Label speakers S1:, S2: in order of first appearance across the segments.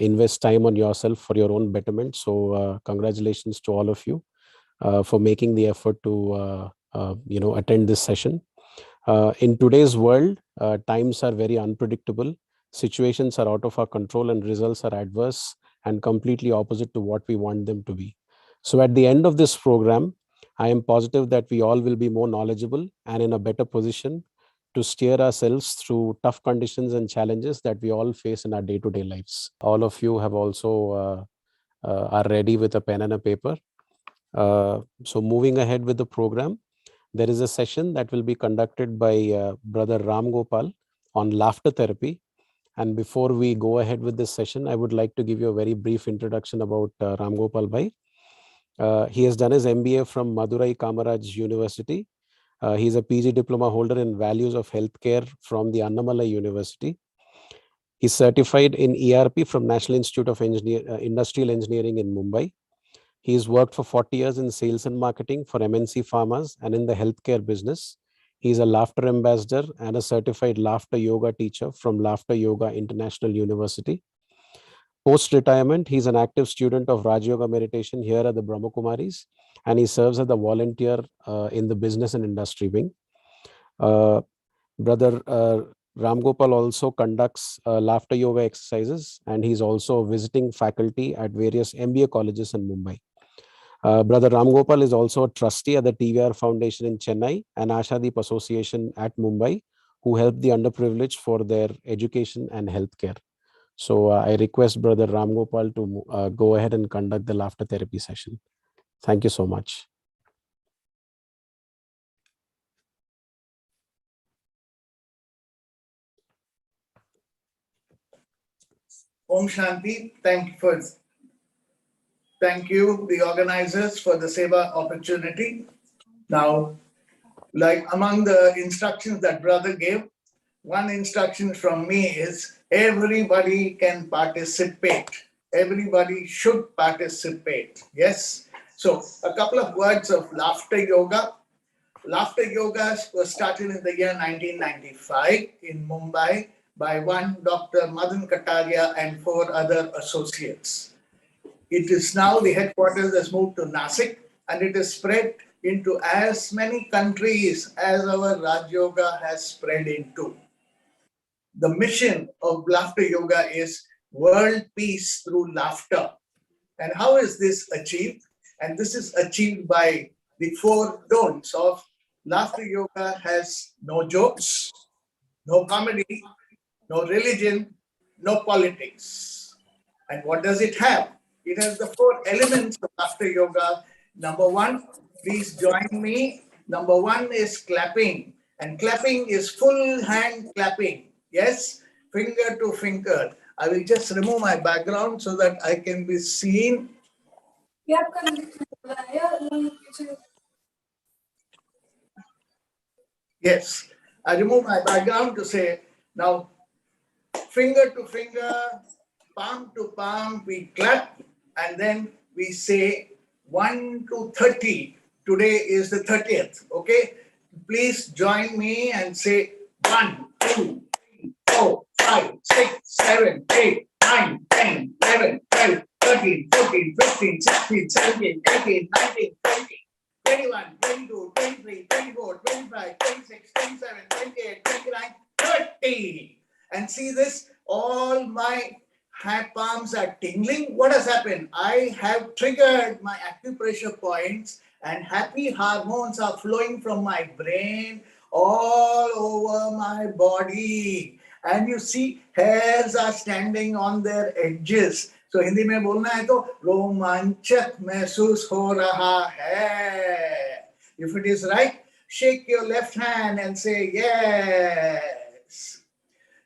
S1: invest time on yourself for your own betterment. So congratulations to all of you for making the effort to attend this session. In today's world, times are very unpredictable. Situations are out of our control and results are adverse and completely opposite to what we want them to be. So at the end of this program, I am positive that we all will be more knowledgeable and in a better position to steer ourselves through tough conditions and challenges that we all face in our day-to-day lives. All of you have also are ready with a pen and a paper. So moving ahead with the program, there is a session that will be conducted by Brother Ram Gopal on laughter therapy. And before we go ahead with this session, I would like to give you a very brief introduction about Ram Gopal Bhai. He has done his MBA from Madurai Kamaraj University. He is a PG diploma holder in values of healthcare from the Annamalai University. He's certified in ERP from National Institute of Industrial Engineering in Mumbai. He's worked for 40 years in sales and marketing for MNC Pharmas and in the healthcare business. He's a laughter ambassador and a certified laughter yoga teacher from Laughter Yoga International University. Post-retirement, he's an active student of Raj Yoga meditation here at the Brahma Kumaris, and he serves as a volunteer in the business and industry wing. Brother Ram Gopal also conducts laughter yoga exercises, and he's also a visiting faculty at various MBA colleges in Mumbai. Brother Ram Gopal is also a trustee at the TVR Foundation in Chennai and Ashadeep Association at Mumbai, who help the underprivileged for their education and healthcare. So I request Brother Ram Gopal to go ahead and conduct the laughter therapy session. Thank you so much.
S2: Om Shanti. Thank you, the organizers, for the Seva opportunity. Now, like among the instructions that brother gave, one instruction from me is everybody can participate. Everybody should participate. Yes. So a couple of words of laughter yoga. Laughter yoga was started in the year 1995 in Mumbai by one Dr. Madan Kataria and 4 other associates. It is now the headquarters has moved to Nasik, and it is spread into as many countries as our Raj Yoga has spread into. The mission of laughter yoga is world peace through laughter. And how is this achieved? And this is achieved by the 4 don'ts of laughter yoga. Has no jokes, no comedy, no religion, no politics. And what does it have? It has the 4 elements of laughter yoga. Number 1, please join me. Number 1 is clapping. And clapping is full hand clapping. Yes, finger to finger. I will just remove my background so that I can be seen. Yes, I remove my background to say, now finger to finger, palm to palm, we clap, and then we say 1 to 30. Today is the 30th, okay? Please join me and say 1, 2, 3, 4, 5, 6, 7, 8, 9, 10, 11, 12, 13, 14, 15, 16, 17, 18, 19, 20, 21, 22, 23, 24, 25, 26, 27, 28, 29, 30. And see this, all my hand palms are tingling. What has happened? I have triggered my acupressure points and happy hormones are flowing from my brain all over my body. And you see, hairs are standing on their edges. So Hindi में बोलना है तो रोमांचक महसूस हो रहा है. If it is right, shake your left hand and say yes.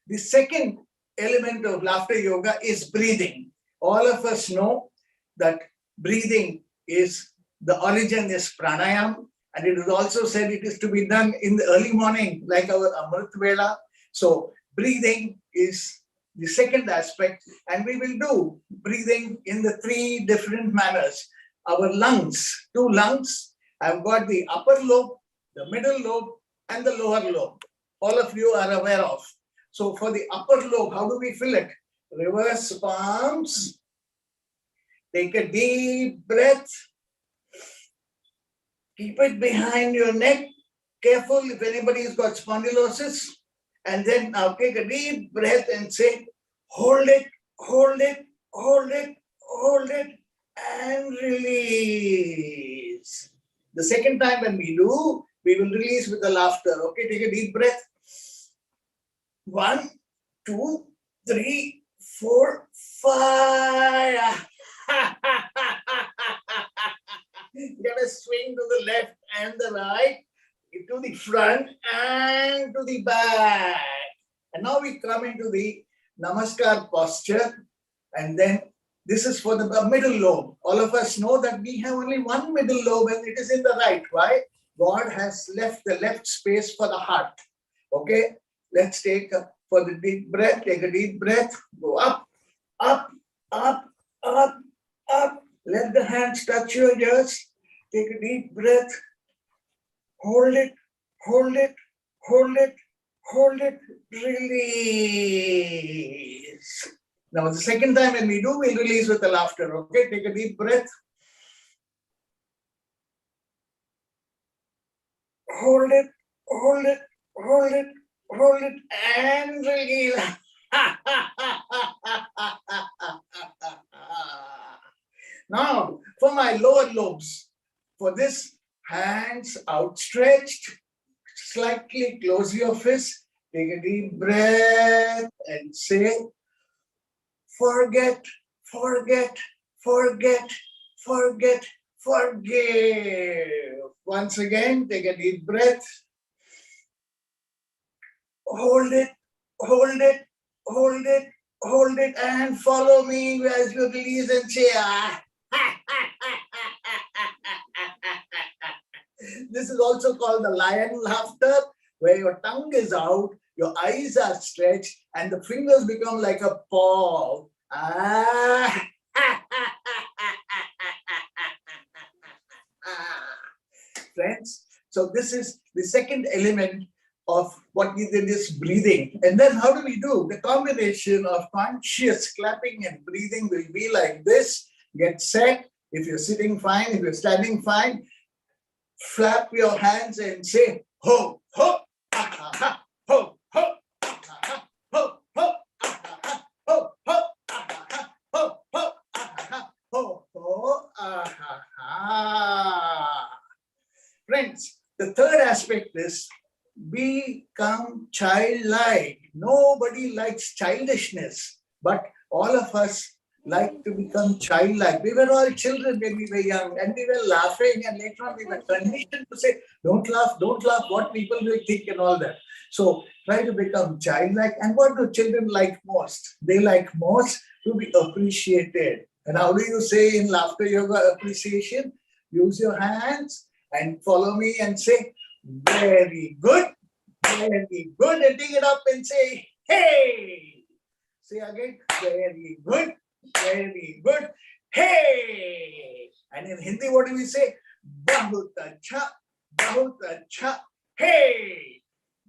S2: The second element of laughter yoga is breathing. All of us know that breathing is, the origin is pranayam, and it is also said it is to be done in the early morning, like our Amrit Vela. So breathing is the second aspect, and we will do breathing in the 3 different manners. Our lungs, 2 lungs, I've got the upper lobe, the middle lobe, and the lower lobe. All of you are aware of. So for the upper lobe, how do we fill it? reverse palms. Take a deep breath. Keep it behind your neck. Careful if anybody's got spondylosis. And then now take a deep breath and say, hold it, hold it, hold it, hold it, and release. The second time when we do, we will release with the laughter. Okay, take a deep breath. 1, 2, 3, 4, 5. You gotta swing to the left and the right, to the front and to the back. And now we come into the Namaskar posture, and then this is for the middle lobe. All of us know that we have only one middle lobe and it is in the right. Why? God has left the left space for the heart. Okay, let's take for the deep breath, take a deep breath, go up, up, up, up, up. Let the hands touch your ears. Take a deep breath. Hold it, hold it, hold it, hold it, release. Now, the second time when we do, we'll release with the laughter. Okay, take a deep breath. Hold it, hold it, hold it, hold it, and release. Now, for my lower lobes, for this, hands outstretched, slightly close your fist, take a deep breath and say, forget, forget, forget, forget, forgive. Once again, take a deep breath. Hold it, hold it, hold it, hold it, and follow me as you release and say, ah. This is also called the lion laughter, where your tongue is out, your eyes are stretched, and the fingers become like a paw. Ah. Friends, so this is the second element of what we did is breathing. And then how do we do? The combination of conscious clapping and breathing will be like this. Get set. If you're sitting fine, if you're standing fine, flap your hands and say, ho, ho, ah, ha, ha, ho, ho, ah, ha, ha, ho, ho, ah, ha, ha, ho, ho, ah, ha, ha, ho, ho, ah, ha, ha, ho, ho, ah, ha, ha. Friends, the third aspect is become childlike. Nobody likes childishness, but all of us like to become childlike. We were all children when we were young and we were laughing, and later on we were conditioned to say, don't laugh, what people will think and all that. So try to become childlike. And what do children like most? They like most to be appreciated. And how do you say in laughter yoga appreciation? Use your hands and follow me and say, very good, very good. And take it up and say, hey. Say again, very good, very good. Hey. And in Hindi, what do we say? Bahut acha, bahut acha. Hey.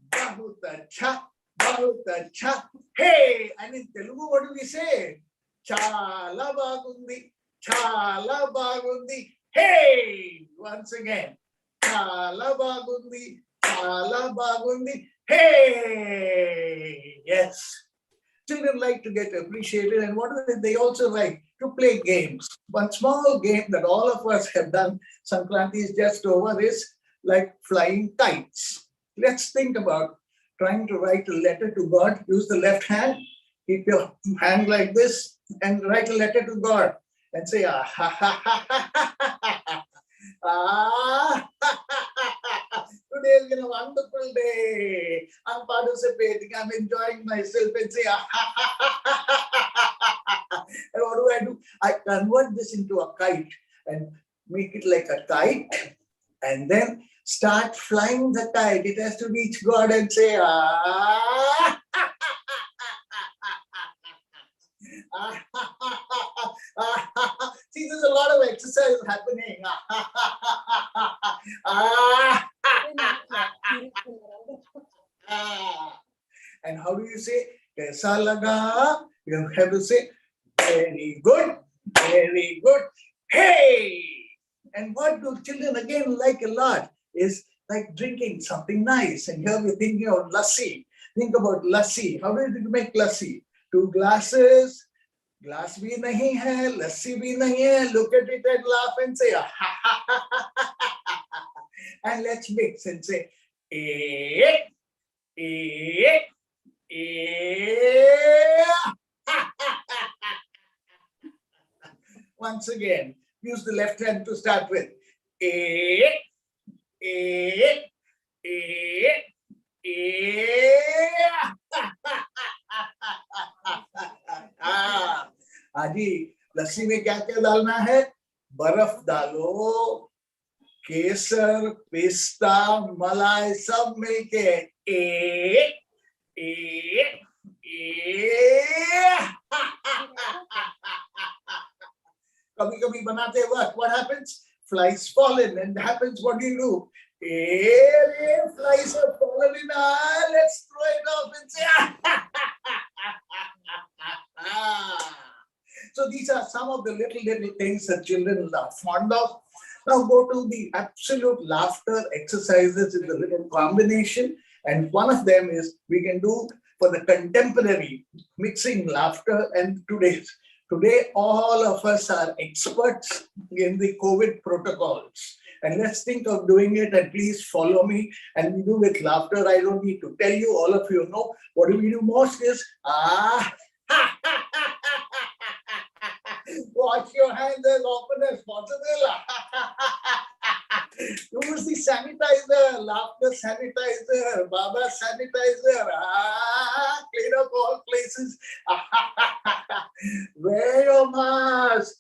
S2: Bahut acha, bahut acha. Hey. And in Telugu, what do we say? Chala bagundi, chala bagundi. Hey. Once again. Chala bagundi, chala bagundi. Hey. Yes. Children like to get appreciated, and what do they also like? To play games. One small game that all of us have done, Sankranti is just over, is like flying kites. Let's think about trying to write a letter to God. Use the left hand, keep your hand like this, and write a letter to God and say, ah, ha, ha, ha, ha, ha, ha, ha. Ah, today has been a wonderful day. I'm participating. I'm enjoying myself and say, ah, ha, ha, ha, ha, ha, ha. And what do? I convert this into a kite and make it like a kite, and then start flying the kite. It has to reach God and say, ah. See, there's a lot of exercise happening. And how do you say? Kaisa laga? You have to say, very good, very good. Hey! And what do children again like a lot is like drinking something nice. And here we're thinking of lassi. Think about lassi. How do you make lassi? 2 glasses. Glass bhi nahi hai, lassi bhi nahi hai. Look at it and laugh and say, ha ha ha ha ha. And let's mix and say, eh, eh, eh. Once again, use the left hand to start with. Eh, eh, eh, eh. आजी लस्सी में क्या क्या डालना है? बर्फ डालो, केसर, पिस्ता, मलाई सब मिलके ए ए ए कभी कभी बनाते वक्त what happens? Flies fall in and happens, what do? Flies have fallen in, let's throw it off and say so these are some of the little things that children are fond of. Now go to the absolute laughter exercises in the little combination, and one of them is we can do for the contemporary mixing laughter and today's. Today, all of us are experts in the COVID protocols. And let's think of doing it, and please follow me. And we do with laughter. I don't need to tell you, all of you know. What do we do most is, wash your hands as often as possible. Use the sanitizer, laughter sanitizer, Baba sanitizer. Clean up all places. Wear your mask.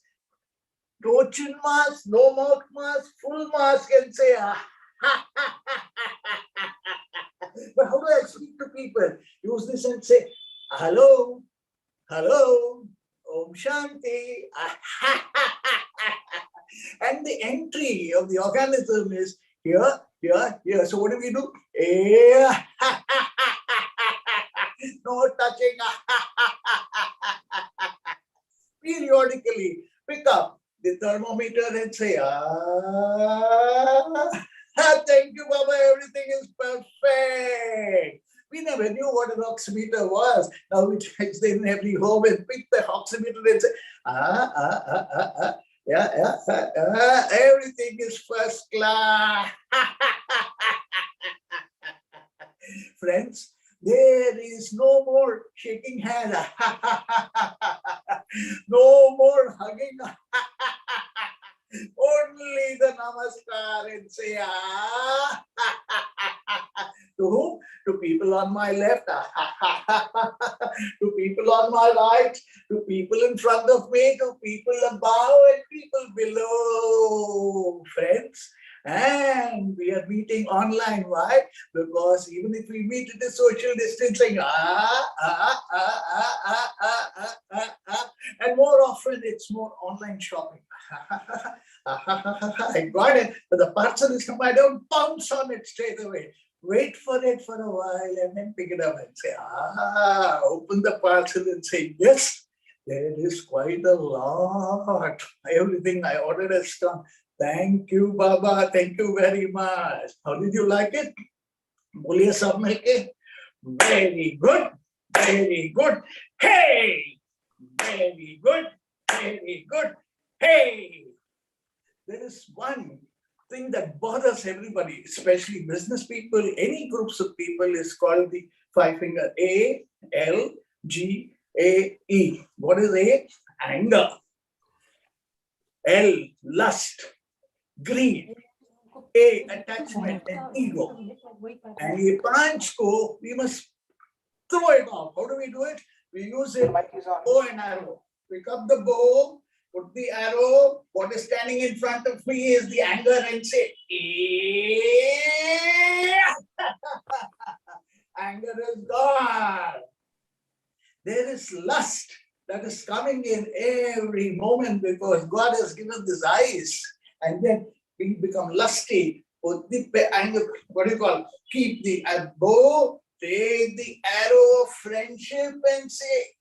S2: No chin mask, no mouth mask, full mask, and say, but how do I speak to people? Use this and say, hello, hello, Om Shanti. And the entry of the organism is here, here, here. So what do we do? No touching. Periodically pick up the thermometer and say, thank you, Baba, everything is perfect. We never knew what an oximeter was. Now we stay in every home and pick the oximeter and say, everything is first class. Friends, there is no more shaking hands. No more hugging. Only the namaskar and say, to whom? To people on my left, to people on my right, to people in front of me, to people above and people below, friends. And we are meeting online. Why? Because even if we meet at a social distancing, and more often it's more online shopping. I got it, but the parcel is come. I don't bounce on it straight away. Wait for it for a while and then pick it up and say, open the parcel and say, yes, there is quite a lot. Everything I ordered has come. Thank you, Baba. Thank you very much. How did you like it? Boliye sab milke. Very good. Very good. Hey! Very good. Very good. Hey! There is one thing that bothers everybody, especially business people, any groups of people, is called the 5-finger A, L, G, A, E. What is A? Anger. L, lust. Greed. A, attachment and ego. And a punch ko, we must throw it off. How do we do it? We use it bow and arrow. Pick up the bow, put the arrow. What is standing in front of me is the anger and say, anger is gone. There is lust that is coming in every moment because God has given these eyes. And then we become lusty. Put the anger, what do you call? Keep the bow, take the arrow of friendship and say,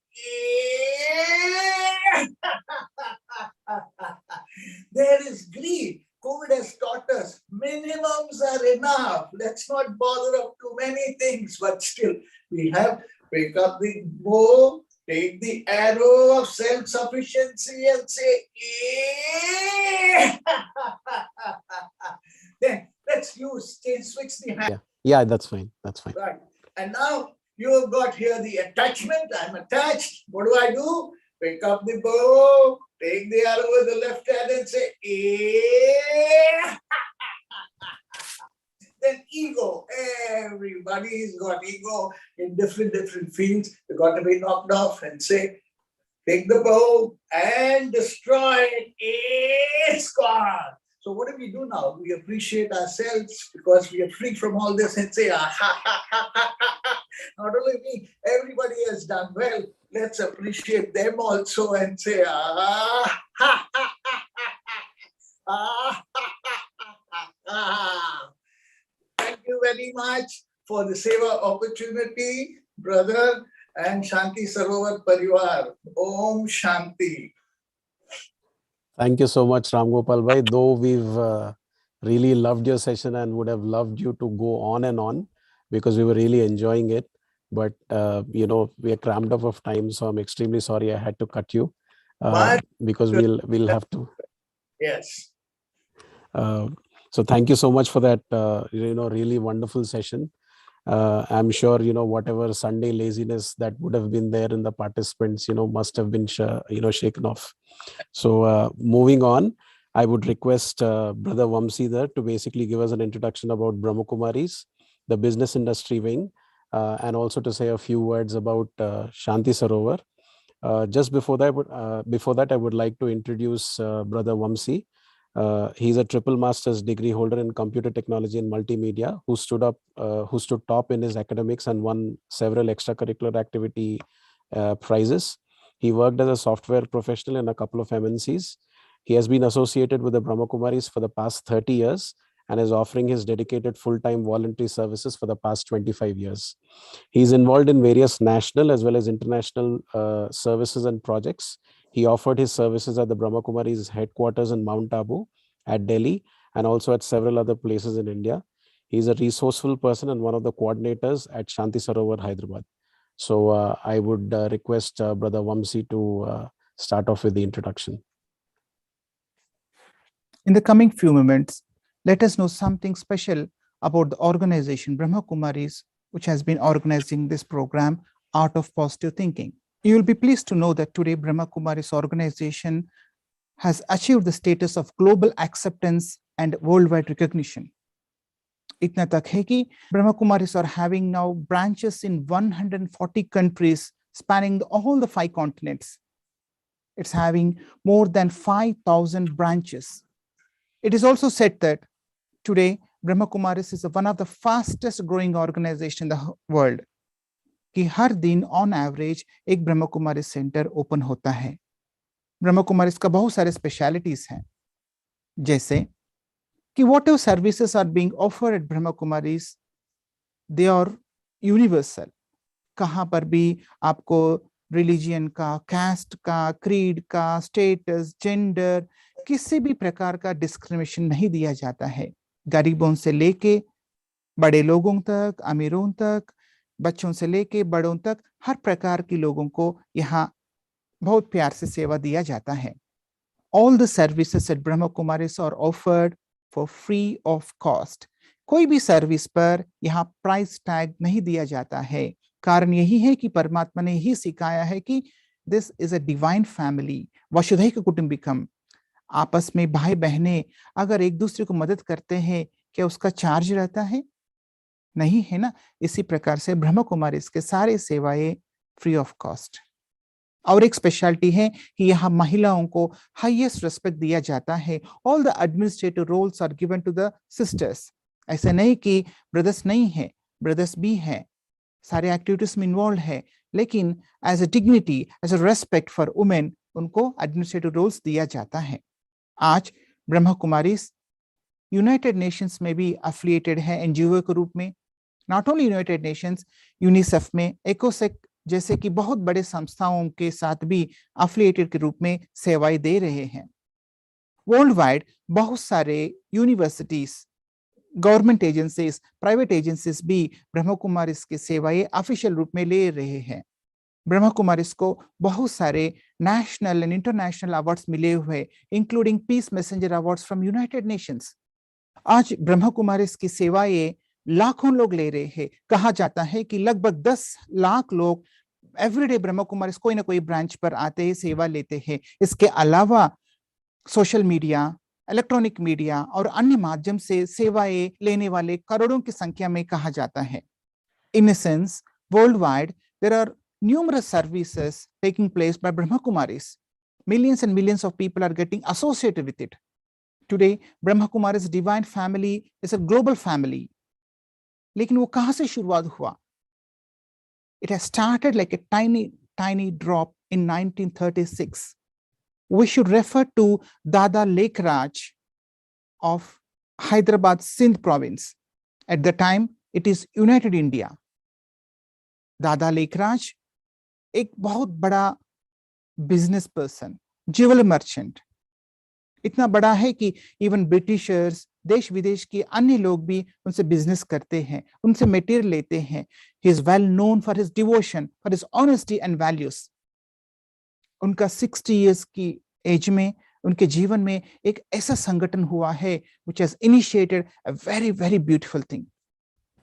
S2: There is greed. COVID has taught us minimums are enough. Let's not bother of too many things, but still we have pick up the bow, take the arrow of self-sufficiency and say, then let's switch the hand.
S1: Yeah, that's fine. That's fine.
S2: Right. And now you have got here the attachment. I'm attached. What do? Pick up the bow, take the arrow with the left hand and say, then ego. Everybody's got ego in different fields. They've got to be knocked off and say, take the bow and destroy it. It's gone. So what do we do now? We appreciate ourselves because we are free from all this and say, ah, ha, ha, ha, ha, ha. Not only me, everybody has done well. Let's appreciate them also and say, ah, ha, ha, ha, ha, ah, ha, ha, ha, ha. Thank you very much for the seva opportunity, brother, and Shanti Sarovar Parivar. Om Shanti.
S1: Thank you so much, Ram Gopal Bhai. Though we've really loved your session and would have loved you to go on and on because we were really enjoying it. But, we are crammed up of time. So I'm extremely sorry I had to cut you because we'll have to.
S2: Yes.
S1: So thank you so much for that, really wonderful session. I'm sure, whatever Sunday laziness that would have been there in the participants, must have been, shaken off. So moving on, I would request Brother Vamsidhar to basically give us an introduction about Brahma Kumaris, the business industry wing, and also to say a few words about Shanti Sarovar. Just before that, I would like to introduce Brother Vamsi. He's a triple master's degree holder in computer technology and multimedia who stood top in his academics and won several extracurricular activity prizes. He worked as a software professional in a couple of MNCs. He has been associated with the Brahma Kumaris for the past 30 years and is offering his dedicated full-time voluntary services for the past 25 years. He is involved in various national as well as international services and projects. He offered his services at the Brahma Kumaris headquarters in Mount Abu, at Delhi, and also at several other places in India. He is a resourceful person and one of the coordinators at Shanti Sarovar, Hyderabad. So I would request Brother Vamsi to start off with the introduction.
S3: In the coming few moments, let us know something special about the organization Brahma Kumaris, which has been organizing this program, Art of Positive Thinking. You will be pleased to know that today Brahma Kumaris organization has achieved the status of global acceptance and worldwide recognition. Itna tak hai ki Brahma Kumaris are having now branches in 140 countries spanning all the 5 continents. It's having more than 5,000 branches. It is also said that today Brahma Kumaris is one of the fastest growing organizations in the world. कि हर दिन on average एक Brahma Kumari centre open होता है. ब्रह्मा कुमारीज का बहुत सारे specialities हैं, जैसे कि whatever services are being offered at Brahma Kumaris they are universal. कहाँ पर भी आपको रिलीजियन का, कास्ट का, क्रीड का, स्टेटस, जेंडर, किसी भी प्रकार का डिस्क्रिमिनेशन नहीं दिया जाता है. गरीबों से लेके बड़े लोगों तक, अमीरों तक, बच्चों से लेके बड़ों तक हर प्रकार के लोगों को यहाँ बहुत प्यार से सेवा दिया जाता है. All the services at Brahma Kumaris are offered for free of cost. कोई भी सर्विस पर यहाँ प्राइस टैग नहीं दिया जाता है. कारण यही है कि परमात्मा ने यही सिखाया है कि this is a divine family, वसुधैव कुटुंबकम. आपस में भाई बहनें अगर एक दूसरे को मदद करते हैं, क्या उसका चार्ज रहता है? नहीं, है ना. इसी प्रकार से ब्रह्मा कुमारी इसके सारे सेवाएं फ्री ऑफ कॉस्ट. और एक स्पेशलिटी है कि यहाँ महिलाओं को हाईएस्ट रिस्पेक्ट दिया जाता है. All the administrative roles are given to the sisters. ऐसे नहीं कि ब्रदर्स नहीं है, ब्रदर्स भी है, सारे एक्टिविटीज में इन्वॉल्व है, लेकिन as a dignity, as a respect for women उनको एडमिनिस्ट्रेटिव रोल्स दिया जाता है. आज ब्रह्मा कुमारी यूनाइटेड नेशंस में भी एफिलिएटेड है एनजीओ के रूप में. Not only United Nations, UNICEF में, एकोसेक जैसे कि बहुत बड़े संस्थाओं के साथ भी एफिलिएटेड के रूप में सेवाएं दे रहे हैं। वर्ल्ड वाइड बहुत सारे universities, government agencies, private agencies भी ब्रह्मा कुमारीज की सेवाएं ऑफिशियल रूप में ले रहे हैं। ब्रह्मा कुमारीज को बहुत सारे नेशनल एंड इंटरनेशनल अवार्ड्स मिले हुए, including peace messenger awards from United Nations. आज ब्रह्मा कुमारीज की सेवाएं लाखों लोग ले रहे हैं। कहा जाता है कि लगभग 10 लाख लोग एवरीडे ब्रह्मा कुमारीज कोई ना कोई ब्रांच पर आते हैं, सेवा लेते हैं। इसके अलावा सोशल मीडिया, इलेक्ट्रॉनिक मीडिया और अन्य माध्यम से सेवाएं लेने वाले करोड़ों की संख्या में कहा जाता है। In a sense, worldwide, there are numerous services taking place by Brahma Kumaris. Millions and millions of people are getting associated with it. Today, Brahma Kumaris divine family is a global family. लेकिन वो कहाँ से शुरुआत हुआ? It has started like a tiny drop in 1936. We should refer to Dada Lekraj of Hyderabad, Sindh province. At the time, it is United India. दादा लेखराज एक बहुत बड़ा बिजनेस पर्सन, ज्वेलर मर्चेंट, इतना बड़ा है कि इवन ब्रिटिशर्स, देश विदेश के अन्य लोग भी उनसे बिजनेस करते हैं, उनसे मटेरियल लेते हैं। He is well known for his devotion, for his honesty and values. उनका 60 इयर्स की एज में, उनके जीवन में एक ऐसा संगठन हुआ है which has initiated a very very beautiful thing.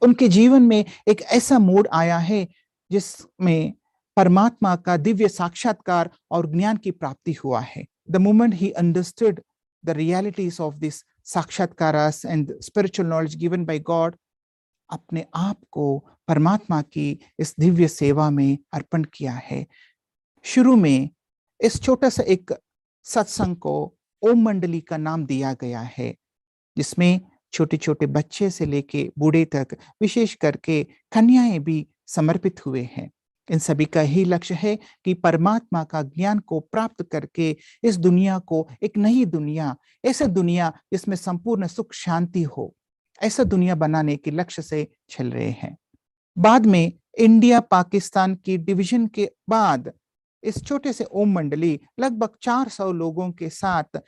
S3: उनके जीवन में एक ऐसा मोड़ आया है जिसमें परमात्मा का दिव्य साक्षात्कार और ज्ञान की प्राप्ति हुआ है। The moment he understood the realities of this साक्षात्कारास and spiritual knowledge given by God, अपने आप को परमात्मा की इस दिव्य सेवा में अर्पण किया है। शुरू में इस छोटा सा एक सत्संग को ओम मंडली का नाम दिया गया है, जिसमें छोटे छोटे बच्चे से लेके बूढ़े तक, विशेष करके कन्याएं भी समर्पित हुए हैं। इन सभी का ही लक्ष्य है कि परमात्मा का ज्ञान को प्राप्त करके इस दुनिया को एक नई दुनिया, ऐसा दुनिया जिसमें संपूर्ण सुख शांति हो, ऐसा दुनिया बनाने के लक्ष्य से चल रहे हैं। बाद में इंडिया पाकिस्तान की डिवीजन के बाद इस छोटे से ओम मंडली लगभग 400 लोगों के साथ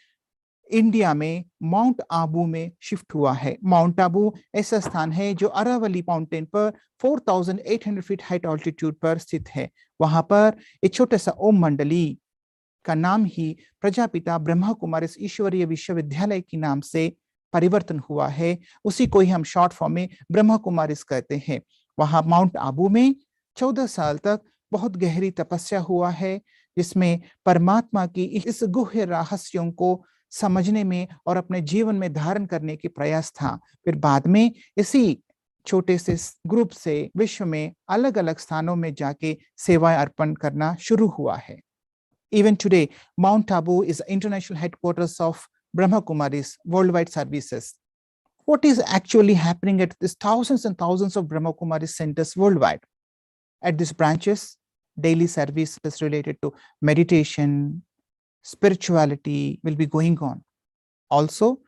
S3: इंडिया में माउंट आबू में शिफ्ट हुआ है। माउंट आबू ऐसा स्थान है जो अरावली माउंटेन पर 4800 फीट हाइट ऑल्टीट्यूड पर स्थित है। वहां पर एक छोटा सा ओम मंडली का नाम ही प्रजापिता ब्रह्मा कुमारीज ईश्वरीय विश्वविद्यालय के नाम से परिवर्तन हुआ है। उसी को ही हम शॉर्ट फॉर्म में ब्रह्मा कुमारीज कहते हैं। वहां माउंट आबू में 14 साल तक बहुत गहरी तपस्या हुआ है, जिसमें परमात्मा की इस गुह्य रहस्यों को समझने में और अपने जीवन में धारण करने की प्रयास था। फिर बाद में इसी छोटे से ग्रुप से विश्व में अलग अलग स्थानों में जाके सेवाएं अर्पण करना शुरू हुआ है। Even today, Mount Abu is the international headquarters of Brahma Kumaris worldwide services. What is actually happening at these thousands and thousands of Brahma Kumaris centers worldwide? At these branches, daily services related to meditation, spirituality will be going on. Also,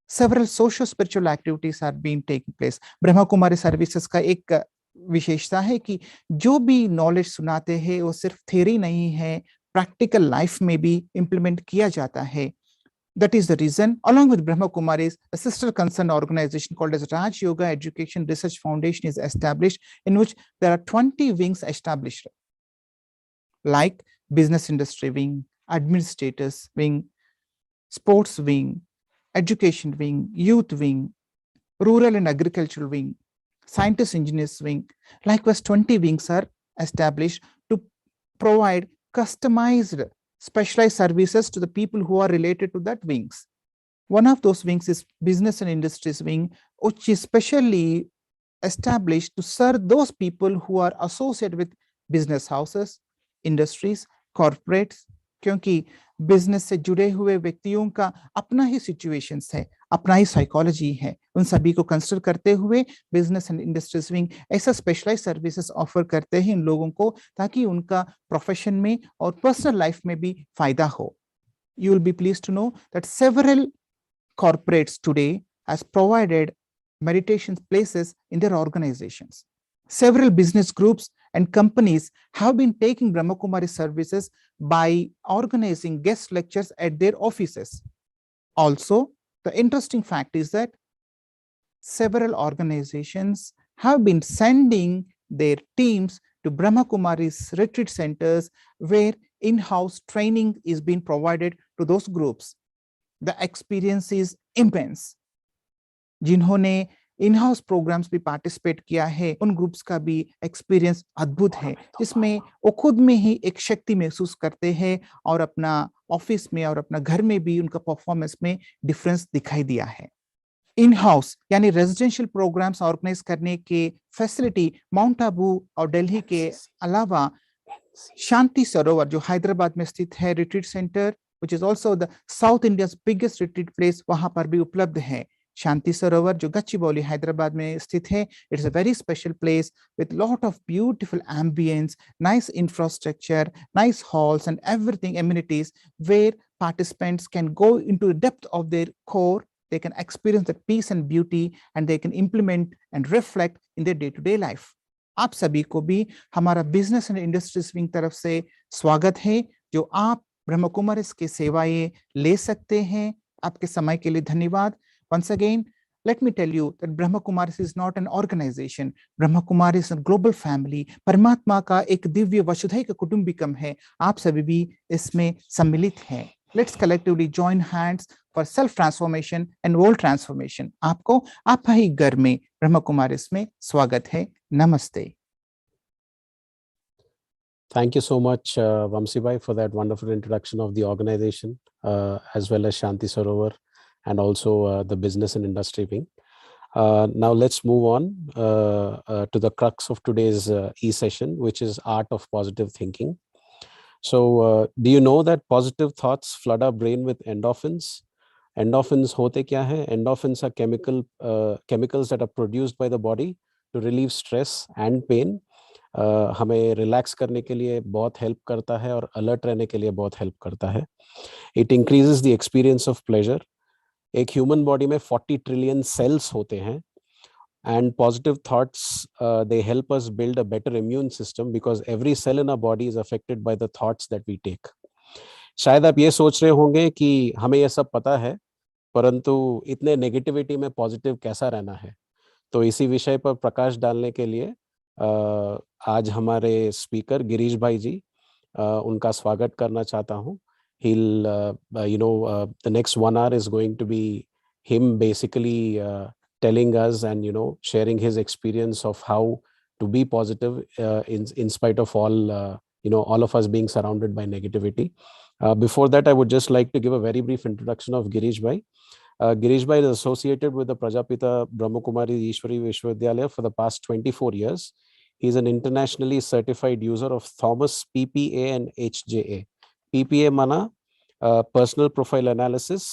S3: several social spiritual activities are being taking place. Brahma Kumari services का एक विशेषता है कि जो भी knowledge सुनाते हैं वो सिर्फ थ्योरी नहीं है, प्रैक्टिकल लाइफ में भी इम्प्लीमेंट किया जाता है। That is the reason, along with Brahma Kumaris, a sister concerned organization called as Raj Yoga Education Research Foundation is established, in which there are 20 wings established, like business industry wing, administrators wing, sports wing, education wing, youth wing, rural and agricultural wing, scientist engineers wing. Likewise, 20 wings are established to provide customized specialized services to the people who are related to that wings. One of those wings is business and industries wing, which is specially established to serve those people who are associated with business houses, industries, corporates, क्योंकि business से जुड़े हुए व्यक्तियों का अपना ही situations है, अपना ही psychology है। उन सभी को कंसिडर करते हुए बिजनेस एंड इंडस्ट्रीज विंग ऐसा स्पेशलाइज सर्विसेज ऑफर करते हैं इन लोगों को, ताकि उनका प्रोफेशन में और पर्सनल लाइफ में भी फायदा हो। You will be pleased to know that several corporates today has provided meditation places in their organizations. Several business groups and companies have been taking Brahma Kumari services by organizing guest lectures at their offices. Also, the interesting fact is that several organizations have been sending their teams to Brahma Kumari's retreat centers where in-house training is being provided to those groups. The experience is immense. जिन्होंने in house programmes भी participate किया है उन groups का भी experience अद्भुत है, जिसमें वो खुद में ही एक शक्ति महसूस करते हैं और अपना ऑफिस में और अपना घर में भी उनका परफॉर्मेंस में डिफरेंस दिखाई दिया है। इन हाउस यानी रेजिडेंशियल प्रोग्राम्स ऑर्गेनाइज करने के फैसिलिटी माउंट आबू और दिल्ली के अलावा शांति सरोवर जो हैदराबाद में स्थित है retreat centre, which is also the South India's biggest retreat place, वहां पर भी उपलब्ध है। शांति सरोवर जो गच्चीबौली हैदराबाद में स्थित है, it's a very special place with lot of beautiful ambience, nice infrastructure, nice halls and everything amenities where participants can go into the depth of their core. They can experience the peace and beauty and they can implement and reflect in their day-to-day life. आप सभी को भी हमारा business and industries wing तरफ से स्वागत है, जो आप ब्रह्म कुमारी की सेवाएं ले सकते हैं। आपके समय के लिए धन्यवाद। Once again, let me tell you that Brahma Kumaris is not an organization. Brahma Kumaris is a global family. परमात्मा का एक दिव्य वसुधैव कुटुंबिकम है। आप सभी भी इसमें सम्मिलित हैं। Let's collectively join hands for self transformation and world transformation. आपको आप ही घर में ब्रह्म कुमारिस में स्वागत है। नमस्ते।
S1: Thank you so much, Vamsi Bhai, for that wonderful introduction of the organization, as well as Shanti Sarovar, and also the business and industry wing. Now let's move on to the crux of today's e-session, which is art of positive thinking. So do you know that positive thoughts flood our brain with endorphins? Endorphins hote kya hai? Endorphins are chemicals that are produced by the body to relieve stress and pain. हमें relax करने के लिए बहुत help करता है और alert रहने के लिए बहुत हेल्प करता है. It increases the experience of pleasure. एक ह्यूमन बॉडी में 40 ट्रिलियन सेल्स होते हैं and positive thoughts they help us build a better immune system because every cell in our body is affected by the thoughts that we take. शायद आप ये सोच रहे होंगे कि हमें ये सब पता है, परंतु इतने नेगेटिविटी में पॉजिटिव कैसा रहना है. तो इसी विषय पर प्रकाश डालने के लिए आज हमारे स्पीकर गिरीश भाई जी, उनका स्वागत करना चाहता हूँ. He'll the next 1 hour is going to be him basically telling us and sharing his experience of how to be positive in spite of all all of us being surrounded by negativity. Before that, I would just like to give a very brief introduction of Girish Bhai. Girish Bhai is associated with the Prajapita Brahma Kumari Ishwari Vishwavidyalaya for the past 24 years. He is an internationally certified user of Thomas PPA and HJA. PPA माना personal profile analysis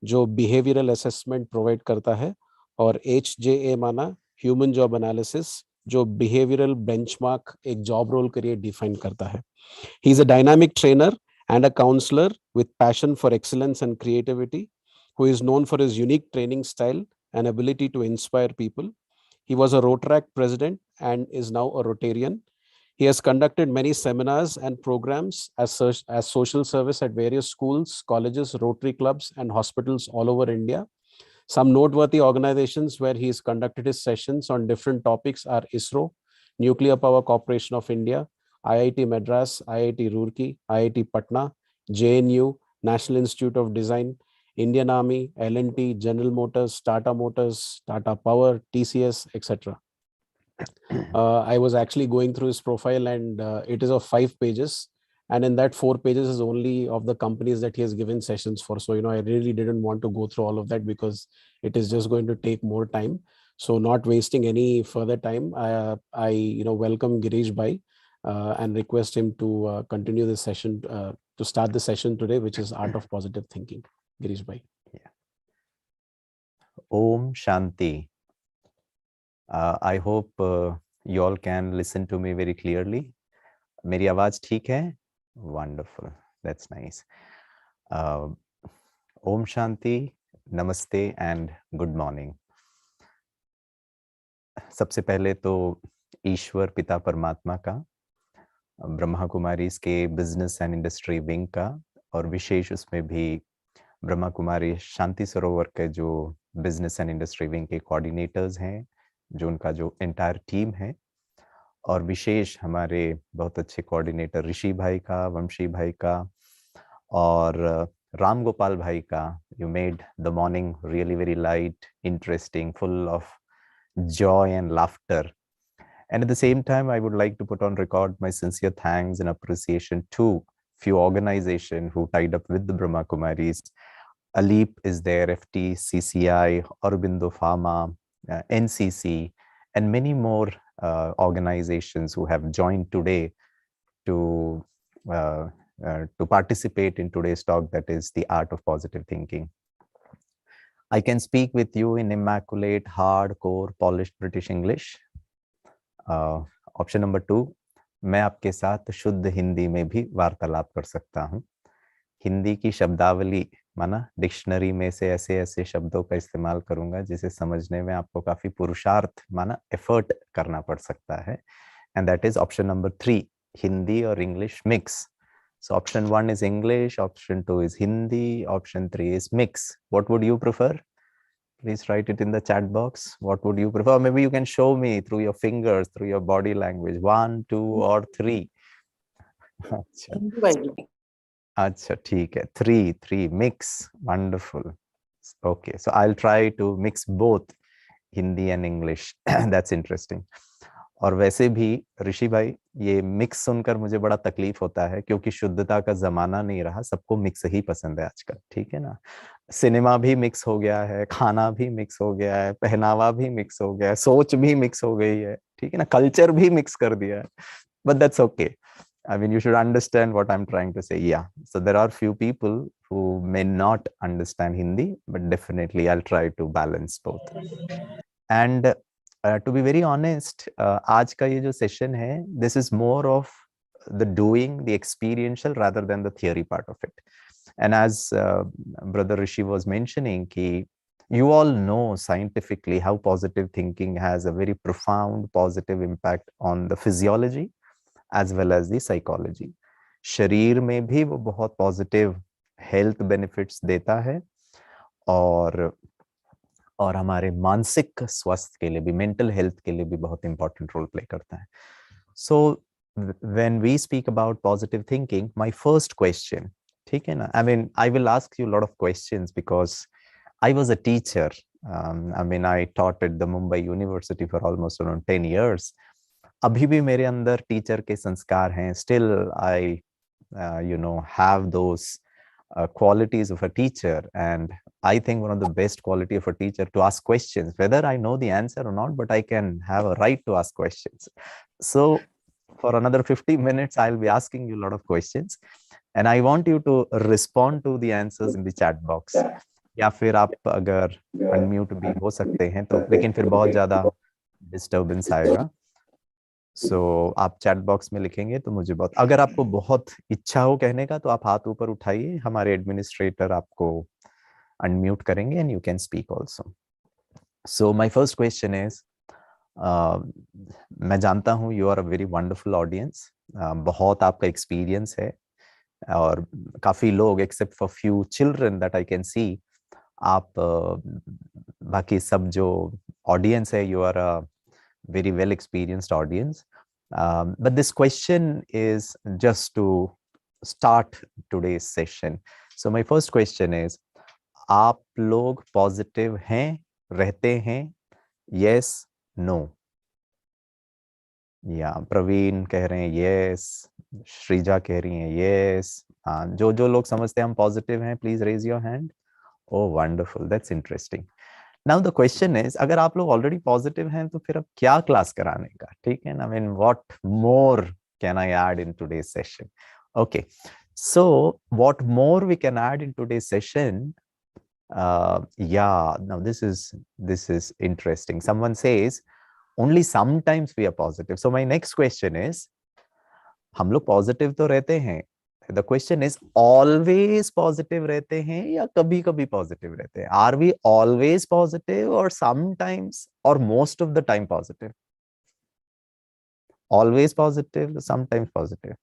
S1: जो behavioural assessment provide करता है, और HJA माना human job analysis जो behavioural benchmark एक job role के लिए डिफाइन करता है. He is a dynamic trainer and a counselor with passion for excellence and creativity, who is known for his unique training style and ability to inspire people. He was a Rotaract president and is now a Rotarian. He has conducted many seminars and programs as social service at various schools, colleges, Rotary clubs, and hospitals all over India. Some noteworthy organizations where he has conducted his sessions on different topics are ISRO, Nuclear Power Corporation of India, IIT Madras, IIT Roorkee, IIT Patna, JNU, National Institute of Design, Indian Army, L&T, General Motors, Tata Power, TCS, etc. I was actually going through his profile and it is of 5 pages. And in that 4 pages is only of the companies that he has given sessions for. So, I really didn't want to go through all of that because it is just going to take more time. So not wasting any further time, I welcome Girish Bhai and request him to continue the session, to start the session today, which is Art of Positive Thinking. Girish Bhai.
S4: Yeah. Om Shanti. I hope you all can listen to me very clearly. मेरी आवाज ठीक है? Wonderful. That's nice. Om Shanti, Namaste and good morning. सबसे पहले तो ईश्वर पिता परमात्मा का, ब्रह्मा कुमारीज के बिजनेस एंड इंडस्ट्री विंग का, और विशेष उसमें भी ब्रह्मा कुमारी शांति सरोवर के जो बिजनेस एंड इंडस्ट्री विंग के कोऑर्डिनेटर्स हैं, जो उनका जो एंटायर टीम है, और विशेष हमारे बहुत अच्छे कोऑर्डिनेटर ऋषि भाई का, वंशी भाई का, और राम गोपाल भाई का. You made the morning really very light, interesting, full of joy and laughter. And at the same time, I would like to put on record my sincere thanks and appreciation to few organizations who tied up with the Brahma Kumaris. Aleep is there, FT, CCI, Aurobindo Pharma, NCC, and many more organizations who have joined today to participate in today's talk, that is the art of positive thinking. I can speak with you in immaculate, hardcore, polished British English. Option number 2, मैं आपके साथ शुद्ध हिंदी में भी वार्तालाप कर सकता हूँ. हिंदी की शब्दावली माना डिक्शनरी में से ऐसे ऐसे शब्दों का इस्तेमाल करूंगा जिसे समझने में आपको काफी पुरुषार्थ माना एफर्ट करना पड़ सकता है. And that is option number 3, Hindi और English mix. So option 1 is English, option 2 is Hindi, option 3 is mix. What would you prefer? Please write it in the chat box. What would you prefer? Maybe you can show me through your fingers, through your body language. 1, 2 or 3. अच्छा, ठीक है. 3 mix. Wonderful. Okay, so I'll try to mix both Hindi and English. That's interesting. और वैसे भी ऋषि भाई, ये mix सुनकर मुझे बड़ा तकलीफ होता है क्योंकि शुद्धता का जमाना नहीं रहा, सबको मिक्स ही पसंद है आजकल, ठीक है ना. सिनेमा भी मिक्स हो गया है, खाना भी मिक्स हो गया है, पहनावा भी मिक्स हो गया है, सोच भी मिक्स हो गई है, ठीक है ना, कल्चर भी मिक्स कर दिया है. But that's okay. I mean, you should understand what I'm trying to say. Yeah. So there are few people who may not understand Hindi, but definitely I'll try to balance both. And to be very honest, आज का ये जो session है, this is more of the doing, the experiential rather than the theory part of it. And as Brother Rishi was mentioning, कि you all know scientifically how positive thinking has a very profound positive impact on the physiology as well as the psychology. शरीर में भी वो बहुत positive health benefits देता है, और हमारे मानसिक स्वास्थ्य के लिए भी, मेंटल हेल्थ के लिए भी बहुत इंपॉर्टेंट रोल प्ले करता है. So when we speak about positive thinking, my first question, ठीक है ना, I mean I will ask you lot of questions because I was a teacher. I mean I taught at the Mumbai university for almost around 10 years. अभी भी मेरे अंदर teacher के संस्कार हैं. Still I have those qualities of a teacher, and I think one of the best quality of a teacher to ask questions, whether I know the answer or not, but I can have a right to ask questions. So for another 50 minutes I'll be asking you a lot of questions, and I want you to respond to the answers in the chat box. या फिर आप अगर unmute भी हो सकते हैं तो, लेकिन फिर बहुत ज्यादा डिस्टर्बेंस आएगा. सो आप चैट बॉक्स में लिखेंगे तो मुझे बहुत, अगर आपको बहुत इच्छा हो कहने का तो आप हाथ ऊपर उठाइए, हमारे एडमिनिस्ट्रेटर आपको अनम्यूट करेंगे and you can speak also. So my first question is, मैं जानता हूँ you are a very wonderful audience, बहुत आपका एक्सपीरियंस है, और काफी लोग except for few children that I can see, आप बाकी सब जो ऑडियंस है, you are a very well experienced audience, but this question is just to start today's session. So my first question is, आप लोग पॉजिटिव हैं, रहते हैं? yes, no. या प्रवीण कह रहे हैं yes, श्रीजा कह रही हैं yes. जो लोग समझते हैं हम पॉजिटिव हैं, please raise your hand. oh wonderful, that's interesting. Now the question is, अगर आप लोग ऑलरेडी पॉजिटिव हैं तो फिर अब क्या क्लास कराने का, ठीक है ना. I mean, what more can I add in today's session? Okay, so what more we can add in today's session? Yeah, now this is interesting. Someone says only sometimes we are positive. So my next question is, हम लोग positive तो रहते हैं, the question is always positive रहते हैं या कभी कभी positive रहते हैं? Are we always positive or sometimes or most of the time positive? always positive, sometimes positive.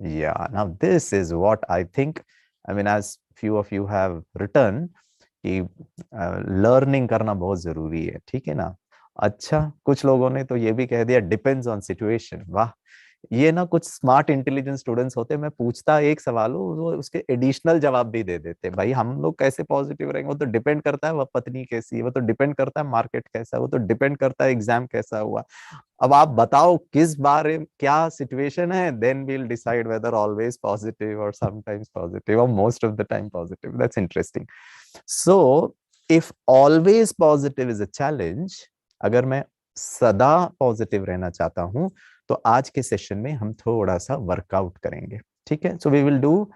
S4: Yeah, now this is what I think, I mean, as few of you have written कि learning करना बहुत जरूरी है, ठीक है ना। अच्छा, कुछ लोगों ने तो ये भी कह दिया डिपेंड्स ऑन सिचुएशन। वाह, ये ना कुछ स्मार्ट इंटेलिजेंट स्टूडेंट्स होते, मैं पूछता एक सवाल हो, वो उसके एडिशनल जवाब भी दे देते। भाई हम लोग कैसे पॉजिटिव रहेंगे, वो तो डिपेंड करता है वह पत्नी कैसी है, वो तो डिपेंड करता है मार्केट कैसा है, वो तो डिपेंड करता है एग्जाम कैसा हुआ। अब आप बताओ किस बारे में क्या सिचुएशन है, then will decide whether always positive और समटाइम्स पॉजिटिव और most of the time positive. That's interesting. So if always positive is a challenge, अगर मैं सदा पॉजिटिव रहना चाहता हूं, तो आज के सेशन में हम थोड़ा सा वर्कआउट करेंगे, ठीक है। So we will do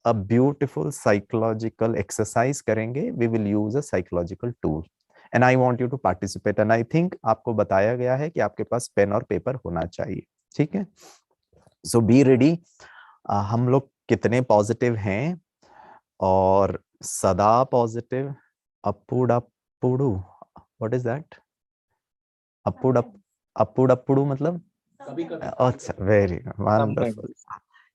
S4: a beautiful psychological exercise करेंगे, we will use a psychological tool and I want you to participate. And I think आपको बताया गया है कि आपके पास पेन और पेपर होना चाहिए, ठीक है। So be ready. हम लोग कितने पॉजिटिव हैं और सदा पॉजिटिव? अपुडपुडू, व्हाट इज दैट? अपुडपुडू मतलब? अच्छा, very wonderful.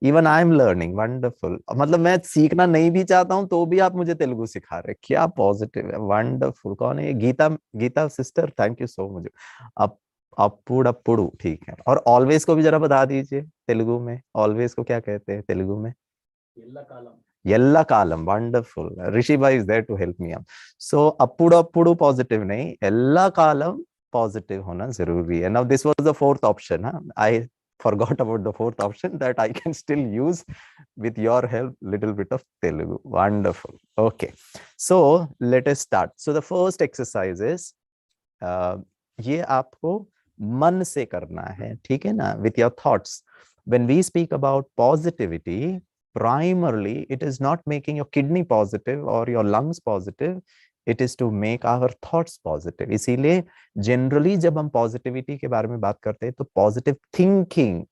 S4: Even I am learning, wonderful. मतलब मैं सीखना नहीं भी चाहता हूँ तो भी आप मुझे तेलुगु सिखा रहे, क्या पॉजिटिव है, वंडरफुल। कौन है ये? Geeta, Geeta sister, thank you so much. अप अपुडपुडू, ठीक है। और ऑलवेज को भी जरा बता दीजिए तेलुगु में, ऑलवेज को क्या कहते हैं तेलुगु में? येल्ला कालम, वंडरफुल। ऋषि भाई is there to help me out. So अपुडपुडू पॉजिटिव नहीं, येल्ला कालम पॉजिटिव होना जरूरी है। Now this was the fourth option, I forgot about the fourth option that I can still use with your help, little bit of Telugu. Wonderful. Okay, so let us start. So the first exercise is ये आपको मन से करना है, ठीक है ना, with your thoughts. When we speak about positivity, primarily it is not making your kidney positive or your lungs positive, it is to make our thoughts positive. इसीलिए जनरली जब हम पॉजिटिविटी के बारे में बात करते हैं तो पॉजिटिव थिंकिंग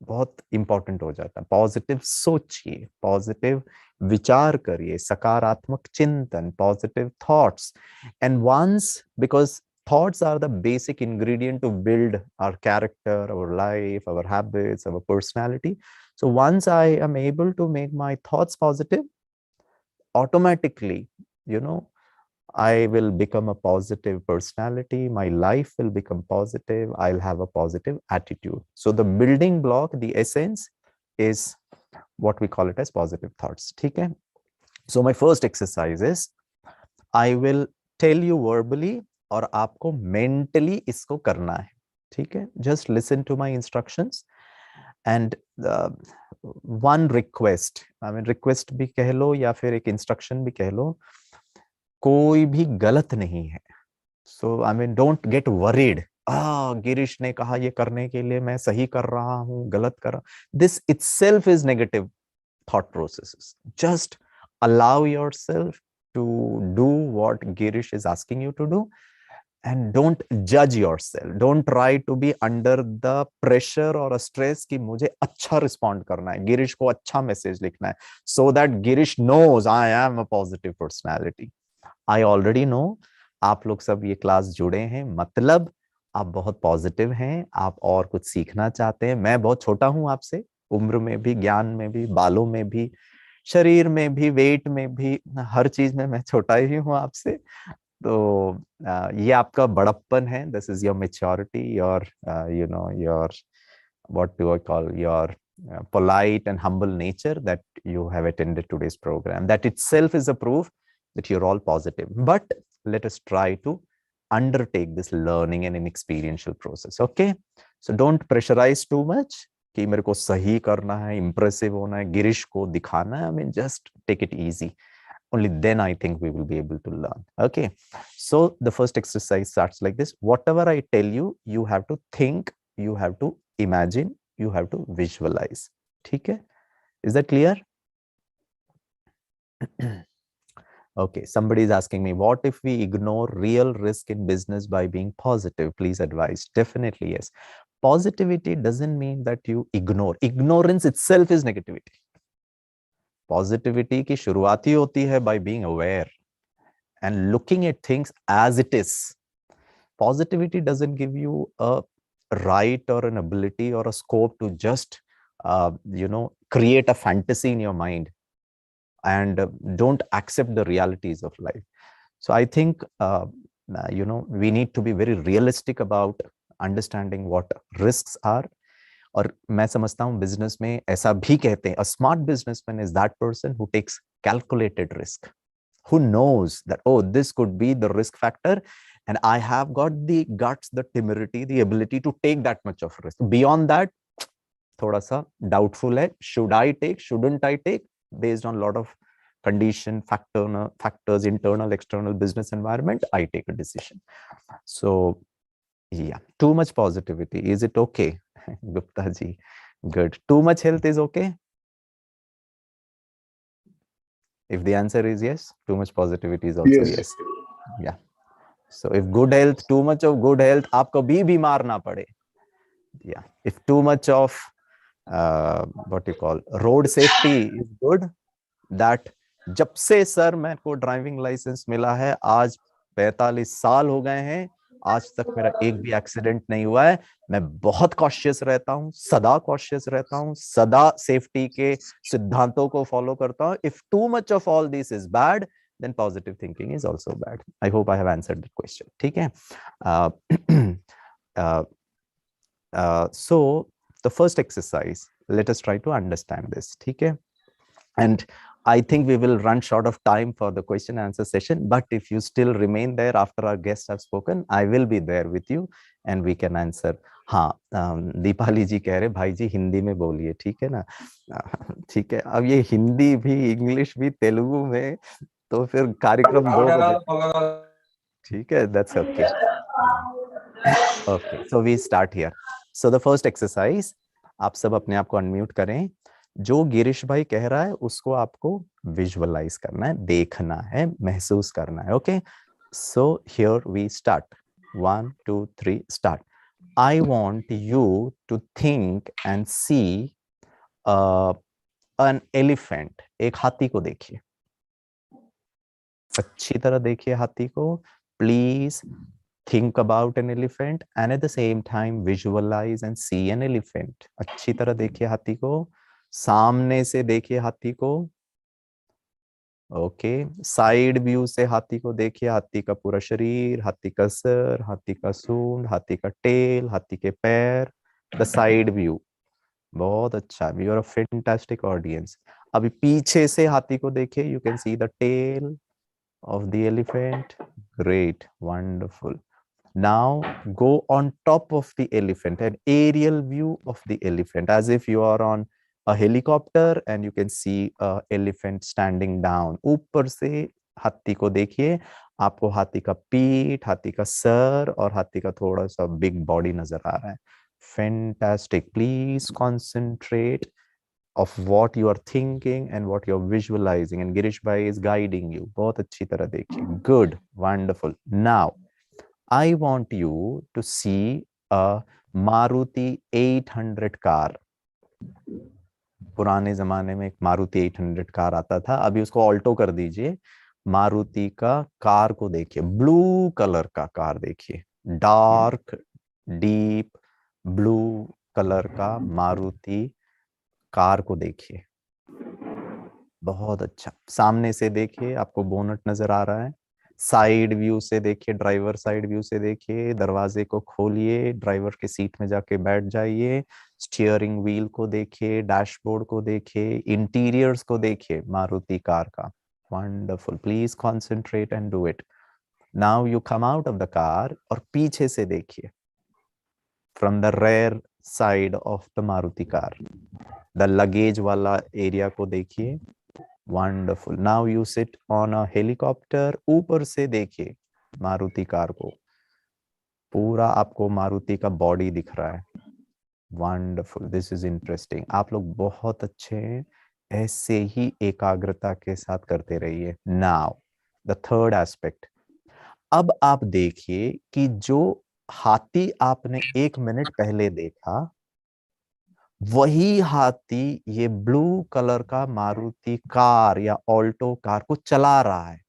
S4: बहुत इंपॉर्टेंट हो जाता है। पॉजिटिव सोचिए, पॉजिटिव विचार करिए, सकारात्मक चिंतन, positive thoughts. And once, because thoughts are the basic ingredient to build our character, our life, our habits, our personality. So once I am able to make my thoughts positive, automatically, you know, I will become a positive personality, my life will become positive, I'll have a positive attitude. So the building block, the essence is what we call it as positive thoughts, ठीक है। So my first exercise is I will tell you verbally और आपको mentally इसको करना है, ठीक है। Just listen to my instructions and one request, I mean request भी कह लो या फिर एक इंस्ट्रक्शन भी कह लो, कोई भी गलत नहीं है। So I mean don't get worried, Girish ने कहा ये करने के लिए, मैं सही कर रहा हूँ गलत कर रहा हूँ, this itself is negative thought processes. Just allow yourself to do what Girish is asking you to do and don't judge yourself. Don't try to be under the pressure or a stress कि मुझे अच्छा respond करना है, गिरीश को अच्छा message लिखना है, so that Girish knows I am a positive personality. I already know आप लोग सब ये क्लास जुड़े हैं, मतलब आप बहुत पॉजिटिव हैं, आप और कुछ सीखना चाहते हैं। मैं बहुत छोटा हूं आपसे, उम्र में भी, ज्ञान में भी, बालों में भी, शरीर में भी, वेट में भी, हर चीज में मैं छोटा ही हूं आपसे। तो ये आपका बड़प्पन है, this is your maturity, your you know your what do I call your polite and humble nature that you have attended today's program. That itself is a proof that you're all positive. But let us try to undertake this learning and an experiential process. Okay, so don't pressurize too much कि मेरे को सही करना है, impressive होना है, गिरीश को दिखाना है। I mean, just take it easy. Only then I think we will be able to learn. Okay, so the first exercise starts like this. Whatever I tell you, you have to think, you have to imagine, you have to visualize. ठीक है? Is that clear? Okay, somebody is asking me, what if we ignore real risk in business by being positive? Please advise. Definitely yes. Positivity doesn't mean that you ignore. Ignorance itself is negativity. Positivity की शुरुआत ही होती है by being aware and looking at things as it is. Positivity doesn't give you a right or an ability or a scope to just create a fantasy in your mind and don't accept the realities of life. So I think we need to be very realistic about understanding what risks are. और मैं समझता हूँ business में ऐसा भी कहते हैं, a smart businessman is that person who takes calculated risk, who knows that, oh, this could be the risk factor and I have got the guts, the temerity, the ability to take that much of risk. Beyond that, थोड़ा सा doubtful है, should I take, shouldn't I take, based on a lot of condition, factors, internal, external business environment, I take a decision. So yeah, too much positivity, is it okay? Gupta ji, good. Too much health is okay? If the answer is yes, too much positivity is also yes. Yeah. So if good health, too much of good health, आप कभी बीमार ना पड़े. Yeah. If too much of what you call road safety is good, that जब से sir मेरे को driving licence मिला है, आज 45 साल हो गए हैं, आज तक मेरा एक भी एक्सीडेंट नहीं हुआ है. मैं बहुत कॉशियस रहता हूँ, सदा कॉशियस रहता हूँ, सदा सेफ्टी के सिद्धांतों को फॉलो करता हूँ. If too much of all this is bad, then positive thinking is also bad. I hope I have answered the question. ठीक है? So the first exercise, let us try to understand this. ठीक है? And I think we will run short of time for the question and answer session, but if you still remain there after our guests have spoken, I will be there with you and we can answer. हाँ, दीपाली जी कह रहे भाई जी हिंदी में बोलिए, ठीक है ना? ठीक है, अब ये हिंदी भी, इंग्लिश भी, तेलुगु में, तो फिर कार्यक्रम 2 बजे, ठीक है? That's okay. Okay, so we start here. So the first exercise, आप सब अपने आप को अनम्यूट करें. जो गिरीश भाई कह रहा है उसको आपको विजुअलाइज करना है, देखना है, महसूस करना है. Okay, so here we start. 1 2 3 start. I want you to think and see an elephant. एक हाथी को देखिए, अच्छी तरह देखिए हाथी को. Please think about an elephant and at the same time visualize and see an elephant. अच्छी तरह देखिए हाथी को, सामने से देखिए हाथी को. ओके, साइड व्यू से हाथी को देखिए, हाथी का पूरा शरीर, हाथी का सर, हाथी का सूंड, हाथी का टेल, हाथी के पैर. द साइड व्यू, बहुत अच्छा. You are a fantastic audience. अभी पीछे से हाथी को देखिए, you can see the tail of the elephant. Great, wonderful. Now go on top of the elephant, an aerial view of the elephant, as if you are on a helicopter and you can see a elephant standing down. ऊपर से हाथी को देखिए, आपको हाथी का पीठ, हाथी का सर और हाथी का थोड़ा सा बिग बॉडी नजर आ रहा है. Fantastic. Please concentrate of what you are thinking and what you're visualizing, and Girish bhai is guiding you. बहुत अच्छी तरह देखिए. Good, wonderful. Now I want you to see a Maruti 800 car. पुराने जमाने में एक मारुति 800 कार आता था, अभी उसको ऑल्टो कर दीजिए. मारुति का कार को देखिए, ब्लू कलर का कार देखिए, डार्क डीप ब्लू कलर का मारुति कार को देखिए. बहुत अच्छा. सामने से देखिए, आपको बोनट नजर आ रहा है. साइड व्यू से देखिए, ड्राइवर साइड व्यू से देखिए. दरवाजे को खोलिए, ड्राइवर के सीट में जाके बैठ जाइए. स्टीयरिंग व्हील को देखिए, डैशबोर्ड को देखिए, इंटीरियर्स को देखिए मारुति कार का. Wonderful. Please concentrate and do it. Now you come out of the car और पीछे से देखिए, from the rear side of the Maruti car, the luggage वाला एरिया को देखिए. Wonderful. Now you sit on a helicopter. ऊपर से देखिए मारुति कार को, पूरा आपको मारुति का बॉडी दिख रहा है. वंडरफुल. This is interesting. आप लोग बहुत अच्छे हैं, ऐसे ही एकाग्रता के साथ करते रहिए. Now the third aspect. अब आप देखिए कि जो हाथी आपने 1 मिनट पहले देखा, वही हाथी ये ब्लू कलर का मारुति कार या ऑल्टो कार को चला रहा है.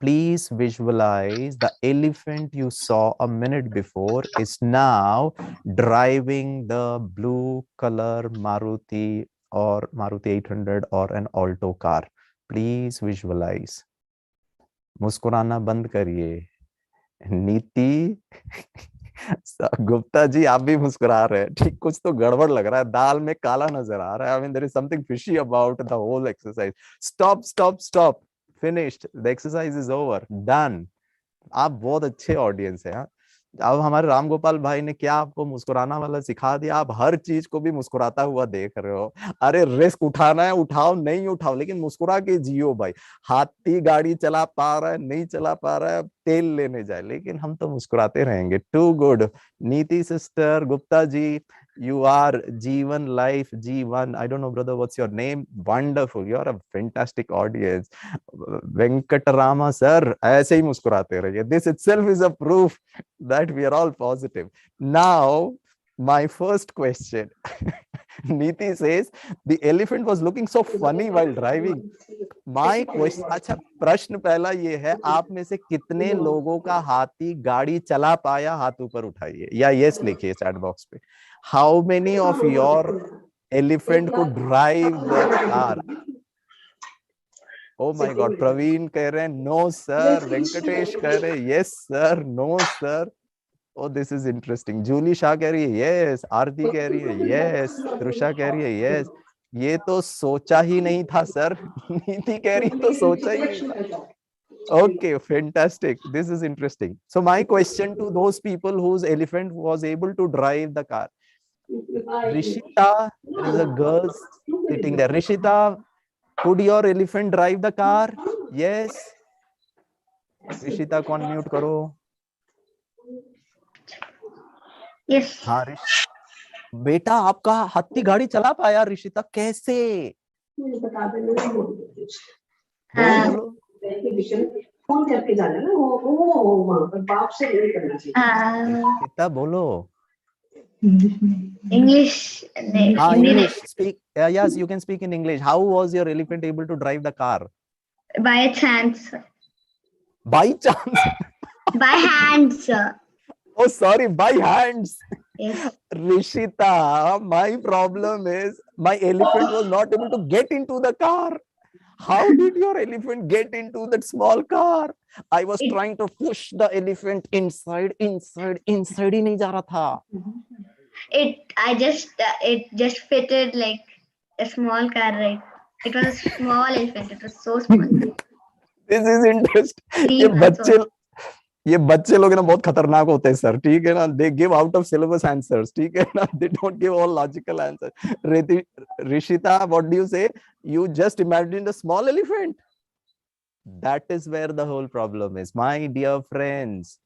S4: please visualize the elephant you saw a minute before is now driving the blue color Maruti or Maruti 800 or an Alto car. Please visualize. मुस्कुराना बंद करिए. नीति गुप्ता जी, आप भी मुस्कुरा रहे हैं. ठीक, कुछ तो गड़बड़ लग रहा है. दाल में काला नजर आ रहा है. I mean, there is something fishy about the whole exercise. Stop, stop, stop. Finished. The exercise is over. Done. आप बहुत अच्छे ऑडियंस है. अब हमारे राम गोपाल भाई ने क्या आपको मुस्कुराना वाला सिखा दिया. आप हर चीज को भी मुस्कुराता हुआ देख रहे हो. अरे रिस्क उठाना है उठाओ, नहीं उठाओ, लेकिन मुस्कुरा के जियो भाई. हाथी गाड़ी चला पा रहा है, नहीं चला पा रहा है, तेल लेने जाए, लेकिन हम तो मुस्कुराते रहेंगे. Too good. Niti sister, Gupta ji, you are Jeevan Life, G1. I don't know, brother, what's your name? Wonderful. You are a fantastic audience. Venkatarama sir, ऐसे ही मुस्कुराते रहिए. This itself is a proof that we are all positive. Now, my first question. Niti says, the elephant was looking so funny while driving. My question, अच्छा प्रश्न पहला ये है, आप में से कितने लोगों का हाथी गाड़ी चला पाया? हाथ ऊपर उठाइए या यस लिखिए चैट बॉक्स पे. How many of your elephant could drive the car? Oh my God, Praveen कह रहे हैं no sir, Venkatesh कह रहे हैं yes sir, no sir. Oh, this is interesting. Julie Shah कह रही है yes, आरती कह रही है yes, त्रुषा कह रही है yes. ये तो सोचा ही नहीं था सर. नीति कह रही है तो सोचा ही नहीं था. Okay, fantastic. This is interesting. So my question to those people whose elephant was able to drive the car. Rishita, there is a girl sitting there. Rishita, could your elephant drive the car? Yes. Rishita को unmute करो.
S5: Yes.
S4: हाँ बेटा, आपका हाथी गाड़ी चला पाया? ऋषिता कैसे? बोलो बोलो.
S5: फोन करके जाना ना, वो वहां पर बाप से नहीं करना चाहिए.
S4: ऋषिता बोलो.
S5: English.
S4: English. Speak. Yes, you can speak in English. How was your elephant able to drive the car?
S5: By chance.
S4: By chance.
S5: By hands.
S4: Oh, sorry, by hands.
S5: Yes.
S4: Rishita, my problem is my elephant was not able to get into the car. How did your elephant get into that small car? I was trying to push the elephant inside ही नहीं जा रहा था.
S5: It just fitted like a small car, right? It was a small elephant. It was so small.
S4: This is interesting. ये बच्चे लोग ना बहुत खतरनाक होते हैं सर. ठीक है ना, they give out of syllabus answers. ठीक है ना, they don't give all logical answers. Rishita, what do you say? You just imagined a small elephant. That is where the whole problem is, my dear friends.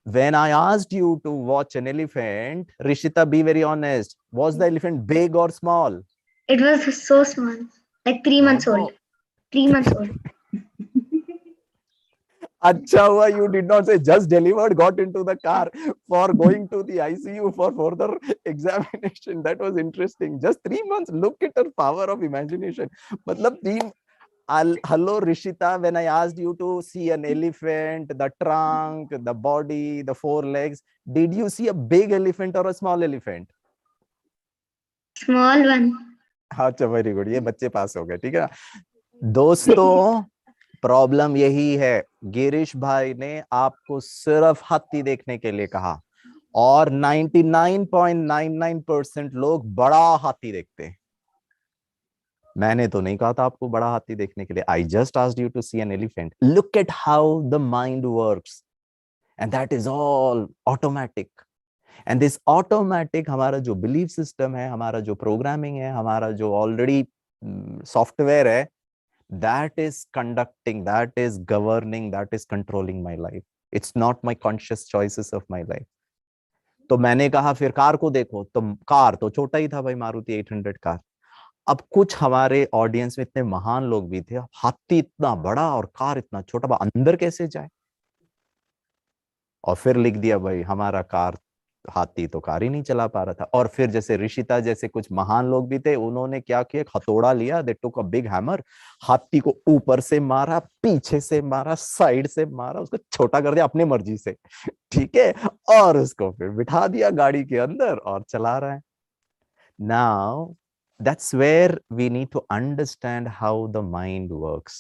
S4: When I asked you to watch an elephant, Rishita, be very honest. Was the elephant big or small?
S5: It was so small, like 3 months old. 3 months old.
S4: Acha hua you did not say just delivered, got into the car for going to the ICU for further examination. That was interesting. Just 3 months. Look at her power of imagination. Matlab hello Rishita, when I asked you to see an elephant, the trunk, the body, the 4 legs, did you see a big elephant or a small elephant?
S5: Small one.
S4: अच्छा, very good. ये बच्चे पास हो गए. ठीक है दोस्तों, problem यही है. गिरीश भाई ने आपको सिर्फ हाथी देखने के लिए कहा और 99.99% लोग बड़ा हाथी देखते हैं. मैंने तो नहीं कहा था आपको बड़ा हाथी देखने के लिए. I just asked you to see an elephant. Look at how the mind works, and that is all automatic. And this automatic, हमारा जो belief system है, हमारा जो programming है, हमारा जो already software है, that is conducting, that is governing, that is controlling my life. It's not my conscious choices of my life. तो मैंने कहा फिर कार को देखो. तो कार तो छोटा ही था भाई, मारुति 800 कार. अब कुछ हमारे ऑडियंस में इतने महान लोग भी थे. हाथी इतना बड़ा और कार इतना छोटा, अंदर कैसे जाए? और फिर लिख दिया भाई हमारा कार हाथी तो कार ही नहीं चला पा रहा था। और फिर जैसे ऋषिता जैसे कुछ महान लोग भी थे, उन्होंने क्या किया, एक हथौड़ा लिया, दे टुक अ बिग हैमर, हाथी को ऊपर से मारा, पीछे से मारा, साइड से मारा, उसको छोटा कर दिया अपनी मर्जी से, ठीक है, और उसको फिर बिठा दिया गाड़ी के अंदर और चला रहा है। Now that's where we need to understand how the mind works.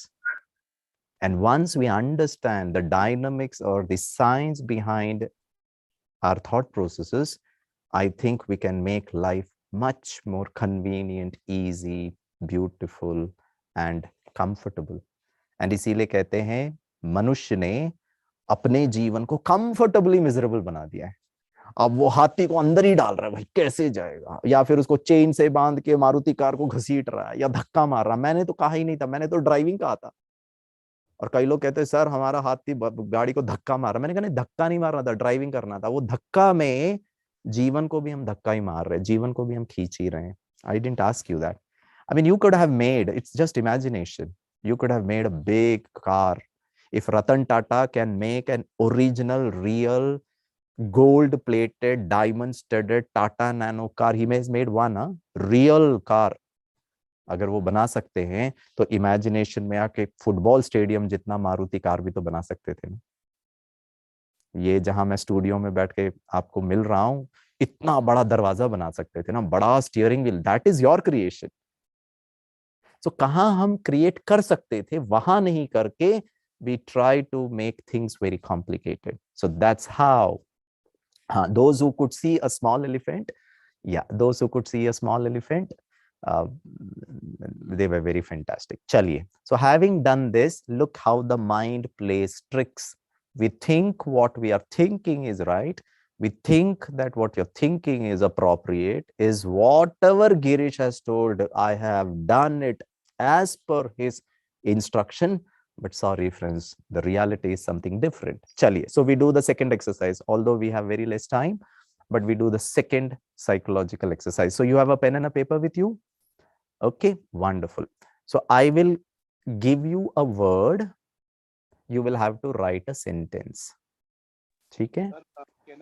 S4: And once we understand the dynamics or the science behind our thought processes, I think we can make life much more convenient, easy, beautiful and comfortable. And इसीलिए कहते हैं मनुष्य ने अपने जीवन को comfortably miserable बना दिया है। अब वो हाथी को अंदर ही डाल रहा है, भाई कैसे जाएगा, या फिर उसको चेन से बांध के मारुति कार को घसीट रहा है या धक्का मार रहा है। मैंने तो कहा ही नहीं था, मैंने तो ड्राइविंग कहा था। और कई लोग कहते हैं सर हमारा हाथी गाड़ी को धक्का मार रहा। मैंने कहा नहीं, धक्का नहीं मारना था, ड्राइविंग करना था। वो धक्का में जीवन को भी हम धक्का ही मार रहे हैं, जीवन को भी हम खींच ही रहे हैं। I didn't ask you that. I mean, you could have made, it's just imagination. You could have made a big car. If Ratan Tata can make an original, real, gold-plated, diamond-studded Tata Nano car, he has made one, real car. अगर वो बना सकते हैं तो imagination में आके football stadium जितना Maruti car भी तो बना सकते थे ना। ये जहां मैं स्टूडियो में बैठ के आपको मिल रहा हूं, इतना बड़ा दरवाजा बना सकते थे ना, बड़ा steering wheel. That is your creation. So कहां हम क्रिएट कर सकते थे, वहां नहीं करके we try to make things very complicated. So that's how those who could see a small elephant, those who could see a small elephant, they were very fantastic. Chaliye. So having done this, look how the mind plays tricks. We think what we are thinking is right. We think that what you're thinking is appropriate, is whatever Girish has told, I have done it as per his instruction. But sorry, friends, the reality is something different. Chaliye. So we do the second exercise, although we have very less time, but we do the second psychological exercise. So you have a pen and a paper with you? Okay, wonderful. So I will give you a word. You will have to write a sentence. ठीक है?
S6: Can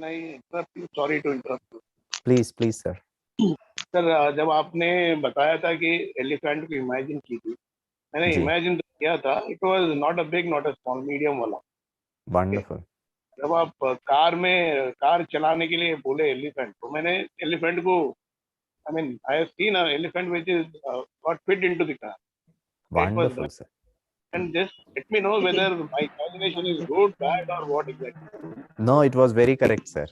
S6: I interrupt you? Sorry to interrupt you.
S4: Please, sir.
S6: Sir, जब आपने बताया था कि elephant को imagine की थी, मैंने इमेजिन किया था, it was not a big, not a small, medium वाला।
S4: वंडरफुल।
S6: जब आप कार चलाने के लिए बोले एलिफेंट, तो मैंने एलिफेंट को, I mean, I have seen an elephant which is got fit into the car.
S4: Wonderful, sir.
S6: And just let me know whether my imagination is good, bad, or what exactly.
S4: No, it was very correct, sir.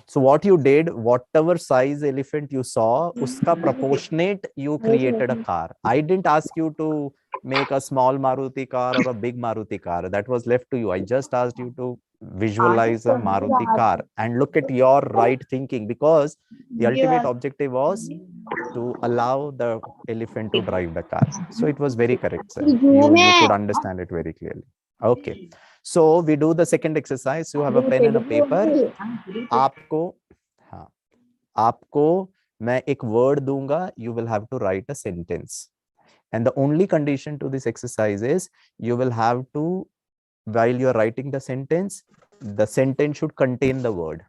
S4: So what you did, whatever size elephant you saw, uska proportionate you created a car. I didn't ask you to make a small Maruti car or a big Maruti car. That was left to you. I just asked you to visualize a Maruti car and look at your right thinking, because the ultimate objective was to allow the elephant to drive the car. So it was very correct, sir. You could understand it very clearly. Okay. So we do the second exercise. You have a pen and a paper. आपको मैं एक word दूंगा. You will have to write a sentence. And the only condition to this exercise is you will have to, while you are writing the sentence should contain the word.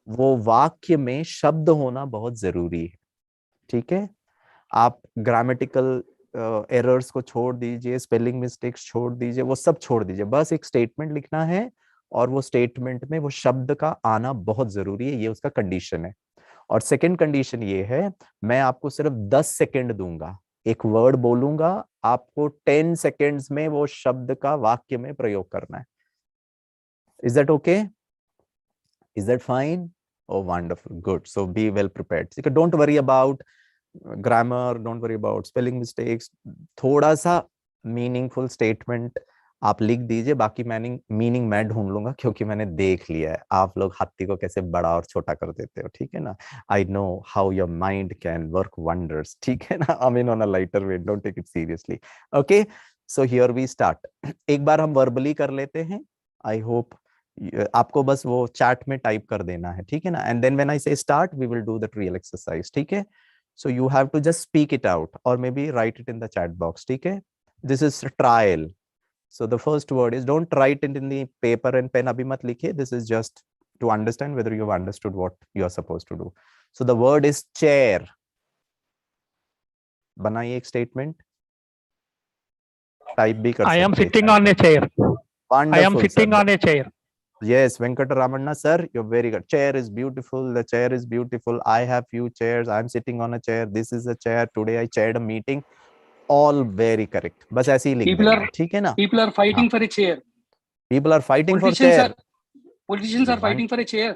S4: वो वाक्य में शब्द होना बहुत जरूरी है. ठीक है? आप ग्रामेटिकल एरर्स को छोड़ दीजिए, स्पेलिंग मिस्टेक्स छोड़ दीजिए, वो सब छोड़ दीजिए. बस एक स्टेटमेंट लिखना है और वो स्टेटमेंट में वो शब्द का आना बहुत जरूरी है. ये उसका कंडीशन है. और सेकंड कंडीशन ये है, मैं आपको सिर्फ 10 सेकंड दूंगा. एक वर्ड बोलूंगा, आपको 10 सेकंड्स में वो शब्द का वाक्य में प्रयोग करना है. Is that okay? Is that fine? Oh, wonderful. Good. So be well prepared. Don't worry about grammar. Don't worry about spelling mistakes. थोड़ा सा meaningful statement आप लिख दीजिए. बाकी मीनिंग मैं ढूंढ लूंगा, क्योंकि मैंने देख लिया है आप लोग हाथी को कैसे बड़ा और छोटा कर देते हो. ठीक है ना? I know how your mind can work wonders. ठीक है ना? I mean, on a lighter way. Don't take it seriously. Okay. So here we start. एक बार हम verbally कर लेते हैं. I hope आपको बस वो चैट में टाइप कर देना है. ठीक है ना? And then when I say start we will do the real exercise. ठीक है? So you have to just speak it out और maybe write it in the chat box. ठीक है? This is trial. So the first word is, don't write it in the paper and pen. अभी मत लिखिए. This is just to understand whether you've understood what you are supposed to do. So the word is chair. बनाइए एक statement. Type भी कर
S7: I am
S4: सकते हैं
S7: sitting
S4: chat
S7: on a
S4: box.
S7: chair. I am
S4: Wonderful,
S7: sitting
S4: sir.
S7: on a chair.
S4: Yes, Venkataramanna sir, you're very good. Chair is beautiful. The chair is beautiful. I have few chairs. I'm sitting on a chair. This is a chair. Today I chaired a meeting. All very correct. बस ऐसे ही लिख देना, ठीक है ना?
S8: People are fighting for a chair.
S4: People are fighting for
S8: Politicians
S4: chair.
S8: Politicians are fighting for a chair.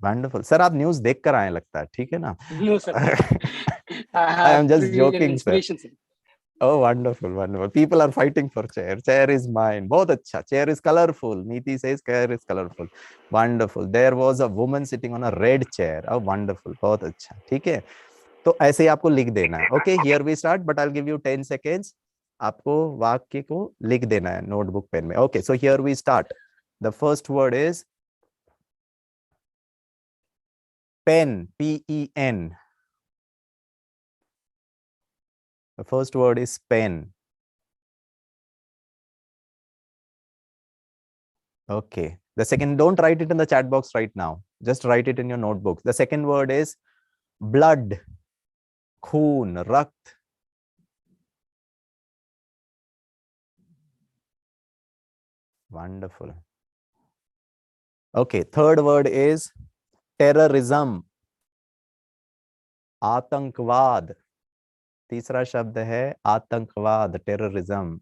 S4: Wonderful. Sir, आप news देख कर आए लगता है, ठीक है ना?
S8: No, sir.
S4: I am just joking, sir.
S8: Inspiration, sir.
S4: Oh, wonderful, wonderful. People are fighting for chair. Chair is mine. बहुत अच्छा. Chair is colorful. Neeti says chair is colorful. Wonderful. There was a woman sitting on a red chair. Oh, wonderful. बहुत अच्छा. ठीक है. तो ऐसे ही आपको लिख देना है. Okay, here we start, but I'll give you 10 seconds. आपको वाक्य को लिख देना है नोटबुक पेन में. Okay, so here we start. The first word is pen. P-E-N. The first word is pen. Okay. The second, don't write it in the chat box right now. Just write it in your notebook. The second word is blood. Khoon, rakt. Wonderful. Okay. Third word is terrorism. आतंकवाद. तीसरा शब्द है आतंकवाद, terrorism.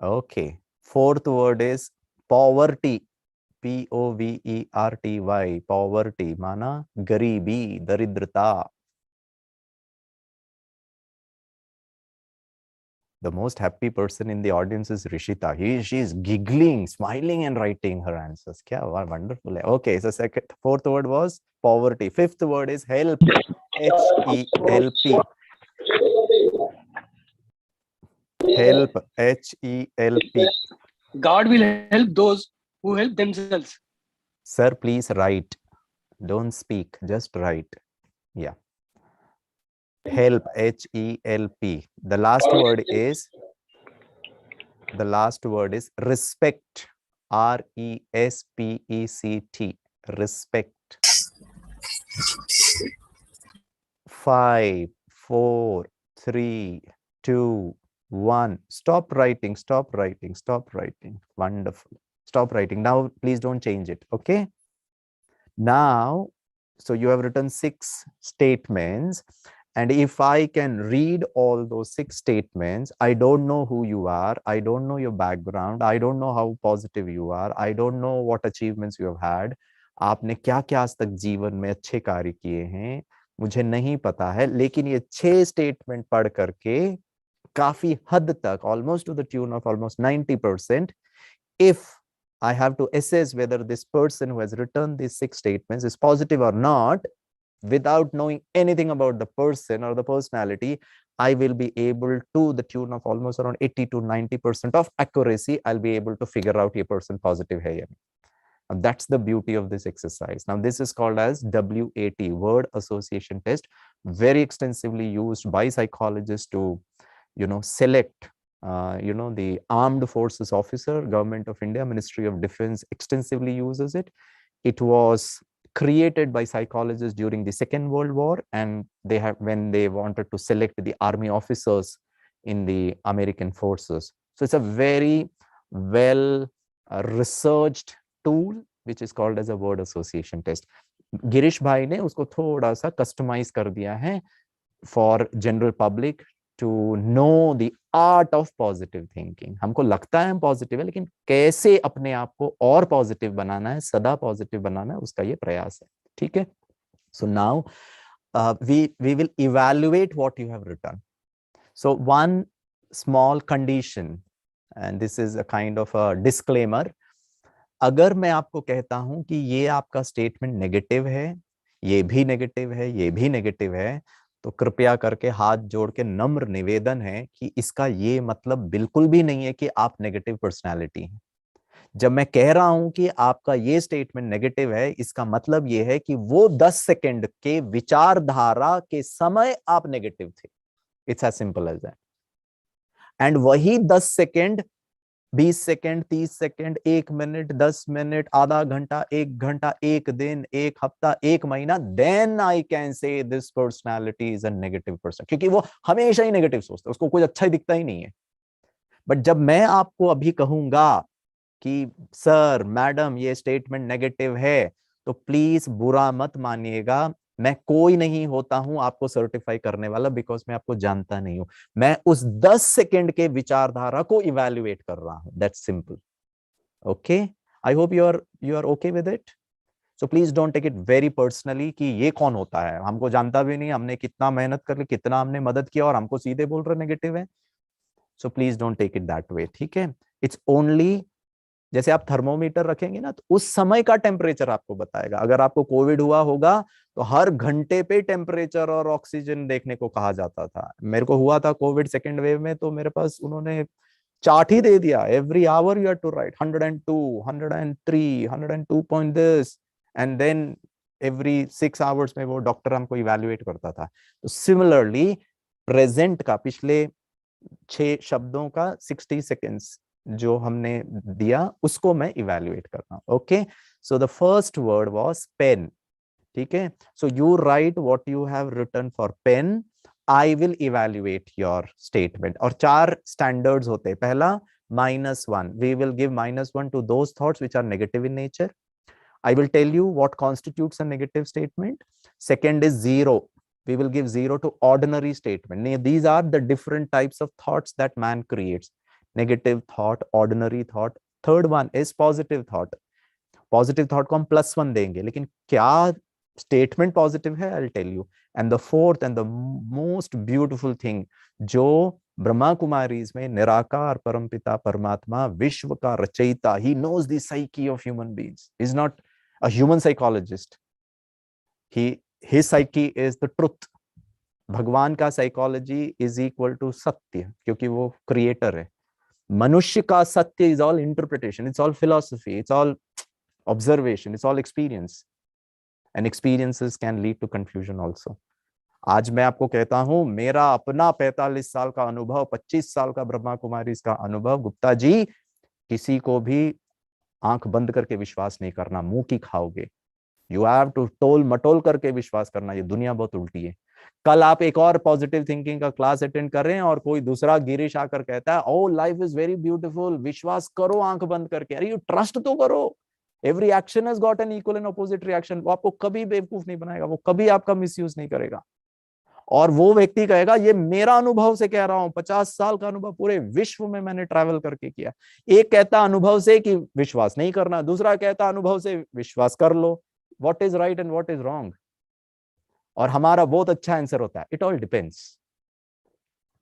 S4: Okay. Fourth word is poverty. P-O-V-E-R-T-Y. Poverty माना गरीबी, दरिद्रता. The most happy person in the audience is Rishita. She is giggling, smiling, and writing her answers. Kya wonderful. Okay, so fourth word was poverty. Fifth word is help. H-E-L-P. Help. H-E-L-P.
S8: God will help those who help themselves.
S4: Sir, please write. Don't speak. Just write. Yeah. Help. H-E-L-P. The last word is respect. R-E-S-P-E-C-T. Respect. 5, 4, 3, 2, 1. Stop writing. Stop writing. Stop writing. Wonderful. Stop writing. Now, please don't change it. Okay. Now, so you have written 6 statements. And if I can read all those 6 statements, I don't know who you are. I don't know your background. I don't know how positive you are. I don't know what achievements you have had. आपने क्या क्या आज तक जीवन में अच्छे कार्य किए हैं मुझे नहीं पता है, लेकिन ये 6 स्टेटमेंट पढ़ करके काफी हद तक, almost to the tune of almost 90%, if I have to assess whether this person who has written these 6 statements is positive or not, without knowing anything about the person or the personality, I will be able to the tune of almost around 80 to 90% of accuracy, I'll be able to figure out a person positive hai ya nahi. And that's the beauty of this exercise. Now, this is called as WAT, word association test, very extensively used by psychologists to, select, the armed forces officer. Government of India, Ministry of Defense extensively uses it. It was created by psychologists during the Second World War, and when they wanted to select the army officers in the American forces. So it's a very well researched tool which is called as a word association test. Girish भाई ने उसको थोड़ा सा customise कर दिया है for general public to know the art of positive thinking. हमको लगता है हम पॉजिटिव है, लेकिन कैसे अपने आप को और पॉजिटिव बनाना है, सदा पॉजिटिव बनाना है, उसका ये प्रयास है. ठीक है. So now we will evaluate what you have written. So one small condition, and this is a kind of a disclaimer. अगर मैं आपको कहता हूं कि ये आपका स्टेटमेंट नेगेटिव है, ये भी नेगेटिव है, ये भी नेगेटिव है, तो कृपया करके हाथ जोड़ के नम्र निवेदन है कि इसका ये मतलब बिल्कुल भी नहीं है कि आप नेगेटिव पर्सनालिटी हैं. जब मैं कह रहा हूं कि आपका ये स्टेटमेंट नेगेटिव है, इसका मतलब ये है कि वो 10 सेकंड के विचारधारा के समय आप नेगेटिव थे. It's as simple as that. And वही 10 second 20 second, 30 second, 1 minute, 10 minute, आधा घंटा, 1 घंटा, 1 दिन, 1 हफ्ता, 1 महीना, then I can say this personality is a negative person, क्योंकि वो हमेशा ही नेगेटिव सोचता है, उसको कुछ अच्छा ही दिखता ही नहीं है। बट जब मैं आपको अभी कहूंगा कि सर मैडम ये स्टेटमेंट नेगेटिव है, तो प्लीज बुरा मत मानिएगा, मैं कोई नहीं होता हूं आपको सर्टिफाई करने वाला, बिकॉज मैं आपको जानता नहीं हूं, मैं उस 10 सेकंड के विचारधारा को इवैल्यूएट कर रहा हूं, that's simple. Okay, I hope you are okay with it. So please don't take it very personally कि ये कौन होता है, हमको जानता भी नहीं, हमने कितना मेहनत कर ली, कितना हमने मदद किया, और हमको सीधे बोल रहे नेगेटिव है। So please don't take it that way, ठीक है। इट्स ओनली, जैसे आप थर्मोमीटर रखेंगे ना, तो उस समय का टेम्परेचर आपको बताएगा। अगर आपको कोविड हुआ होगा तो हर घंटे पे टेम्परेचर और ऑक्सीजन देखने को कहा जाता था। मेरे को हुआ था कोविड सेकेंड वेव में, तो मेरे पास उन्होंने चार्ट ही दे दिया, every hour you have to write 102, 103, 102 point this, and then every 6 hours में वो डॉक्टर हमको इवैल्यूएट करता था। तो सिमिलरली प्रेजेंट का, पिछले 6 शब्दों का 60 सेकेंड्स जो हमने दिया, उसको मैं इवैल्यूएट कर रहा हूं। Okay, so the first word was pen, ठीक है। So you write what you have written for pen, I will evaluate your statement. और 4 स्टैंडर्ड्स होते हैं। पहला, -1, we will give -1 to those thoughts which are negative in nature. I will tell you what constitutes a negative statement. Second is 0. We will give 0 to ordinary statement. These are the different types of thoughts that man creates. Negative thought, ordinary thought. Third one is positive thought. Positive thought को हम +1 देंगे, लेकिन क्या statement positive है, I'll tell you. And the fourth and the most beautiful thing, जो ब्रह्मा कुमारीज में निराकार परमपिता परमात्मा विश्व का रचयिता, he knows the psyche of human beings. He's not a human psychologist. His psyche is the truth. भगवान का साइकोलॉजी इज इक्वल टू सत्य, क्योंकि वो क्रिएटर है। मनुष्य का सत्य is all interpretation, it's all philosophy, it's all observation, it's all experience, and experiences can lead to confusion also. आज मैं आपको कहता हूं, मेरा अपना 45 साल का अनुभव, 25 साल का ब्रह्मा कुमारी का अनुभव, गुप्ता जी, किसी को भी आंख बंद करके विश्वास नहीं करना, मुंह की खाओगे। यू हैव टू टोल मटोल करके विश्वास करना, ये दुनिया बहुत उल्टी है। कल आप एक और पॉजिटिव थिंकिंग का क्लास अटेंड कर रहे हैं और कोई दूसरा गिरीश आकर कहता है, ओ लाइफ इज वेरी ब्यूटीफुल, विश्वास करो आंख बंद करके। अरे यू ट्रस्ट तो करो। Every action has got an equal and opposite reaction. वो आपको कभी बेवकूफ नहीं बनाएगा, वो कभी आपका मिसयूज नहीं करेगा। और वो व्यक्ति कहेगा, ये मेरा अनुभव से कह रहा हूं, 50 साल का अनुभव पूरे विश्व में मैंने ट्रैवल करके किया। एक कहता अनुभव से कि विश्वास नहीं करना, दूसरा कहता अनुभव से विश्वास कर लो। What is right and what is wrong? और हमारा बहुत अच्छा आंसर होता है, it all depends.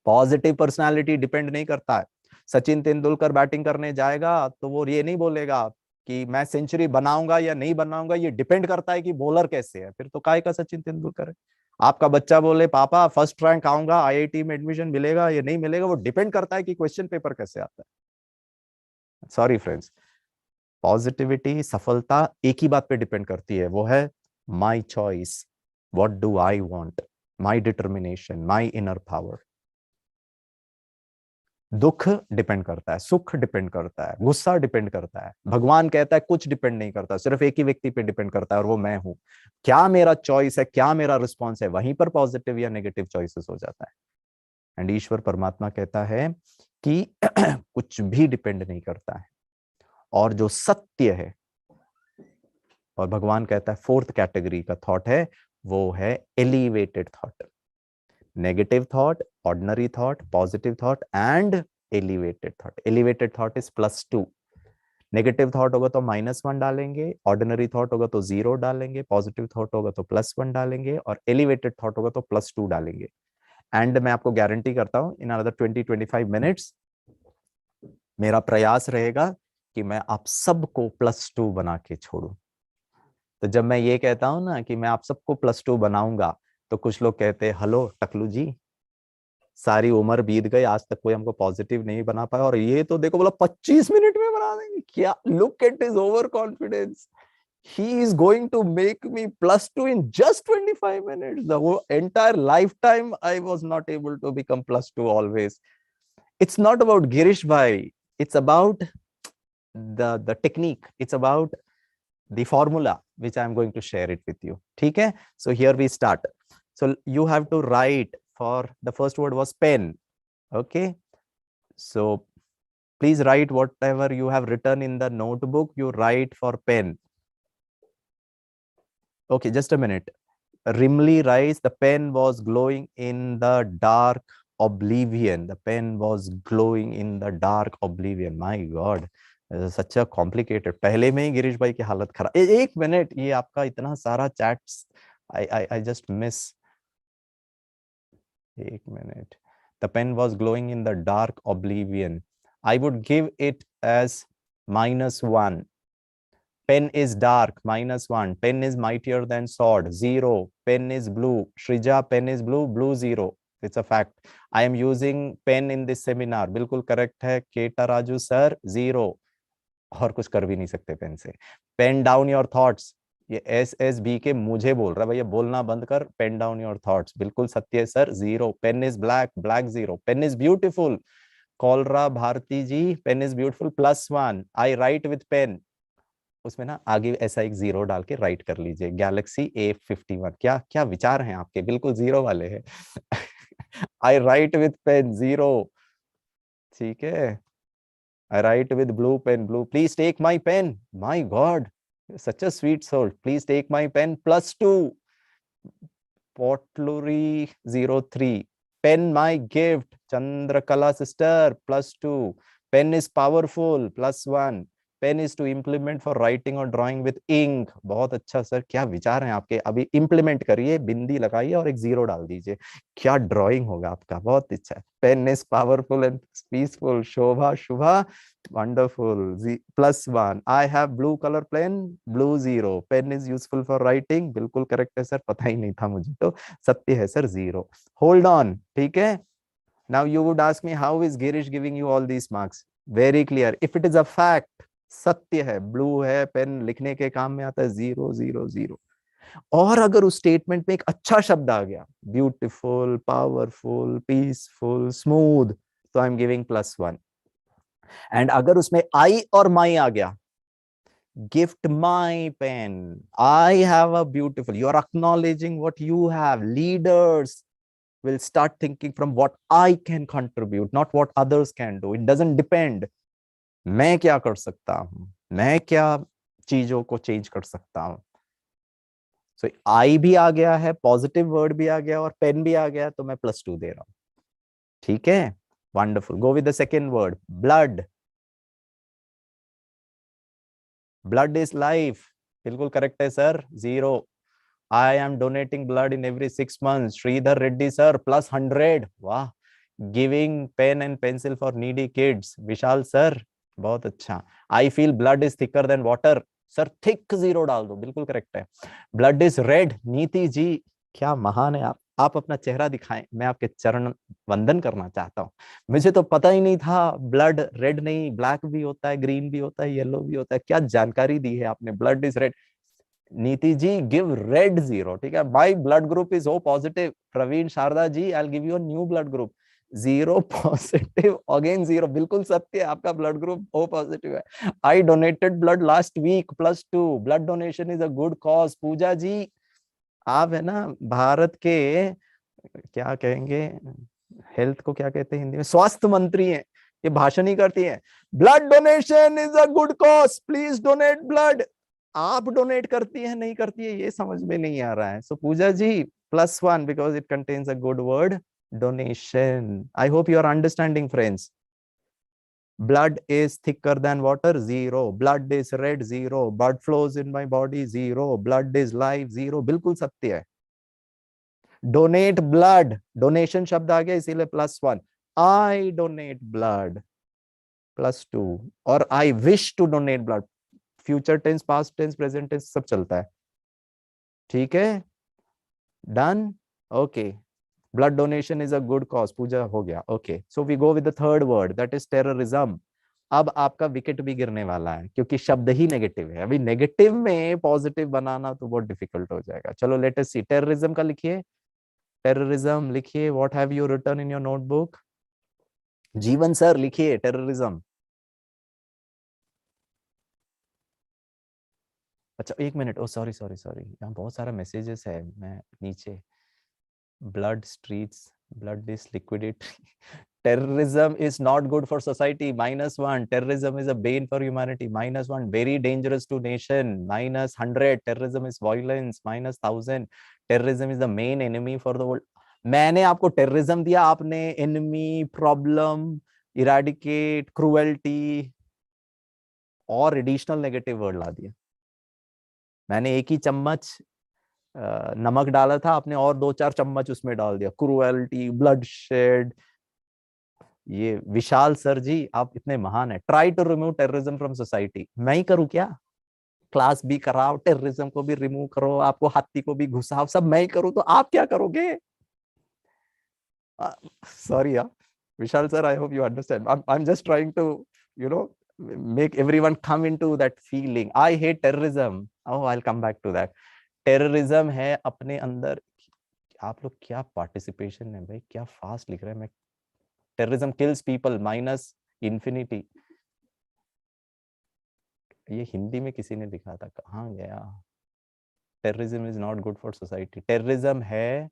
S4: Positive personality depend नहीं करता है। सचिन तेंदुलकर बैटिंग करने जाएगा तो वो ये नहीं बोलेगा कि मैं सेंचुरी बनाऊंगा या नहीं बनाऊंगा, ये डिपेंड करता है कि बॉलर कैसे है। फिर तो काय का सचिन तेंदुलकर है। आपका बच्चा बोले, पापा फर्स्ट रैंक आऊंगा, आईआईटी में एडमिशन मिलेगा या नहीं मिलेगा, वो डिपेंड करता है कि क्वेश्चन पेपर कैसे आता है। सॉरी फ्रेंड्स, पॉजिटिविटी, सफलता एक ही बात पे डिपेंड करती है, वो है my choice, what do I want, my determination, my inner power. दुख डिपेंड करता है, सुख डिपेंड करता है, गुस्सा डिपेंड करता है। भगवान कहता है कुछ डिपेंड नहीं करता, सिर्फ एक ही व्यक्ति पे डिपेंड करता है, और वो मैं हूं। क्या मेरा चॉइस है, क्या मेरा रिस्पॉन्स है, वहीं पर पॉजिटिव या नेगेटिव चॉइसेस हो जाता है। एंड ईश्वर परमात्मा कहता है कि कुछ भी डिपेंड नहीं करता है, और जो सत्य है, और भगवान कहता है फोर्थ कैटेगरी का थॉट है, वो है elevated thought. Negative thought, ordinary thought, positive thought and elevated thought. Elevated thought is +2। Negative thought होगा तो -1 डालेंगे, ऑर्डिनरी थॉट होगा तो 0 डालेंगे, पॉजिटिव थॉट होगा तो +1 डालेंगे, और एलिवेटेड थॉट होगा तो +2 डालेंगे। एंड मैं आपको गारंटी करता हूं, इन अनदर 20-25 मिनट्स मेरा प्रयास रहेगा कि मैं आप सबको +2 बना के छोड़ूं। तो जब मैं ये कहता हूं ना कि मैं आप सबको +2 बनाऊंगा, तो कुछ लोग कहते हैं, हेलो टकलू जी, सारी उम्र बीत गई, आज तक कोई हमको पॉजिटिव नहीं बना पाया, और ये तो देखो बोला 25 मिनट में बना देंगे। क्या, look at his over confidence, he is going to make me +2 in just 25 minutes. The whole entire lifetime I was not able to become +2 always. It's not about Girish bhai, it's about the technique, it's about the formula which I am going to share it with you. Okay, so here we start. So you have to write, for the first word was pen. Okay, so please write whatever you have written in the notebook, you write for pen. Okay, just a minute. Rimly writes, the pen was glowing in the dark oblivion. The pen was glowing in the dark oblivion. My God, such a complicated. पहले में ही गिरीश भाई की हालत खराब. एक minute, ये आपका इतना सारा chats, I just miss. एक minute. The pen was glowing in the dark oblivion. I would give it as -1. Pen is dark, -1. Pen is mightier than sword, 0. Pen is blue. Shrija, pen is blue, blue 0. It's a fact. I am using pen in this seminar. बिल्कुल correct है. केटा Raju sir 0. और कुछ कर भी नहीं सकते pen से. Pen down your thoughts. ये SSB के मुझे बोल रहा है भैया, बोलना बंद कर. Pen down your thoughts. बिल्कुल सत्य है sir, 0. Pen is black, black 0. Pen is beautiful. कॉलरा Bharati ji, pen is beautiful, +1. I write with pen. उसमें ना आगे ऐसा एक 0 डाल के राइट कर लीजिए. Galaxy A51. क्या क्या विचार हैं आपके, बिल्कुल 0 वाले हैं. आई राइट विथ पेन 0. ठीक है. I write with blue pen, blue. Please take my pen. My God, such a sweet soul. Please take my pen, +2. Potluri 03. Pen my gift. Chandrakala sister, +2. Pen is powerful, +1. Pen is to implement for writing or drawing with ink. बहुत अच्छा sir, क्या विचार हैं आपके. अभी implement करिए, बिंदी लगाइए और एक 0 डाल दीजिए. क्या ड्राइंग होगा आपका, बहुत अच्छा है. Pen is powerful and peaceful. Shobha Shubha, wonderful, +1. I have blue color pen, blue 0. Pen is useful for writing. बिल्कुल करेक्ट है सर, पता ही नहीं था मुझे तो. सत्य है सर, 0. Hold on. ठीक है. Now you would ask me, how is Girish giving you all these marks? Very clear. If it is a fact, सत्य है, ब्लू है, पेन लिखने के काम में आता है, 0 0 0. और अगर उस स्टेटमेंट में एक अच्छा शब्द आ गया, ब्यूटीफुल, पावरफुल, पीसफुल, स्मूथ, तो आई एम गिविंग +1. एंड अगर उसमें आई और माई आ गया, gift my pen, I have a beautiful, you are acknowledging what you have. Leaders will start thinking from what I can contribute, not what others can do. It doesn't depend. मैं क्या कर सकता हूं, मैं क्या चीजों को चेंज कर सकता हूं. सो आई भी आ गया है, पॉजिटिव वर्ड भी आ गया और पेन भी आ गया, तो मैं +2 दे रहा हूं. ठीक है, wonderful. Go with the second word, blood. Blood is life. बिल्कुल करेक्ट है sir, 0. I am donating blood in every 6 months. Sridhar Reddy sir, +100. वाह. Giving pen and pencil for needy kids. Vishal sir, बहुत अच्छा. I feel blood is thicker than water. Sir thick 0 डाल दो, बिल्कुल correct है. Blood is red. नीति जी, क्या महान है आप. आप अपना चेहरा दिखाएं, मैं आपके चरण वंदन करना चाहता हूँ. मुझे तो पता ही नहीं था ब्लड रेड नहीं, ब्लैक भी होता है, ग्रीन भी होता है, येलो भी होता है. क्या जानकारी दी है आपने. Blood is red. Niti ji, give red 0. ठीक है. My blood group is O positive. Praveen Sharda ji, I will give you a new blood group, 0 positive, again 0. बिल्कुल सत्य है, आपका ब्लड ग्रुप ओ पॉजिटिव है. I donated blood last week, +2. Blood donation is a good cause. Pooja ji, आप है ना भारत के, क्या कहेंगे, हेल्थ को क्या कहते हैं हिंदी में, स्वास्थ्य मंत्री हैं. ये भाषण ही करती है. Blood donation is a good cause, please donate blood. आप डोनेट करती है नहीं करती है ये समझ में नहीं आ रहा है. So Puja ji, +1 because it contains a good word, donation. I hope you are understanding friends. Blood is thicker than water, 0. Blood is red, 0. Blood flows in my body, 0. Blood is life, 0. बिल्कुल सत्य है. डोनेट ब्लड, डोनेशन शब्द आ गया इसीलिए +1. I donate blood, +2. और I wish to donate blood, future tense, past tense, present tense सब चलता है. ठीक है, done. Okay. Blood donation is a good cause. Pooja हो गया. Okay, so we go with the third word, that is terrorism. अब आपका विकेट भी गिरने वाला है क्योंकि शब्द ही नेगेटिव है. अभी नेगेटिव में पॉजिटिव बनाना तो बहुत डिफिकल्ट हो जाएगा. चलो लेट अस सी. टेररिज्म का लिखिए. टेररिज्म लिखिए. What have you written in your notebook. Jeevan sir लिखिए टेररिज्म. अच्छा एक मिनट, ओ सॉरी सॉरी सॉरी, यहाँ बहुत सारा मैसेजेस है, मैं नीचे blood streets, blood is liquidity. Terrorism is not good for society, -1. Terrorism is a bane for humanity, -1. Very dangerous to nation, -100. Terrorism is violence, -1000. Terrorism is the main enemy for the world. मैंने आपको terrorism दिया, आपने enemy, problem, eradicate, cruelty और additional negative word ला दिया। मैंने एक ही चम्मच नमक डाला था, आपने और 2-4 चम्मच उसमें डाल दिया, क्रुएल्टी, ब्लड शेड। ये विशाल सर जी, आप इतने महान है। Try to remove terrorism from society, मैं ही करूं क्या? क्लास भी कराओ, टेररिज्म को भी रिमूव करो, आपको हाथी को भी घुसाओ, सब मैं ही करूं, तो आप क्या करोगे? सॉरी यार Vishal sir, I hope you understand, I am just trying to you know make everyone come into that feeling. I hate terrorism. Oh, I'll come back to that. Terrorism है अपने अंदर। आप लोग क्या पार्टिसिपेशन है भाई, क्या फास्ट लिख रहे हैं। मैं टेररिज्म किल्स पीपल, -infinity। ये हिंदी में किसी ने लिखा था, कहाँ गया? Terrorism is not good for society. Terrorism है,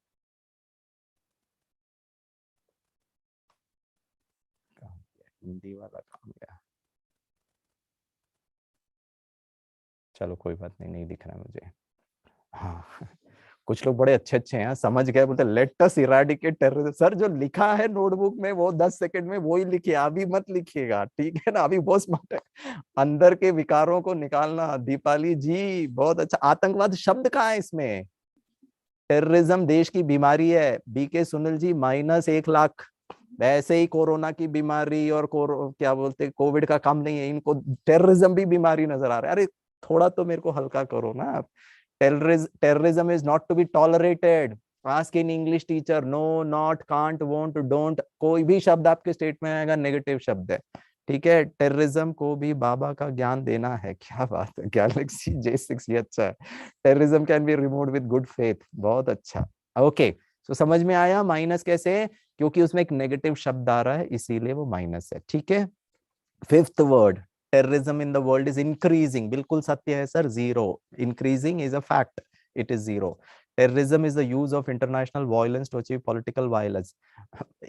S4: हिंदी वाला कहाँ गया? चलो कोई बात नहीं, नहीं दिख रहा मुझे। हाँ कुछ लोग बड़े अच्छे अच्छे हैं, समझ गए, बोलते let us eradicate terrorism. Sir जो लिखा है नोटबुक में वो 10 सेकंड में वो ही लिखिए, अभी मत लिखिएगा, ठीक है ना? अभी बहुत स्मार्ट है, अंदर के विकारों को निकालना। दीपाली जी बहुत अच्छा। आतंकवाद शब्द कहाँ है इसमें? टेररिज्म देश की बीमारी है। बीके सुनील जी, -1 लाख। वैसे ही कोरोना की बीमारी और क्या बोलते कोविड का कम नहीं है, इनको टेररिज्म भी बीमारी नजर आ रहा है। अरे थोड़ा तो मेरे को हल्का करो ना। Terrorism is not to be tolerated. Ask in English teacher. No, not, can't, won't, don't. कोई भी शब्द आपके स्टेट में आएगा नेगेटिव शब्द है, ठीक है? टेररिज्म को भी बाबा का ज्ञान देना है। क्या बात है, गैलेक्सी J6 ये अच्छा है। Terrorism can be removed with good faith, बहुत अच्छा। ओके तो समझ में आया माइनस कैसे? क्योंकि उसमें एक नेगेटिव शब्द आ रहा है, इसीलिए वो माइनस है, ठीक है? Fifth word, terrorism in the world is increasing. बिल्कुल सत्य है sir, 0। Increasing is a fact, it is 0. Terrorism is the use of international violence to achieve political violence.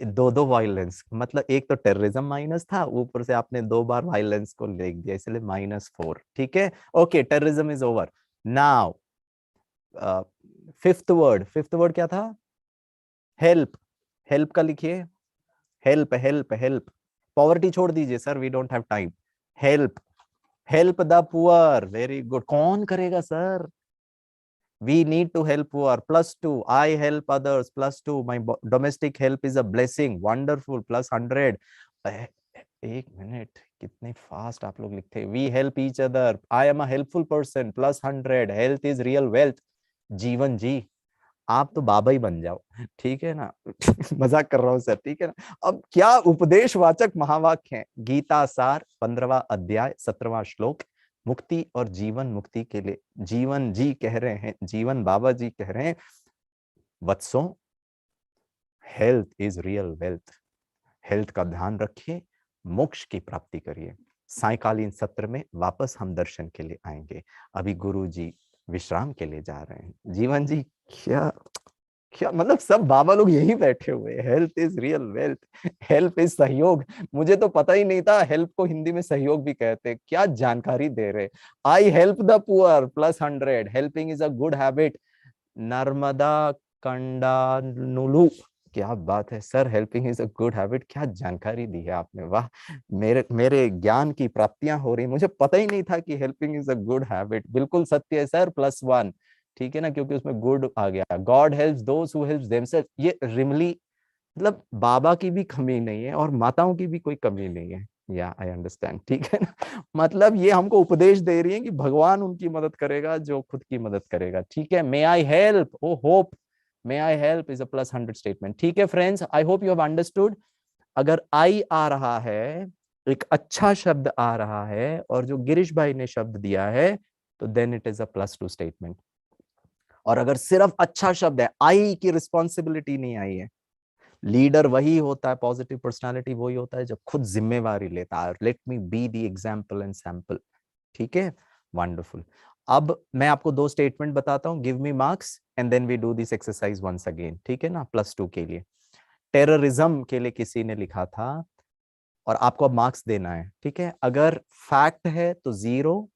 S4: दो वायलेंस, मतलब एक तो टेररिज्म माइनस था, ऊपर से आपने 2 बार वायलेंस को लिख दिया, इसलिए -4, ठीक है? Okay, terrorism is over now. Fifth word क्या था? हेल्प। हेल्प का लिखिए, हेल्प हेल्प हेल्प। पॉवर्टी छोड़ दीजिए sir, we don't have time. Help, help the poor, very good. कौन करेगा sir? We need to help poor, +2। I help others, +2। My domestic help is a blessing, wonderful, +100। एक मिनट, कितने fast आप लोग लिखते हैं। We help each other, I am a helpful person, +100। Health is real wealth. Jeevan ji, आप तो बाबा ही बन जाओ, ठीक है ना? मजाक कर रहा हूं सर, ठीक है ना? अब क्या उपदेशवाचक महावाक्य हैं? गीता सार 15वां अध्याय 17वां श्लोक, मुक्ति और जीवन मुक्ति के लिए जीवन जी कह रहे हैं, जीवन बाबा जी कह रहे हैं, वत्सों health is real wealth. Health का ध्यान रखिए, मोक्ष की प्राप्ति करिए। सायकालीन सत्र में वापस हम दर्शन के लिए आएंगे। अभी गुरु जी विश्राम के लिए जा रहे हैं। जीवन जी क्या क्या मतलब, सब बाबा लोग यही बैठे हुए। Health is real wealth, help is सहयोग। मुझे तो पता ही नहीं था हेल्प को हिंदी में सहयोग भी कहते हैं। क्या जानकारी दे रहे। I help the poor, +100। Helping is a good habit, Narmada Kandanulu. क्या बात है sir, helping is a good habit. क्या जानकारी दी है आपने, वाह। मेरे मेरे ज्ञान की प्राप्तियां हो रही। मुझे पता ही नहीं था कि helping is a good habit. बिल्कुल सत्य है सर, +1, ठीक है ना? क्योंकि उसमें गुड आ गया। God helps those who helps themselves. ये रिमली मतलब बाबा की भी कमी नहीं है और माताओं की भी कोई कमी नहीं है। या आई अंडरस्टैंड, ठीक है ना? मतलब ये हमको उपदेश दे रही है कि भगवान उनकी मदद करेगा जो खुद की मदद करेगा, ठीक है? May I help, oh hope, may I help is a +100 statement, ठीक है friends? I hope you have understood. अगर आई आ रहा है, एक अच्छा शब्द आ रहा है और जो गिरीश भाई ने शब्द दिया है, तो then it is a +2 statement. और अगर सिर्फ अच्छा शब्द है, आई की रिस्पॉन्सिबिलिटी नहीं आई है। लीडर वही होता है, पॉजिटिव पर्सनालिटी वही होता है जब खुद जिम्मेवारी लेता है। Let me be the example and sample, ठीक है? वंडरफुल। अब मैं आपको दो स्टेटमेंट बताता हूँ, give me marks and then we do this exercise once again, ठीक है ना, +2 के लिए। टेररिज्म के लिए किसी ने लिखा था और आपको अब मार्क्स देना है, ठीक है। अगर फैक्ट है तो 0,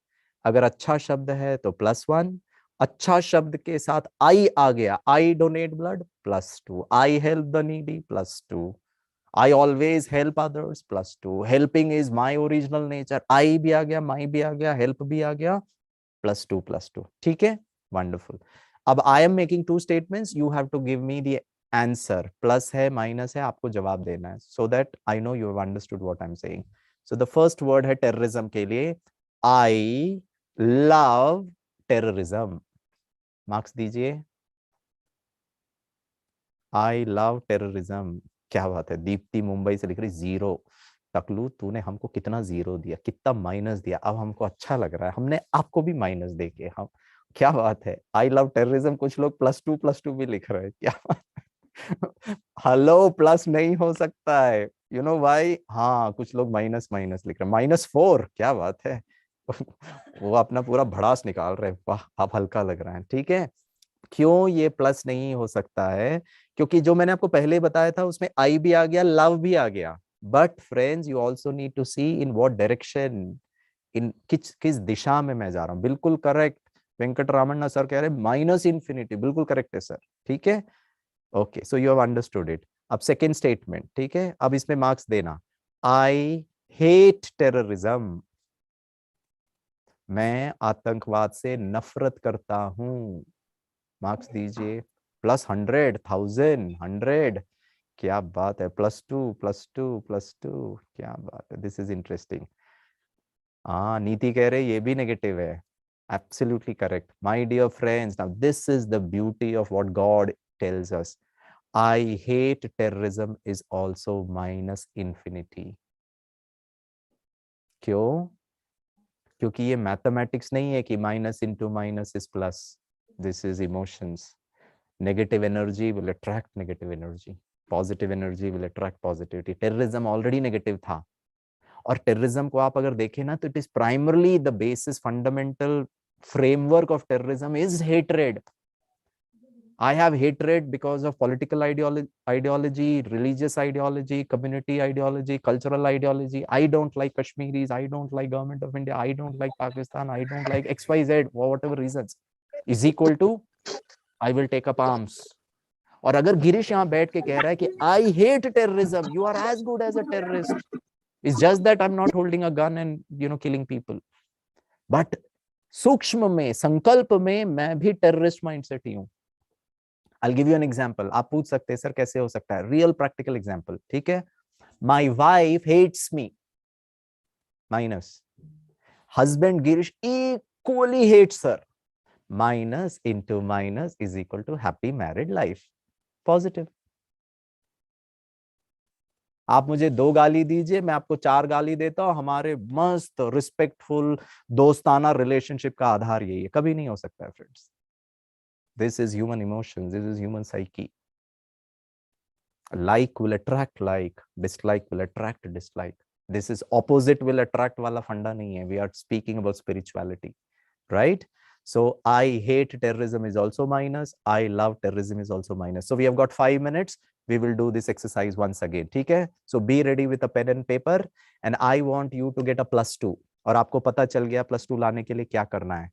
S4: अगर अच्छा शब्द है तो +1, अच्छा शब्द के साथ आई आ गया, I donate blood +2, I help the needy +2, I always help others +2, helping is my original nature, I भी आ गया, माई भी आ गया, हेल्प भी आ गया, +2, ठीक है, वंडरफुल। अब I am making 2 statements, you have to give me the answer, plus है माइनस है, आपको जवाब देना है, so that I know you have understood what I am saying. So the first word है टेररिज्म के लिए, आई लव टेररिज्म, मार्क्स दीजिए। आई लव टेररिज्म, क्या बात है, दीप्ति मुंबई से लिख रही 0। टकलू तूने हमको कितना 0 दिया, कितना माइनस दिया, अब हमको अच्छा लग रहा है, हमने आपको भी माइनस दे के हम, क्या बात है, आई लव टेररिज्म, कुछ लोग +2 भी लिख रहे हैं, क्या हेलो, प्लस नहीं हो सकता है, यू नो व्हाई, हाँ कुछ लोग माइनस माइनस लिख रहे हैं, -4, क्या बात है वो अपना पूरा भड़ास निकाल रहे हैं, वाह आप हल्का लग रहा है, ठीक है। क्यों ये प्लस नहीं हो सकता है, क्योंकि जो मैंने आपको पहले बताया था उसमें आई भी आ गया, लव भी आ गया, but friends you also need to see in what direction, in किस दिशा में मैं जा रहा हूँ, बिल्कुल करेक्ट। वेंकटरामन सर कह रहे हैं -इन्फिनिटी, बिल्कुल करेक्ट है सर, ठीक है, okay, so you have understood it. अब सेकेंड स्टेटमेंट, ठीक है, अब इसमें मार्क्स देना, आई हेट टेररिज्म, मैं आतंकवाद से नफरत करता हूं, मार्क्स दीजिए, +100, 1000, 100, क्या बात है, +2, +2, +2, क्या बात है, दिस इज इंटरेस्टिंग। हाँ नीति कह रहे ये भी नेगेटिव है, absolutely correct my dear friends, now this is the beauty of what God tells us, I hate terrorism is also -minus infinity. क्यों? क्योंकि ये मैथमेटिक्स नहीं है कि minus into minus is plus, this is emotions, negative energy will attract negative energy, positive energy will attract positivity, terrorism already negative था, और terrorism को आप अगर देखें ना तो it is primarily the basis, fundamental framework of terrorism is hatred. I have hatred because of political ideology, religious ideology, community ideology, cultural ideology. I don't like Kashmiris, I don't like government of India, I don't like Pakistan, I don't like XYZ, for whatever reasons, is equal to I will take up arms. और अगर गिरीश यहाँ बैठ के कह रहा है कि I hate terrorism, you are as good as a terrorist, it's just that I am not holding a gun and killing people, but सूक्ष्म में, संकल्प में मैं भी टेररिस्ट माइंडसेट ही हूं। I give you an example, आप पूछ सकते हैं सर कैसे हो सकता है, रियल प्रैक्टिकल एग्जांपल, ठीक है। My wife hates me, minus, husband Girish equally hates sir, minus into minus is equal to happy married life, positive. आप मुझे 2 गाली दीजिए, मैं आपको 4 गाली देता हूं, हमारे मस्त रिस्पेक्टफुल दोस्ताना रिलेशनशिप का आधार यही है, कभी नहीं हो सकता है friends. This is human emotion, this is human psyche, like will attract like, dislike will attract dislike, this is opposite will attract वाला फंडा नहीं है, we are speaking about spirituality, right. So I hate terrorism is also minus, I love terrorism is also minus. So we have got 5 minutes, we will do this exercise once again, ठीक है। So be ready with a pen and paper and I want you to get a +2, और आपको पता चल गया +2 लाने के लिए क्या करना है,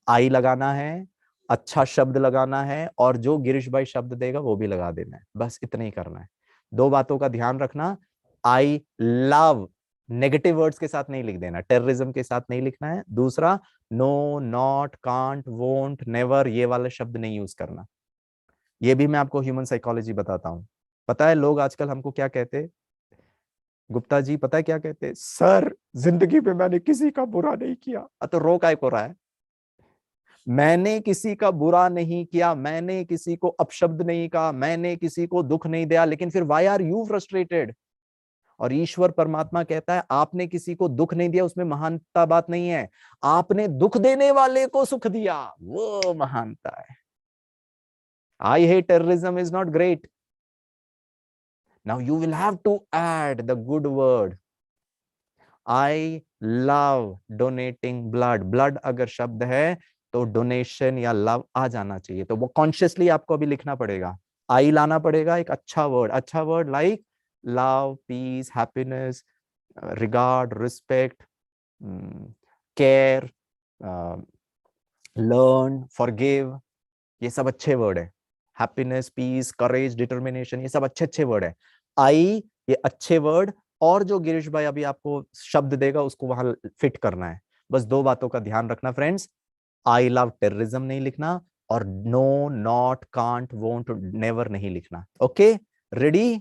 S4: आई लगाना है, अच्छा शब्द लगाना है, और जो गिरीश भाई शब्द देगा वो भी लगा देना है, बस इतना ही करना है। 2 बातों का ध्यान रखना, आई लव नेगेटिव वर्ड्स के साथ नहीं लिख देना, टेररिज्म के साथ नहीं लिखना है। दूसरा, no, not, can't, won't, never, ये वाले शब्द नहीं यूज करना। ये भी मैं आपको ह्यूमन साइकोलॉजी बताता हूं। पता है लोग आजकल हमको क्या कहते, गुप्ता जी पता है क्या कहते, सर जिंदगी में मैंने किसी का बुरा नहीं किया, तो रो काय को रहा है, मैंने किसी का बुरा नहीं किया, मैंने किसी को अपशब्द नहीं कहा, मैंने किसी को दुख नहीं दिया, लेकिन फिर वाई आर यू फ्रस्ट्रेटेड। और ईश्वर परमात्मा कहता है आपने किसी को दुख नहीं दिया, उसमें महानता बात नहीं है, आपने दुख देने वाले को सुख दिया, वो महानता है। I hate terrorism is not great. Now you will have to add the good word, I love donating blood, blood अगर शब्द है तो डोनेशन या लव आ जाना चाहिए। तो वो कॉन्शियसली आपको अभी लिखना पड़ेगा, आई लाना पड़ेगा, एक अच्छा word like love, peace, happiness, regard, respect, care, learn, forgive, ये सब अच्छे वर्ड है। हैप्पीनेस, पीस, करेज, डिटर्मिनेशन, ये सब अच्छे अच्छे वर्ड है। आई, ये अच्छे वर्ड, और जो गिरीश भाई अभी आपको शब्द देगा उसको वहां फिट करना है। बस दो बातों का ध्यान रखना फ्रेंड्स, आई लव टेररिज्म नहीं लिखना, और no, not, can't, won't, never नहीं लिखना। Okay, ready?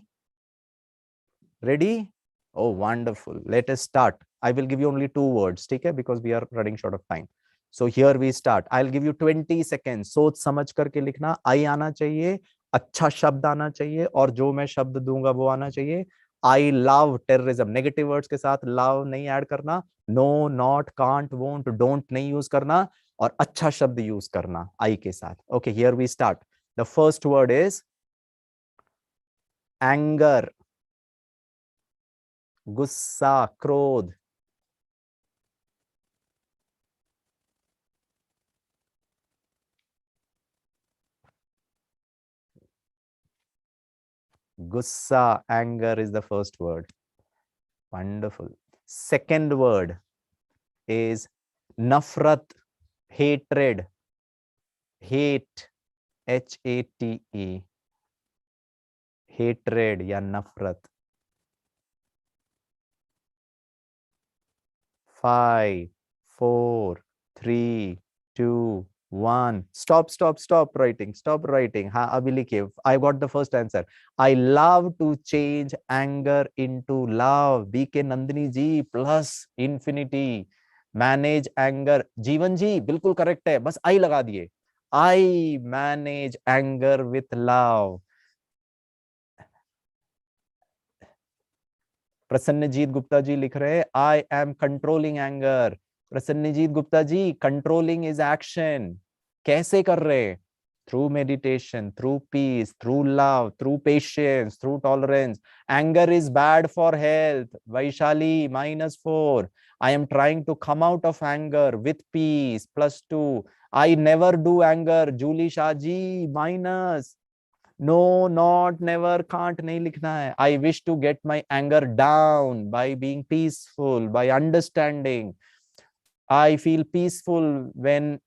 S4: Ready? Oh, wonderful. Let us start. I will give you only 2 words, ठीक है, because we are running short of time. So here we start. I'll give you 20 seconds. सोच समझ करके लिखना। आई आना चाहिए, अच्छा शब्द आना चाहिए, और जो मैं शब्द दूंगा वो आना चाहिए। I love terrorism, negative words के साथ लव नहीं ऐड करना, no, not, can't, won't, don't नहीं यूज करना, और अच्छा शब्द यूज करना आई के साथ। Okay, here we start. The first word is anger, गुस्सा, क्रोध। Gussa, anger is the first word. Wonderful. Second word is nafrat, hatred, hate, H-A-T-E, hatred या नफरत। 5, 4, 3, 2, 1. Stop writing. Stop writing. हाँ, अभी लिखिए। I got the first answer. I love to change anger into love. BK Nandini ji plus infinity. Manage anger. जीवन जी बिल्कुल correct है, बस I लगा दिए। I manage anger with love. Prasannajit Gupta जी लिख रहे हैं I am controlling anger. Prasannajit Gupta ji, controlling is action. कैसे कर रहे? Through meditation, through peace, through love, through patience, through tolerance. Anger is bad for health. Vaishali -4। I am trying to come out of anger with peace +2। I never do anger. Julie Shah ji minus. No, not, never, can't नहीं लिखना है। I wish to get my anger down by being peaceful, by understanding. I feel peaceful when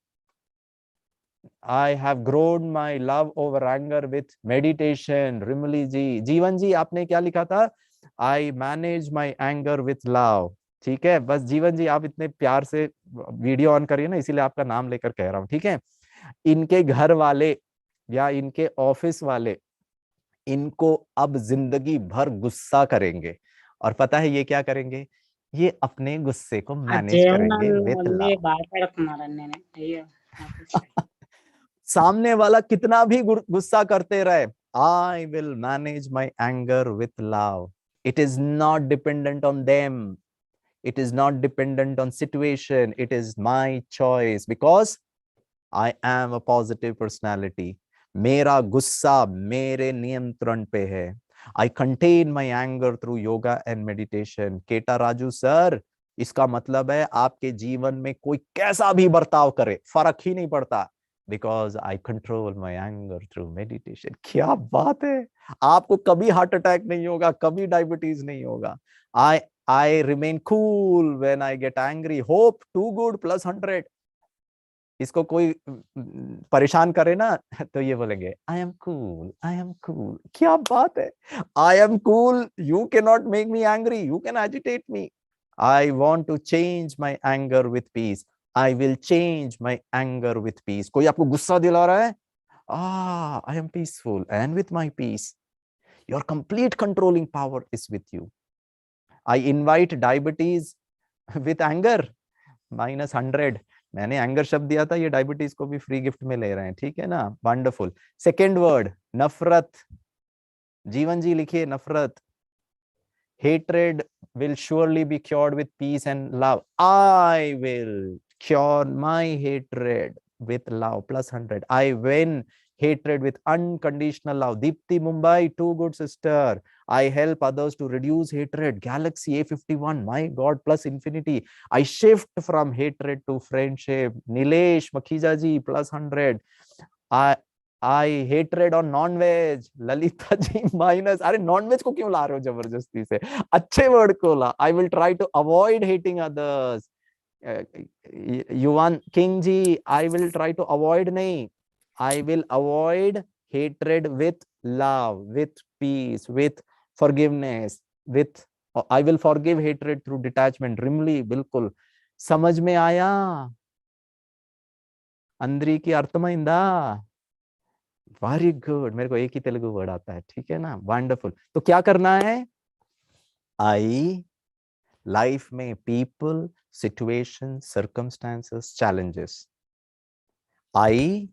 S4: I have grown my love over anger with meditation. Rimli ji, Jeevan ji आपने क्या लिखा था? I manage my anger with love. ठीक है, बस जीवन जी आप इतने प्यार से वीडियो ऑन करिए ना, इसीलिए आपका नाम लेकर कह रहा हूं। ठीक है, इनके घर वाले या इनके ऑफिस वाले इनको अब जिंदगी भर गुस्सा करेंगे, और पता है ये क्या करेंगे? ये अपने गुस्से को मैनेज करेंगे विथ लव। सामने वाला कितना भी गुस्सा करते रहे, I will manage my anger with love. It is not dependent on them, it is not dependent on situation, it is my choice, because I am a positive personality. मेरा गुस्सा मेरे नियंत्रण पे है। I contain my anger through yoga and meditation. Keta Raju sir, इसका मतलब है आपके जीवन में कोई कैसा भी बर्ताव करे फर्क ही नहीं पड़ता, because I control my anger through meditation. क्या बात है, आपको कभी हार्ट अटैक नहीं होगा, कभी डायबिटीज नहीं होगा। I remain cool when I get angry. Hope to good +100। इसको कोई परेशान करे ना तो ये बोलेंगे I am cool, I am cool. क्या बात है, I am cool. You can not make me angry, you can agitate me. I want to change my anger with peace. I will change my anger with peace. कोई आपको गुस्सा दिला रहा है, I am peaceful and with my peace. Your complete controlling power is with you. I invite diabetes with anger -100। मैंने anger शब्द दिया था, ये डायबिटीज को भी फ्री गिफ्ट में ले रहे हैं। ठीक है ना, वंडरफुल। सेकेंड वर्ड नफरत। जीवन जी लिखिए नफरत। Hatred will surely be cured with peace and love. I will cure my hatred with love +100. I win hatred with unconditional love. Deepti Mumbai, too good sister. I help others to reduce hatred. Galaxy A51, my God, plus infinity. I shift from hatred to friendship. Nilesh Makhija ji, plus 100. I hatred on non-veg. Lalita ji minus. अरे non-veg को क्यों ला रहे हो जबरदस्ती से? अच्छे word को ला. I will try to avoid hating others. Yuvan King ji, I will try to avoid नहीं. I will avoid hatred with love, with peace, with forgiveness, with I will forgive hatred through detachment. Rimli, बिल्कुल समझ में आया. अंदरी की अर्थमैंदा. Very good. मेरे को एक ही Telugu word आता है, ठीक है ना? वंडरफुल. तो क्या करना है? आई लाइफ में people, situation, circumstances, challenges. I,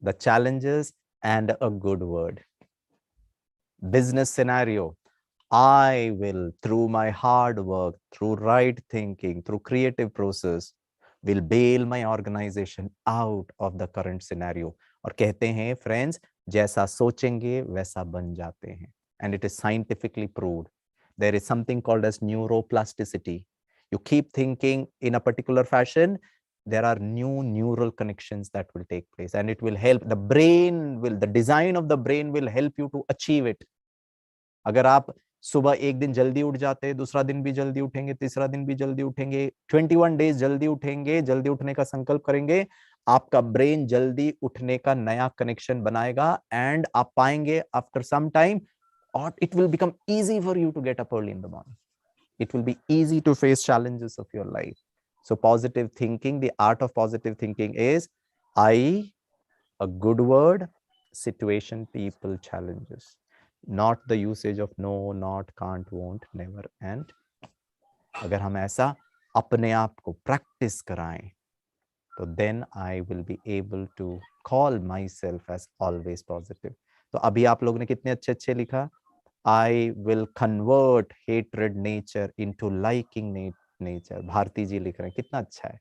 S4: the challenges, and a good word. Business scenario. I will, through my hard work, through right thinking, through creative process, will bail my organization out of the current scenario. और कहते हैं friends, जैसा सोचेंगे वैसा बन जाते हैं. And it is scientifically proved. There is something called as neuroplasticity. You keep thinking in a particular fashion, there are new neural connections that will take place, and it will help the brain will, the design of the brain will help you to achieve it. अगर आप सुबह एक दिन जल्दी उठ जाते, दूसरा दिन भी जल्दी उठेंगे, तीसरा दिन भी जल्दी उठेंगे, 21 डेज जल्दी उठेंगे, जल्दी उठने का संकल्प करेंगे, आपका ब्रेन जल्दी उठने का नया कनेक्शन बनाएगा, एंड आप पाएंगे आफ्टर सम टाइम, और it will become easy for you to get up early in the morning. It will be easy to face challenges of your life. So positive thinking, the art of positive thinking is I, a good word, situation, people, challenges. Not the usage of no, not, can't, won't, never, and. अगर हम ऐसा अपने आप को practice कराएं, तो then I will be able to call myself as always positive. तो अभी आप लोगों ने कितने अच्छे लिखा. I will convert hatred nature into liking nature. Bharti जी लिख रहे हैं, कितना अच्छा है.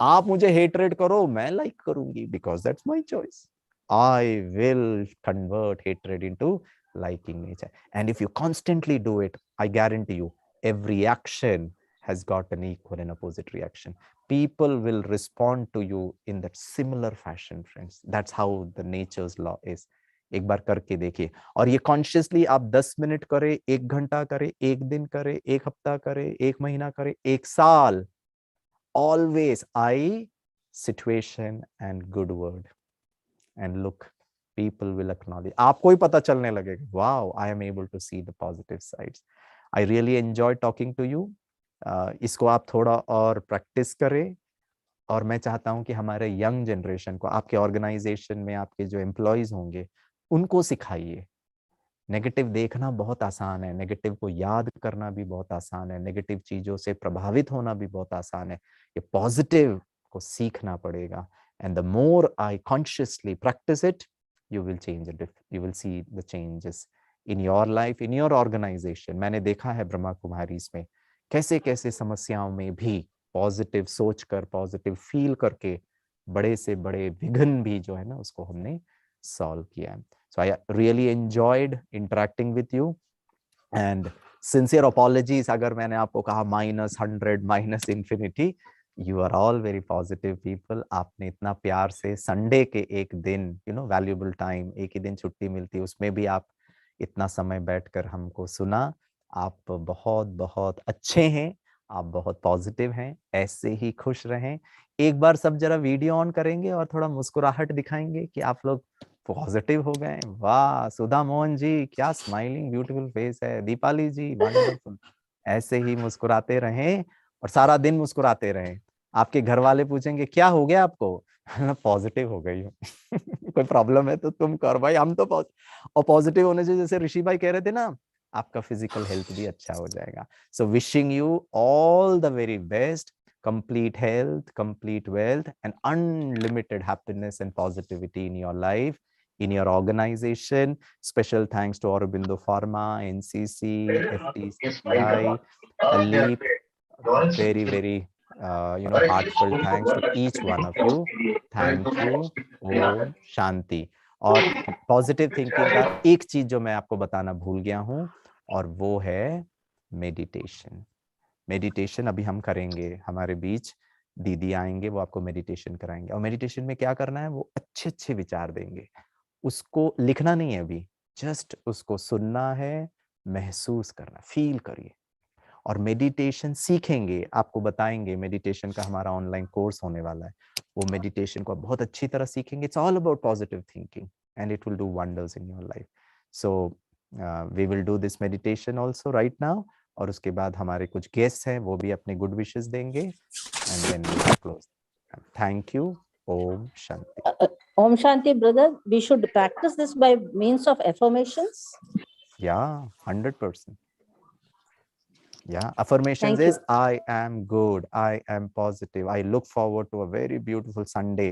S4: आप मुझे hatred करो, मैं like करूंगी, because that's my choice. I will convert hatred into liking nature. And if you constantly do it, I guarantee you, every action has got an equal and opposite reaction. People will respond to you in that similar fashion, friends. That's how the nature's law is. एक बार करके देखिए, और ये consciously आप 10 minute करें, 1 घंटा करें, 1 दिन करें, 1 हफ्ता करें, 1 महीना करें, 1 साल. Always I, situation and good word, and look, people will acknowledge. आपको ही पता चलने लगेगा, wow, I am able to see the positive sides. I really enjoy talking to you. इसको आप थोड़ा और प्रैक्टिस करें, और मैं चाहता हूं कि हमारे यंग जनरेशन को, आपके ऑर्गेनाइजेशन में आपके जो एम्प्लॉइज होंगे, उनको सिखाइए. नेगेटिव देखना बहुत आसान है, नेगेटिव को याद करना भी बहुत आसान है, नेगेटिव चीजों से प्रभावित होना भी बहुत आसान है. ये पॉजिटिव को सीखना पड़ेगा. And the more I consciously practice it, you will see the changes in your life, in your organization. मैंने देखा है ब्रह्मा कुमारीज में कैसे कैसे समस्याओं में भी पॉजिटिव सोचकर, पॉजिटिव फील करके, बड़े से बड़े विघ्न भी जो है ना, उसको हमने सॉल्व किया है. So I really enjoyed interacting with you, and sincere apologies अगर मैंने आपको कहा -100, -infinity. You are all very positive people. आपने इतना प्यार से संडे के एक दिन, valuable time, एक ही दिन छुट्टी मिलती है, उसमें भी आप इतना समय बैठकर हमको सुना. आप बहुत बहुत अच्छे हैं, आप बहुत पॉजिटिव हैं, ऐसे ही खुश रहें. एक बार सब जरा वीडियो ऑन करेंगे और थोड़ा मुस्कुराहट दिखाएंगे कि आप लोग पॉजिटिव हो गए. वाह, सुधा मोहन जी, क्या स्माइलिंग ब्यूटीफुल फेस है. दीपाली जी, वंडरफुल. ऐसे ही मुस्कुराते रहें और सारा दिन मुस्कुराते रहें. आपके घर वाले पूछेंगे क्या हो गया आपको, पॉजिटिव हो गई हूँ. कोई प्रॉब्लम है तो तुम कर भाई, हम तो और पॉजिटिव होने से, जैसे ऋषि भाई कह रहे थे ना, आपका फिजिकल हेल्थ भी अच्छा हो जाएगा. So wishing you all the very best. Complete health, complete wealth, and unlimited happiness and positivity in your life, in your organization. Special thanks to Aurobindo Pharma, NCC, FTCI, Alip. Very, very, heartfelt thanks to each one of you. Thank you. Om Shanti. और positive thinking का एक चीज जो मैं आपको बताना भूल गया हूं, और वो है मेडिटेशन। मेडिटेशन अभी हम करेंगे, हमारे बीच दीदी आएंगे, वो आपको मेडिटेशन कराएंगे। और मेडिटेशन में क्या करना है, वो अच्छे अच्छे विचार देंगे, उसको लिखना नहीं है अभी, जस्ट उसको सुनना है, महसूस करना, फील करिए। और मेडिटेशन सीखेंगे, आपको बताएंगे, मेडिटेशन का हमारा ऑनलाइन कोर्स होने वाला है, वो मेडिटेशन को बहुत अच्छी तरह सीखेंगे। It's all about positive thinking and it will do wonders in your life. So we will do this meditation also right now, और उसके बाद हमारे कुछ गेस्ट हैं, वो भी अपने गुड विशेस देंगे, and then we will close. Thank you. Om Shanti.
S7: Om Shanti, brother. We should practice this by means of affirmations.
S4: Yeah, 100%. Yeah, affirmations
S7: Thank you.
S4: is I am good, I am positive, I look forward to a very beautiful Sunday.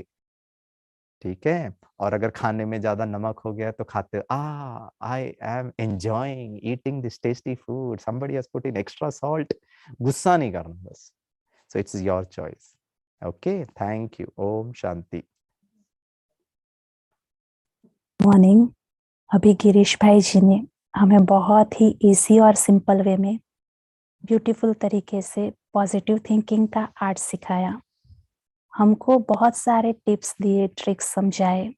S4: ठीक है। और अगर खाने में ज्यादा नमक हो गया तो खाते I am enjoying eating this tasty food, somebody has put in extra salt. गुस्सा नहीं करना बस। So it's your choice. Okay, thank you. Om Shanti.
S9: Morning. अभी गिरीश भाई जी ने हमें बहुत ही इजी और सिंपल वे में ब्यूटीफुल तरीके से पॉजिटिव थिंकिंग का आर्ट सिखाया, हमको बहुत सारे टिप्स दिए, ट्रिक्स समझाए।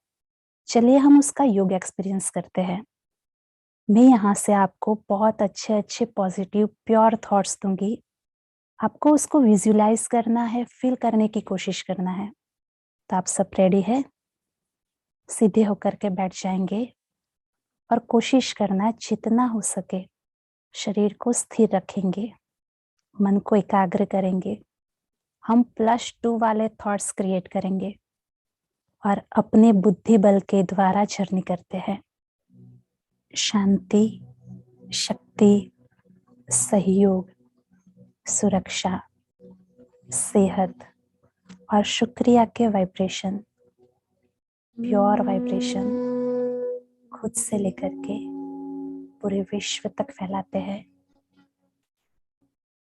S9: चलिए हम उसका योग एक्सपीरियंस करते हैं। मैं यहाँ से आपको बहुत अच्छे अच्छे पॉजिटिव प्योर थॉट्स दूंगी, आपको उसको विजुलाइज करना है, फील करने की कोशिश करना है। तो आप सब रेडी है? सीधे होकर के बैठ जाएंगे और कोशिश करना जितना हो सके शरीर को स्थिर रखेंगे, मन को एकाग्र करेंगे। हम +2 वाले थॉट्स क्रिएट करेंगे और अपने बुद्धि बल के द्वारा जर्नी करते हैं। शांति, शक्ति, सहयोग, सुरक्षा, सेहत और शुक्रिया के वाइब्रेशन, प्योर वाइब्रेशन खुद से लेकर के पूरे विश्व तक फैलाते हैं।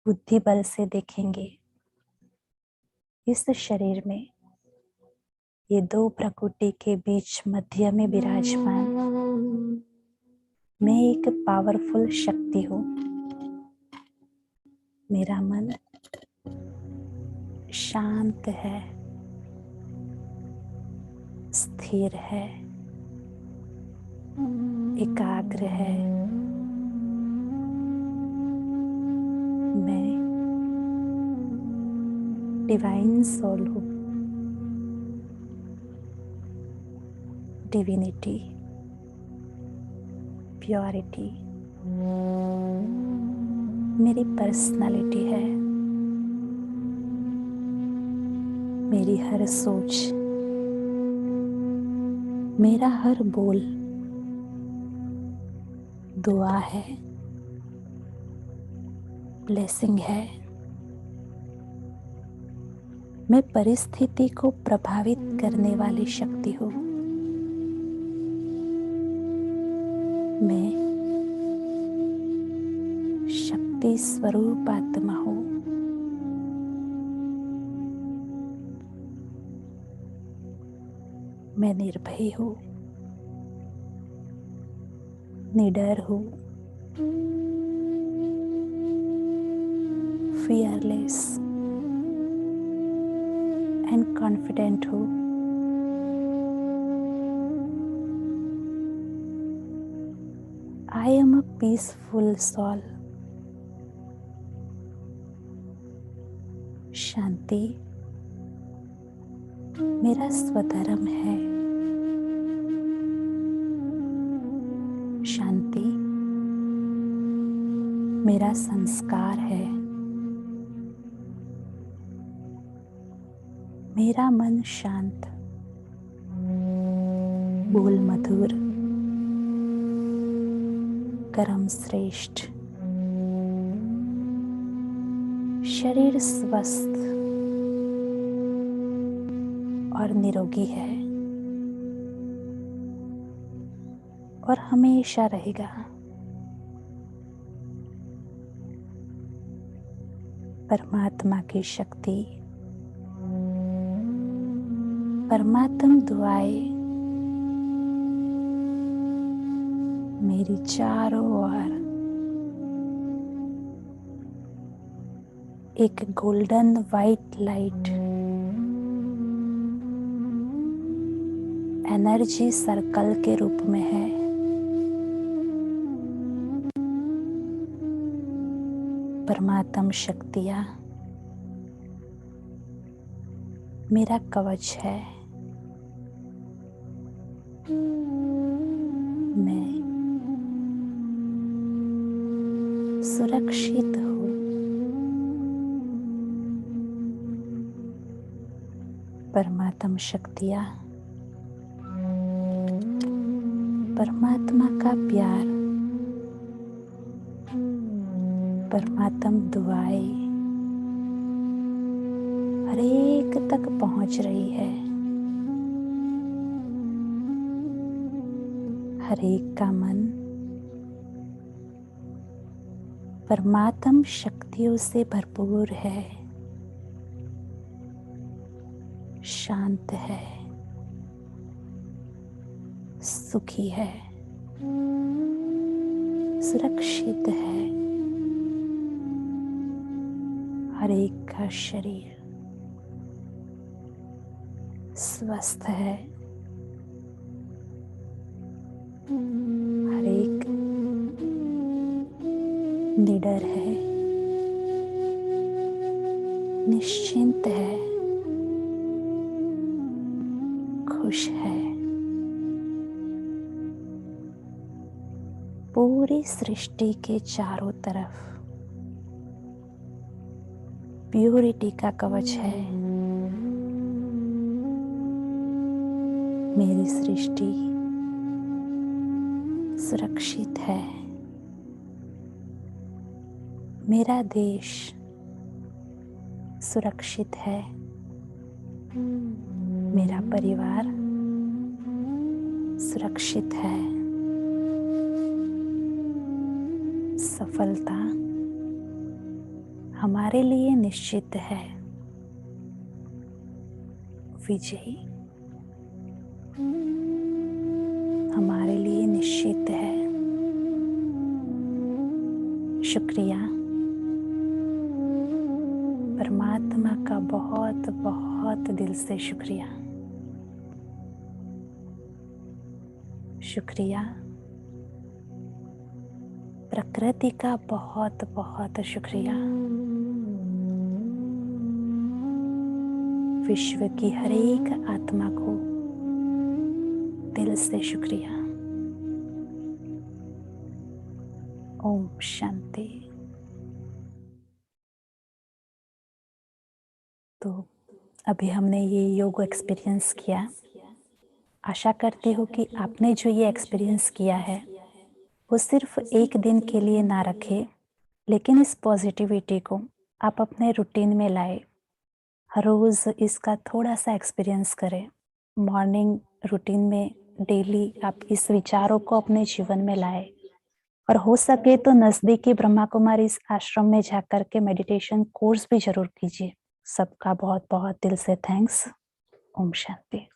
S9: बुद्धि बल से देखेंगे इस शरीर में ये दो प्रकृति के बीच मध्य में विराजमान मैं एक पावरफुल शक्ति हूँ। मेरा मन शांत है, स्थिर है, एकाग्र है। मैं डिवाइन सोल हूँ, डिविनिटी, प्योरिटी मेरी पर्सनालिटी है। मेरी हर सोच, मेरा हर बोल दुआ है, ब्लेसिंग है। मैं परिस्थिति को प्रभावित करने वाली शक्ति हूँ। मैं शक्ति स्वरूप आत्मा हूँ। मैं निर्भय हूँ, निडर हूँ, फियरलेस एंड कॉन्फिडेंट हूँ। I am a peaceful soul. शांति मेरा स्वधर्म है। शांति मेरा संस्कार है। मेरा मन शांत, बोल मधुर, कर्म श्रेष्ठ, शरीर स्वस्थ और निरोगी है और हमेशा रहेगा। परमात्मा की शक्ति, परमात्म दुआएं मेरी चारों ओर एक golden white light energy circle के रूप में है। परमात्म शक्तियाँ मेरा कवच है। मैं सुरक्षित हूँ। परमात्म शक्तियाँ परमात्मा का प्यार, परमात्म दुआएं हर एक तक पहुंच रही है। हर एक का मन परमात्म शक्तियों से भरपूर है, शांत है, सुखी है, सुरक्षित है। हर एक का शरीर स्वस्थ है। हर एक निडर है, निश्चिंत है, खुश है। पूरी सृष्टि के चारों तरफ प्योरिटी का कवच है। मेरी सृष्टि सुरक्षित है। मेरा देश सुरक्षित है। मेरा परिवार सुरक्षित है। सफलता हमारे लिए निश्चित है। विजय हमारे लिए निश्चित है। शुक्रिया परमात्मा का, बहुत बहुत दिल से शुक्रिया। शुक्रिया प्रकृति का, बहुत बहुत शुक्रिया। विश्व की हर एक आत्मा को दिल से शुक्रिया। ओम शांति। तो अभी हमने ये योग एक्सपीरियंस किया। आशा करती हूँ कि आपने जो ये एक्सपीरियंस किया है वो सिर्फ एक दिन के लिए ना रखें, लेकिन इस पॉजिटिविटी को आप अपने रूटीन में लाए। हर रोज़ इसका थोड़ा सा एक्सपीरियंस करें। मॉर्निंग रूटीन में डेली आप इस विचारों को अपने जीवन में लाए, और हो सके तो नज़दीकी ब्रह्मा कुमारी इस आश्रम में जाकर के मेडिटेशन कोर्स भी जरूर कीजिए। सबका बहुत बहुत दिल से thanks. Om Shanti.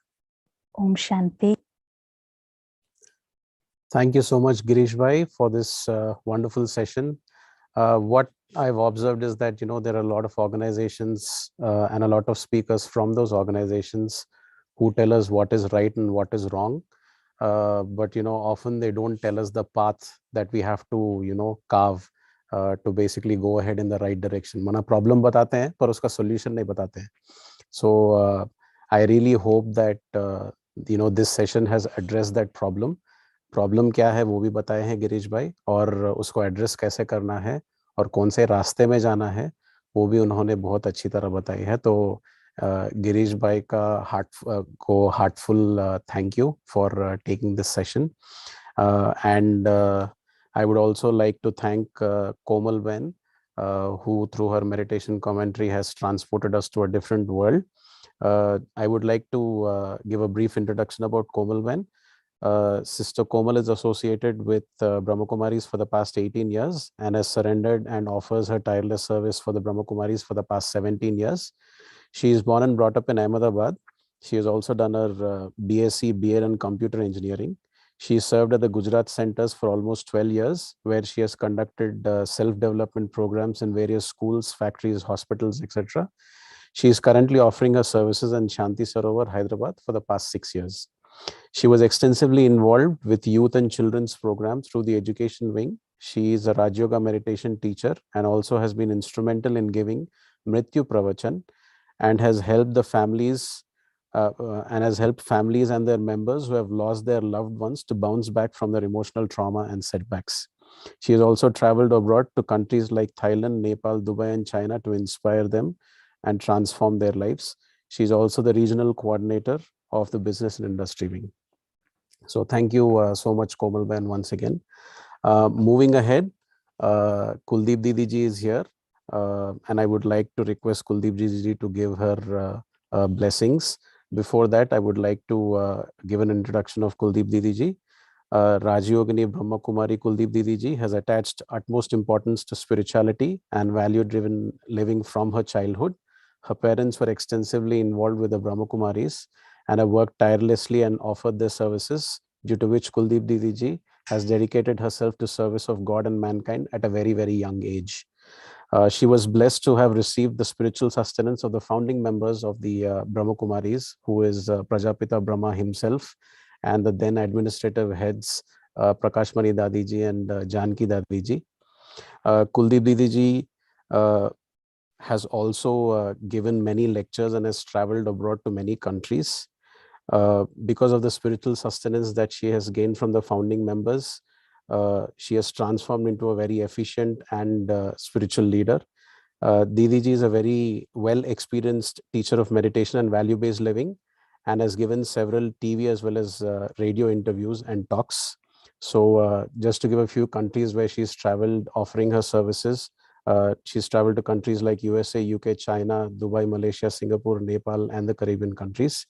S9: Om Shanti.
S1: Thank you so much, Girish Bhai, for this wonderful session. What I've observed is that, there are a lot of organizations and a lot of speakers from those organizations who tell us what is right and what is wrong. But, often they don't tell us the path that we have to, carve to basically go ahead in the right direction. Mana problem batate hain, par uska solution nahi batate hain. So I really hope that, this session has addressed that problem. Problem क्या है वो भी बताए हैं गिरीश भाई, और उसको address कैसे करना है और कौन से रास्ते में जाना है वो भी उन्होंने बहुत अच्छी तरह बताई है। तो गिरीश भाई का heartful thank you for taking this session, and I would also like to thank Komal ben, who through her meditation commentary has transported us to a different world. I would like to give a brief introduction about Komal Ben. Sister Komal is associated with Brahma Kumaris for the past 18 years and has surrendered and offers her tireless service for the Brahma Kumaris for the past 17 years. She is born and brought up in Ahmedabad. She has also done her BSc, BA in computer engineering. She served at the Gujarat centers for almost 12 years, where she has conducted self-development programs in various schools, factories, hospitals, etc. She is currently offering her services in Shanti Sarovar, Hyderabad for the past 6 years. She was extensively involved with youth and children's programs through the education wing. She is a Raj Yoga meditation teacher and also has been instrumental in giving Mrityu Pravachan, and has helped the families and their members who have lost their loved ones to bounce back from their emotional trauma and setbacks. She has also traveled abroad to countries like Thailand, Nepal, Dubai, and China to inspire them and transform their lives. She is also the regional coordinator of the business and industry wing. So thank you so much, Komal Ben, once again. Moving ahead, Kuldeep Didi ji is here, and I would like to request Kuldeep Didi ji to give her blessings. Before that, I would like to give an introduction of Kuldeep Didi ji. Rajyogini Brahma Kumari Kuldeep Didi ji has attached utmost importance to spirituality and value-driven living from her childhood. Her parents were extensively involved with the Brahma Kumaris and have worked tirelessly and offered their services, due to which Kuldeep Didi ji has dedicated herself to service of God and mankind at a very, very young age. She was blessed to have received the spiritual sustenance of the founding members of the Brahma Kumaris, who is Prajapita Brahma himself, and the then administrative heads Prakashmani Dadiji and Janki Dadiji. Kuldeep Didi has also given many lectures and has traveled abroad to many countries. Because of the spiritual sustenance that she has gained from the founding members, she has transformed into a very efficient and spiritual leader. Didi ji is a very well experienced teacher of meditation and value-based living, and has given several TV as well as radio interviews and talks. So just to give a few countries where she's traveled offering her services, she's traveled to countries like USA, UK, China, Dubai, Malaysia, Singapore, Nepal, and the Caribbean countries.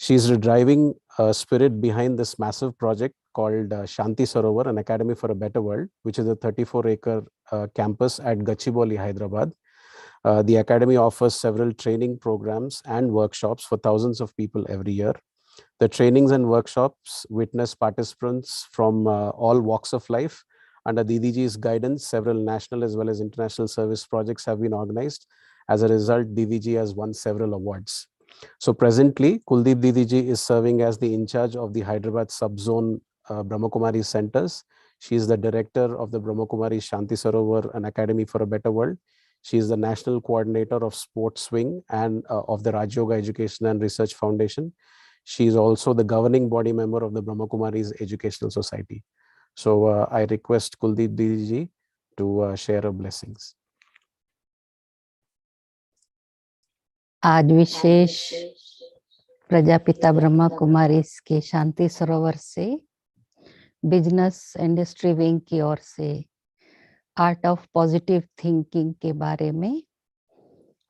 S1: She's the driving spirit behind this massive project called Shanti Sarovar, an Academy for a Better World, which is a 34-acre campus at Gachibowli, Hyderabad. The Academy offers several training programs and workshops for thousands of people every year. The trainings and workshops witness participants from all walks of life. Under Didi ji's guidance, several national as well as international service projects have been organized. As a result, Didi ji has won several awards. So presently, Kuldeep Didi ji is serving as the in charge of the Hyderabad subzone Brahma Kumari centers. She is the director of the Brahma Kumari Shanti Sarovar, an Academy for a Better World. She is the national coordinator of Sports Wing and of the Raj Yoga Education and Research Foundation. She is also the governing body member of the Brahma Kumari's Educational Society. So I request Kuldeep Didi ji to share her blessings.
S10: आज विशेष प्रजापिता ब्रह्मा कुमारी के शांति सरोवर से business industry wing की ओर से art of positive thinking के बारे में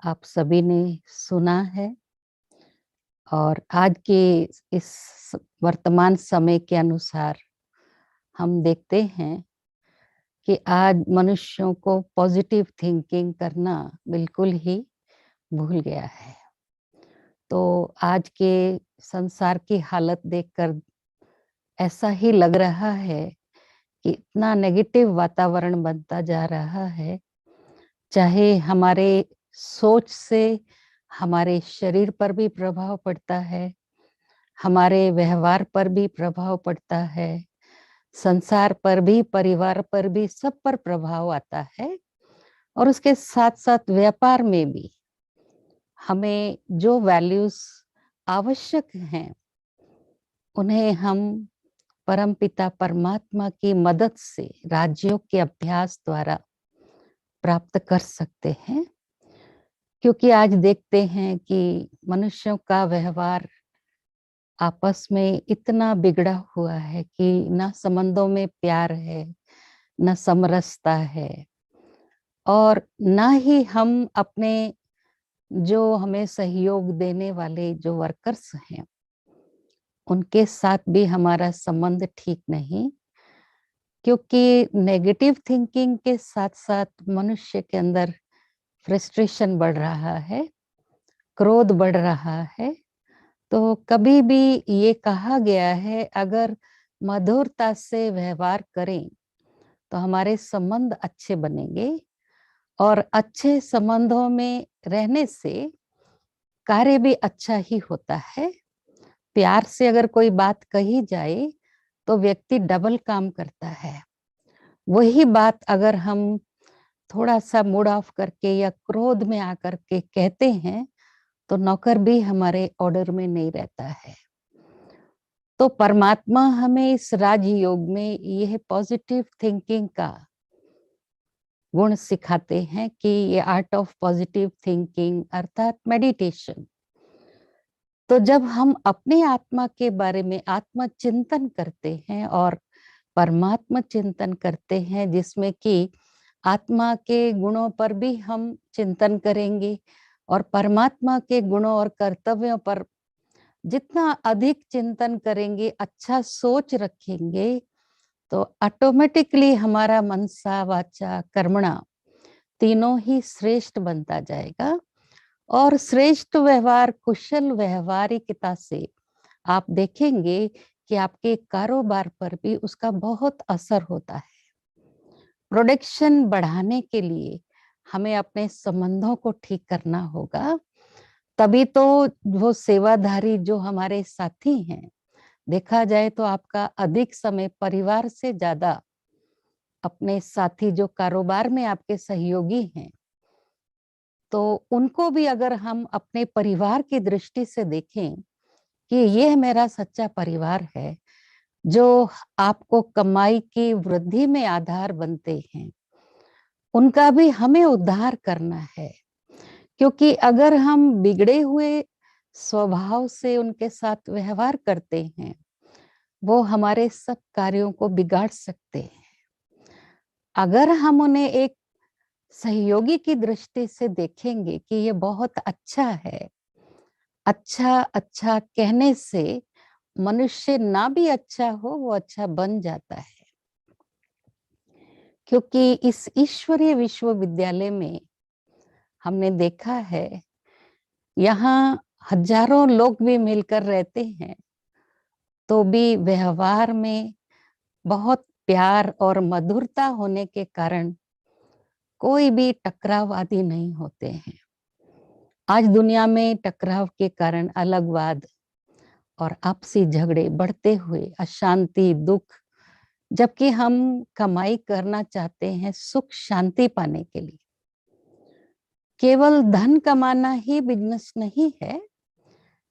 S10: आप सभी ने सुना है, और आज के इस वर्तमान समय के अनुसार हम देखते हैं कि आज मनुष्यों को पॉजिटिव थिंकिंग करना बिल्कुल ही भूल गया है। तो आज के संसार की हालत देखकर ऐसा ही लग रहा है कि इतना नेगेटिव वातावरण बनता जा रहा है, चाहे हमारे सोच से हमारे शरीर पर भी प्रभाव पड़ता है, हमारे व्यवहार पर भी प्रभाव पड़ता है, संसार पर भी, परिवार पर भी, सब पर प्रभाव आता है। और उसके साथ साथ व्यापार में भी हमें जो वैल्यूज आवश्यक हैं उन्हें हम परमपिता परमात्मा की मदद से राजयोग के अभ्यास द्वारा प्राप्त कर सकते हैं। क्योंकि आज देखते हैं कि मनुष्यों का व्यवहार आपस में इतना बिगड़ा हुआ है कि न संबंधों में प्यार है, न समरसता है, और न ही हम अपने जो हमें सहयोग देने वाले जो वर्कर्स हैं उनके साथ भी हमारा संबंध ठीक नहीं। क्योंकि नेगेटिव थिंकिंग के साथ साथ मनुष्य के अंदर फ्रस्ट्रेशन बढ़ रहा है, क्रोध बढ़ रहा है। तो कभी भी ये कहा गया है, अगर मधुरता से व्यवहार करें तो हमारे संबंध अच्छे बनेंगे, और अच्छे संबंधों में रहने से कार्य भी अच्छा ही होता है। प्यार से अगर कोई बात कही जाए तो व्यक्ति डबल काम करता है। वही बात अगर हम थोड़ा सा मूड ऑफ करके या क्रोध में आकर के कहते हैं तो नौकर भी हमारे ऑर्डर में नहीं रहता है। तो परमात्मा हमें इस राजयोग में यह पॉजिटिव थिंकिंग का गुण सिखाते हैं कि ये आर्ट ऑफ पॉजिटिव थिंकिंग अर्थात मेडिटेशन। तो जब हम अपने आत्मा के बारे में आत्मचिंतन करते हैं और परमात्मा चिंतन करते हैं, जिसमें कि आत्मा के गुणों पर भी हम चिंतन करेंगे और परमात्मा के गुणों और कर्तव्यों पर जितना अधिक चिंतन करेंगे, अच्छा सोच रखेंगे, तो ऑटोमेटिकली हमारा मनसा वाचा कर्मणा तीनों ही श्रेष्ठ बनता जाएगा। और श्रेष्ठ व्यवहार, कुशल व्यवहारिकता से आप देखेंगे कि आपके कारोबार पर भी उसका बहुत असर होता है। प्रोडक्शन बढ़ाने के लिए हमें अपने संबंधों को ठीक करना होगा, तभी तो वो सेवाधारी जो हमारे साथी हैं, देखा जाए तो आपका अधिक समय परिवार से ज्यादा अपने साथी जो कारोबार में आपके सहयोगी हैं, तो उनको भी अगर हम अपने परिवार की दृष्टि से देखें कि यह मेरा सच्चा परिवार है, जो आपको कमाई की वृद्धि में आधार बनते हैं, उनका भी हमें उद्धार करना है। क्योंकि अगर हम बिगड़े हुए स्वभाव से उनके साथ व्यवहार करते हैं, वो हमारे सब कार्यों को बिगाड़ सकते हैं। अगर हम उन्हें एक सहयोगी की दृष्टि से देखेंगे कि ये बहुत अच्छा है, अच्छा अच्छा कहने से मनुष्य ना भी अच्छा हो, वो अच्छा बन जाता है। क्योंकि इस ईश्वरीय विश्वविद्यालय में हमने देखा है, यहाँ हजारों लोग भी मिलकर रहते हैं, तो भी व्यवहार में बहुत प्यार और मधुरता होने के कारण कोई भी टकराव आदि नहीं होते हैं। आज दुनिया में टकराव के कारण अलगवाद और आपसी झगड़े बढ़ते हुए, अशांति, दुख, जबकि हम कमाई करना चाहते हैं सुख शांति पाने के लिए। केवल धन कमाना ही बिजनेस नहीं है,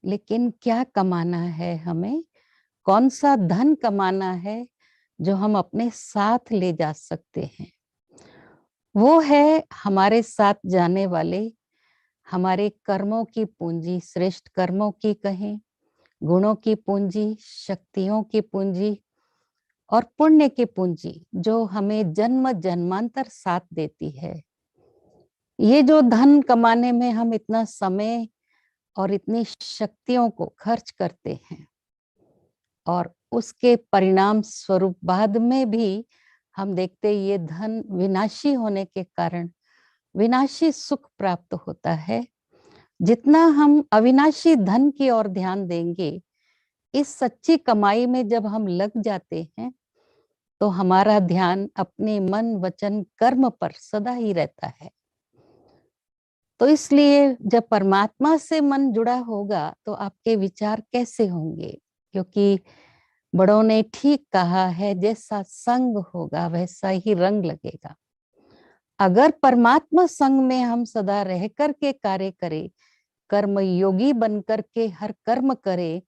S10: लेकिन क्या कमाना है हमें, कौन सा धन कमाना है जो हम अपने साथ ले जा सकते हैं। वो है हमारे साथ जाने वाले हमारे कर्मों की पूंजी, श्रेष्ठ कर्मों की कहें, गुणों की पूंजी, शक्तियों की पूंजी और पुण्य की पूंजी, जो हमें जन्म जन्मांतर साथ देती है। ये जो धन कमाने में हम इतना समय और इतनी शक्तियों को खर्च करते हैं, और उसके परिणाम स्वरूप बाद में भी हम देखते ये धन विनाशी होने के कारण विनाशी सुख प्राप्त होता है। जितना हम अविनाशी धन की ओर ध्यान देंगे, इस सच्ची कमाई में जब हम लग जाते हैं, तो हमारा ध्यान अपने मन वचन कर्म पर सदा ही रहता है। तो इसलिए जब परमात्मा से मन जुड़ा होगा तो आपके विचार कैसे होंगे, क्योंकि बड़ों ने ठीक कहा है, जैसा संग होगा वैसा ही रंग लगेगा। अगर परमात्मा संग में हम सदा रह करके कार्य करें, कर्म योगी बनकर के हर कर्म करें,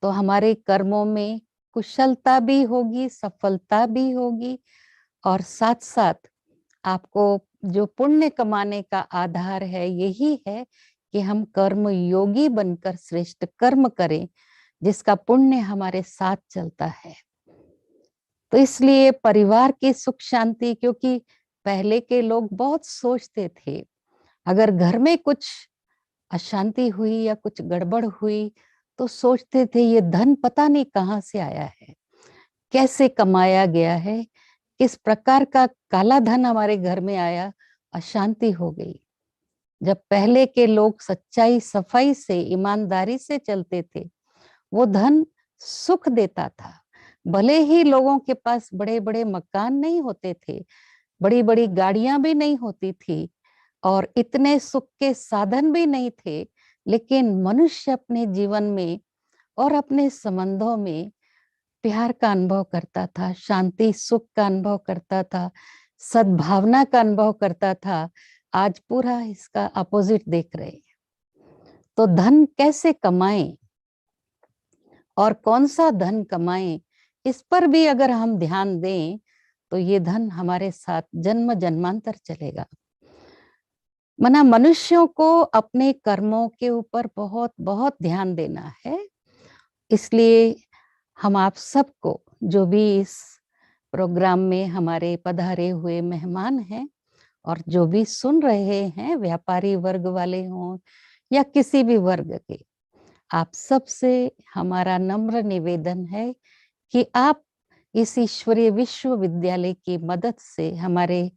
S10: तो हमारे कर्मों में कुशलता भी होगी, सफलता भी होगी, और साथ साथ आपको जो पुण्य कमाने का आधार है यही है कि हम कर्म योगी बनकर श्रेष्ठ कर्म करें, जिसका पुण्य हमारे साथ चलता है। तो इसलिए परिवार की सुख शांति, क्योंकि पहले के लोग बहुत सोचते थे, अगर घर में कुछ अशांति हुई या कुछ गड़बड़ हुई तो सोचते थे ये धन पता नहीं कहाँ से आया है, कैसे कमाया गया है, किस प्रकार का काला धन हमारे घर में आया, अशांति हो गई। जब पहले के लोग सच्चाई सफाई से ईमानदारी से चलते थे, वो धन सुख देता था। भले ही लोगों के पास बड़े बड़े मकान नहीं होते थे, बड़ी बड़ी गाड़ियां भी नहीं होती थी और इतने सुख के साधन भी नहीं थे, लेकिन मनुष्य अपने जीवन में और अपने संबंधों में प्यार का अनुभव करता था, शांति सुख का अनुभव करता था, सद्भावना का अनुभव करता था। आज पूरा इसका अपोजिट देख रहे हैं। तो धन कैसे कमाएं और कौन सा धन कमाएं, इस पर भी अगर हम ध्यान दें तो ये धन हमारे साथ जन्म जन्मांतर चलेगा। मना मनुष्यों को अपने कर्मों के ऊपर बहुत बहुत ध्यान देना है। इसलिए हम आप सबको, जो भी इस प्रोग्राम में हमारे पधारे हुए मेहमान हैं और जो भी सुन रहे हैं, व्यापारी वर्ग वाले हों या किसी भी वर्ग के, आप सबसे हमारा नम्र निवेदन है कि आप इस ईश्वरीय विश्वविद्यालय की मदद से, हमारे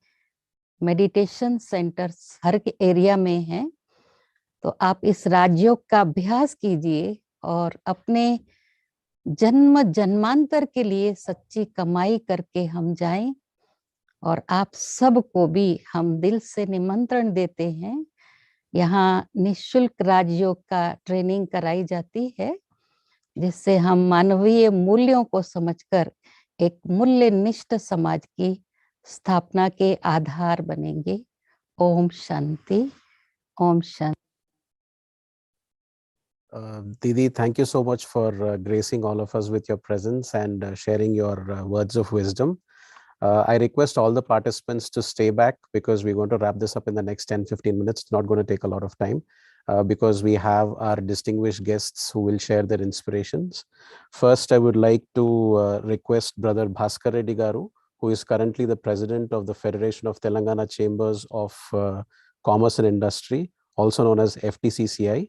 S10: मेडिटेशन सेंटर्स हर एरिया में हैं, तो आप इस राजयोग का अभ्यास कीजिए और अपने जन्म जन्मांतर के लिए सच्ची कमाई करके हम जाएं। और आप सबको भी हम दिल से निमंत्रण देते हैं। यहाँ निशुल्क राजयोग का ट्रेनिंग कराई जाती है, जिससे हम मानवीय मूल्यों को समझकर एक मूल्यनिष्ठ समाज की स्थापना के आधार बनेंगे। ओम शांति, ओम शांति।
S1: Didi, thank you so much for gracing all of us with your presence and sharing your words of wisdom. I request all the participants to stay back because we're going to wrap this up in the next 10-15 minutes. It's not going to take a lot of time because we have our distinguished guests who will share their inspirations. First, I would like to request Brother Bhaskar Reddy Garu, who is currently the president of the Federation of Telangana Chambers of Commerce and Industry, also known as FTCCI.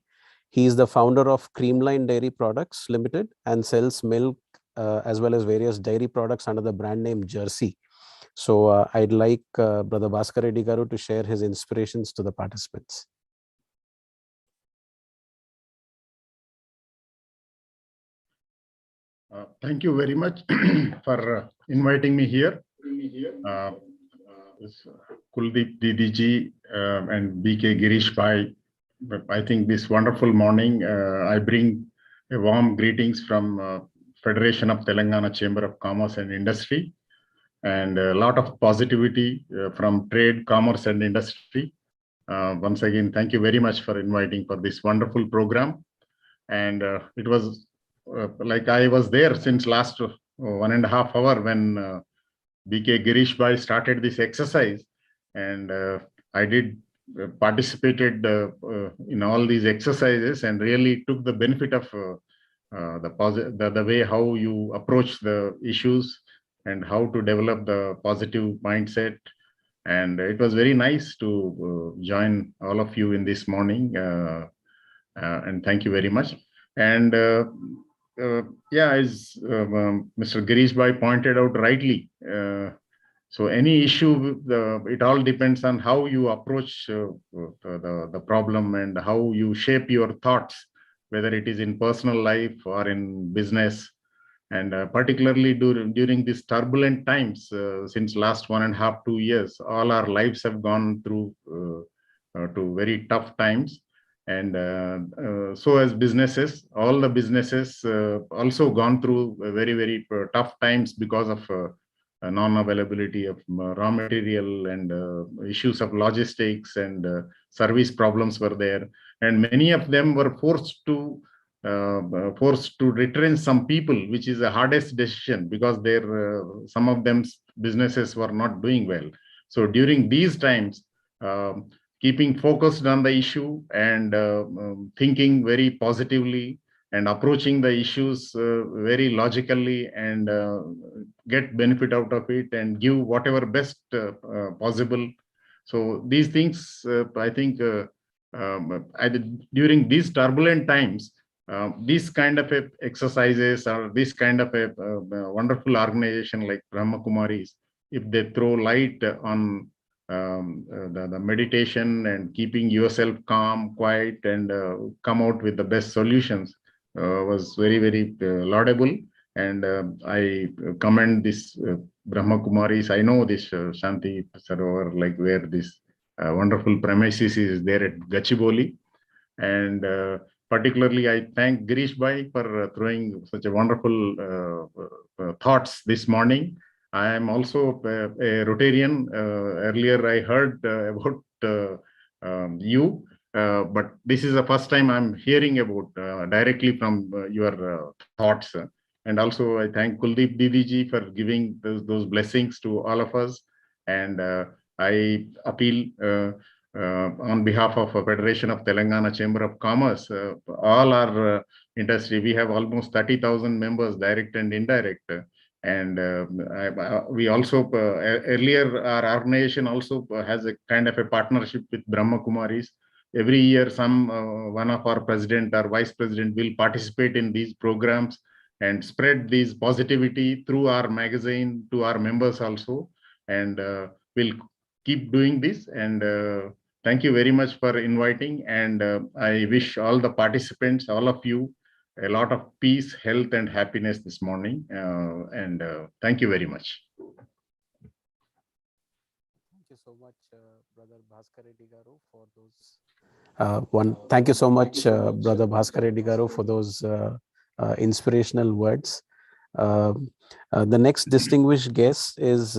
S1: He is the founder of Creamline Dairy Products Limited and sells milk as well as various dairy products under the brand name Jersey. So I'd like Brother Bhaskar Reddy Garu to share his inspirations to the participants.
S11: Thank you very much for inviting me here. Kuldeep Didi ji and BK Girish Bhai, I think this wonderful morning, I bring a warm greetings from Federation of Telangana Chamber of Commerce and Industry, and a lot of positivity from trade, commerce and industry. Once again, thank you very much for inviting for this wonderful program. And it was like I was there since last 1.5 hours when BK Girish Bhai started this exercise, and I did participated in all these exercises and really took the benefit of the way how you approach the issues and how to develop the positive mindset. And it was very nice to join all of you in this morning, and thank you very much. And yeah, as Mr. Girish Bhai pointed out rightly, so any issue, it all depends on how you approach the problem and how you shape your thoughts, whether it is in personal life or in business. And particularly during these turbulent times, since last 1.5, 2 years, all our lives have gone through to very tough times. And so as businesses, all the businesses also gone through very, very tough times because of non-availability of raw material and issues of logistics and service problems were there. And many of them were forced to retrench some people, which is the hardest decision because their some of them businesses were not doing well. So during these times, keeping focused on the issue and thinking very positively and approaching the issues very logically and get benefit out of it and give whatever best possible. So these things, I think during these turbulent times, these kind of exercises or this kind of a wonderful organization like Brahma Kumaris, if they throw light on the meditation and keeping yourself calm, quiet, and come out with the best solutions, was very, very laudable. And I commend this Brahma Kumaris. I know this Shanti Sarovar, like where this wonderful premises is there at Gachibowli. And particularly, I thank Girish Bhai for throwing such a wonderful thoughts this morning. I am also a Rotarian. Earlier, I heard about you, but this is the first time I'm hearing about directly from your thoughts. And also, I thank Kuldeep Didiji for giving those blessings to all of us. And I appeal on behalf of Federation of Telangana Chamber of Commerce, all our industry, we have almost 30,000 members, direct and indirect. And we also, earlier, our organization also has a kind of a partnership with Brahma Kumaris. Every year, one of our president or vice president will participate in these programs and spread this positivity through our magazine to our members also. And we'll keep doing this. And thank you very much for inviting. And I wish all the participants, all of you, a lot of peace, health, and happiness this morning. And thank you very much.
S1: Thank you so much, Brother Bhaskar Reddy Garu, for those. Thank you so much, Brother Bhaskar Reddy Garu, for those inspirational words. The next distinguished guest is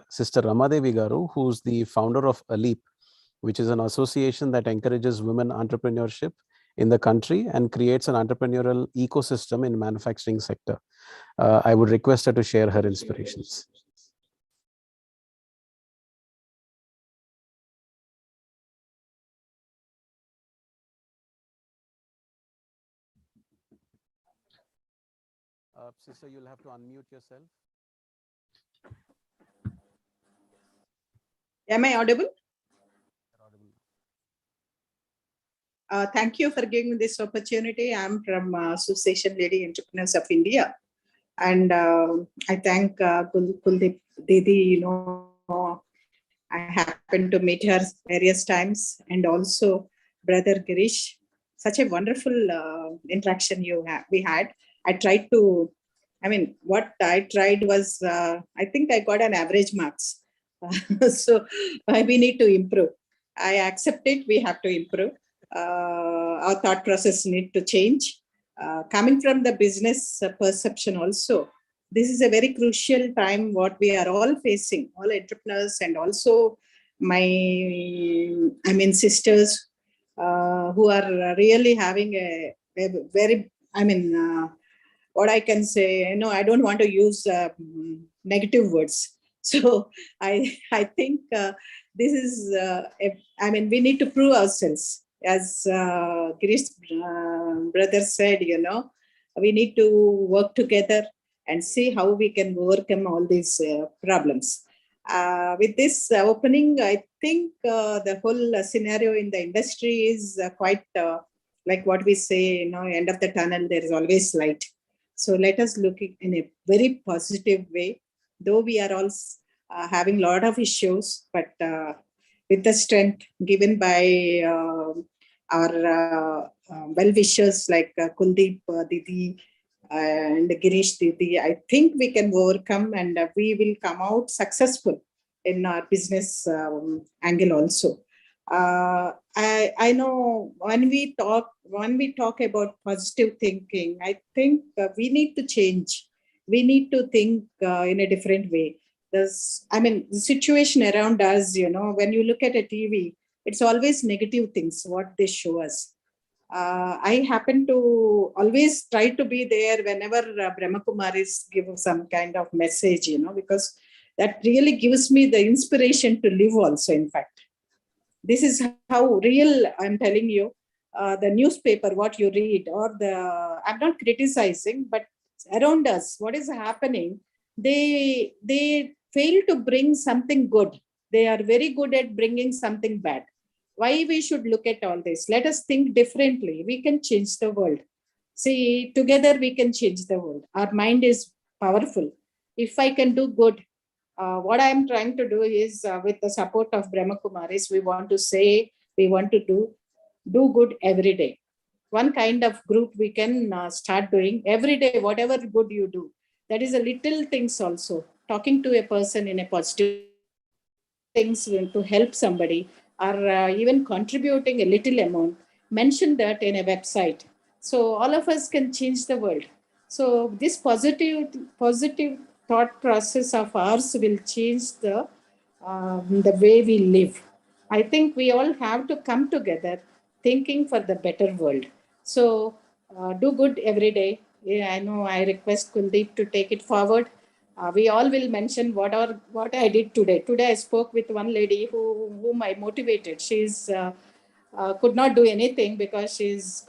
S1: Sister Ramadevi Garu, who's the founder of ALEAP, which is an association that encourages women entrepreneurship in the country and creates an entrepreneurial ecosystem in manufacturing sector. I would request her to share her inspirations. Sister, you'll have to unmute yourself.
S12: Am I audible? Thank you for giving me this opportunity. I'm from Association Lady Entrepreneurs of India. And I thank Kuldeep Didi, I happened to meet her various times, and also Brother Girish. Such a wonderful interaction we had. What I tried was, I think I got an average marks. So we need to improve. I accept it, we have to improve. Our thought process need to change. Coming from the business perception also, this is a very crucial time what we are all facing, all entrepreneurs, and also my sisters who are really having a very, what I can say, I don't want to use negative words. So I think this is, we need to prove ourselves. As Girish brother said, we need to work together and see how we can overcome all these problems. With this opening, I think the whole scenario in the industry is quite like what we say, end of the tunnel, there is always light. So let us look in a very positive way, though we are all having a lot of issues, but with the strength given by our well-wishers like Kuldeep Didi and Girish Didi, I think we can overcome, and we will come out successful in our business angle also. I know when we talk about positive thinking, I think we need to change. We need to think in a different way. The situation around us, when you look at a TV, it's always negative things, what they show us. I happen to always try to be there whenever Brahma Kumaris give some kind of message, because that really gives me the inspiration to live also, in fact. This is how real, I'm telling you, the newspaper, what you read, or I'm not criticizing, but around us, what is happening, they fail to bring something good. They are very good at bringing something bad. Why we should look at all this? Let us think differently. We can change the world. See, together we can change the world. Our mind is powerful. If I can do good, what I am trying to do is with the support of Brahma Kumaris, we want to do good every day. One kind of group we can start doing every day, whatever good you do. That is a little things also. Talking to a person in a positive things to help somebody, or even contributing a little amount, mention that in a website. So all of us can change the world. So this positive thought process of ours will change the way we live. I think we all have to come together thinking for the better world. So do good every day. Yeah, I know I request Kuldeep to take it forward. We all will mention what I did today. Today I spoke with one lady whom I motivated. She's could not do anything because she's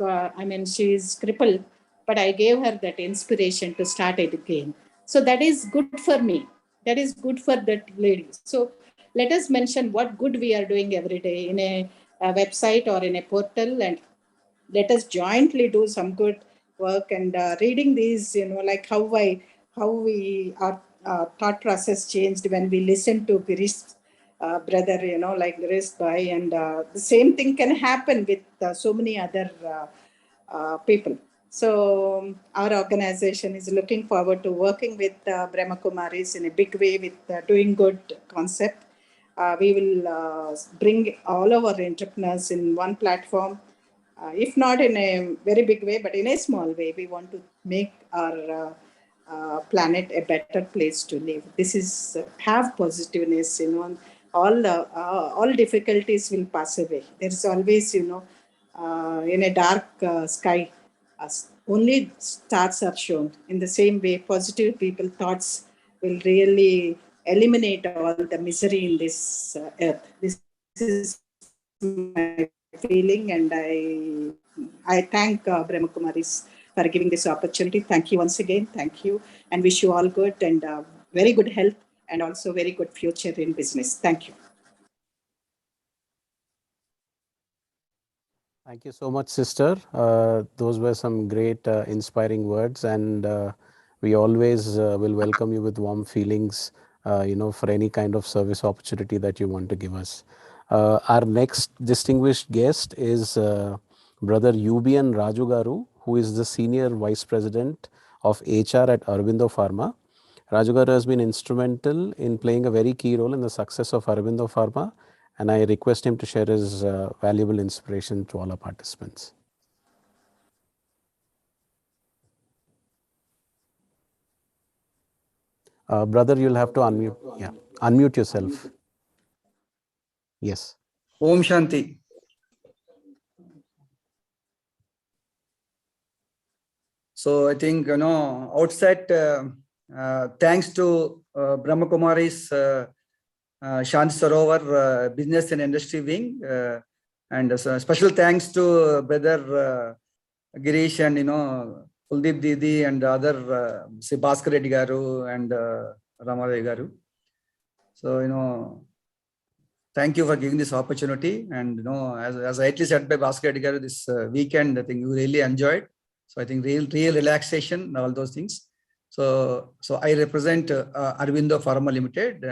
S12: crippled, but I gave her that inspiration to start it again. So that is good for me. That is good for that lady. So let us mention what good we are doing every day in a website or in a portal, and let us jointly do some good work. And reading these, like how we our thought process changed when we listen to Girish's brother, like Girish Bhai, and the same thing can happen with so many other people. So our organization is looking forward to working with Brahma Kumaris in a big way with doing good concept. We will bring all of our entrepreneurs in one platform, if not in a very big way, but in a small way. We want to make our planet a better place to live. This is have positiveness. All difficulties will pass away. There is always, in a dark sky, only stars are shown. In the same way, positive people thoughts will really eliminate all the misery in this earth. This is my feeling, and I thank Brahma Kumaris for giving this opportunity. Thank you once again. Thank you, and wish you all good and very good health, and also very good future in business. Thank you.
S1: Thank you so much, sister. Those were some great, inspiring words, and we always will welcome you with warm feelings, for any kind of service opportunity that you want to give us. Our next distinguished guest is Brother UBN Raju Garu, who is the Senior Vice President of HR at Aurobindo Pharma. Raju Garu has been instrumental in playing a very key role in the success of Aurobindo Pharma, and I request him to share his valuable inspiration to all our participants. Brother, you'll have to unmute. Yeah, unmute yourself. Yes.
S13: Om Shanti. So I think, outside, thanks to Brahma Kumari's Shanti Sarovar Business and Industry Wing, and special thanks to Brother Girish and, Kuldeep Didi and other, say Bhaskar Reddy Garu and Ramadev Garu. So, thank you for giving this opportunity. And, as rightly said by Bhaskar Reddy Garu, this weekend, I think you really enjoyed. So I think real relaxation, all those things. So I represent Aurobindo Pharma Limited.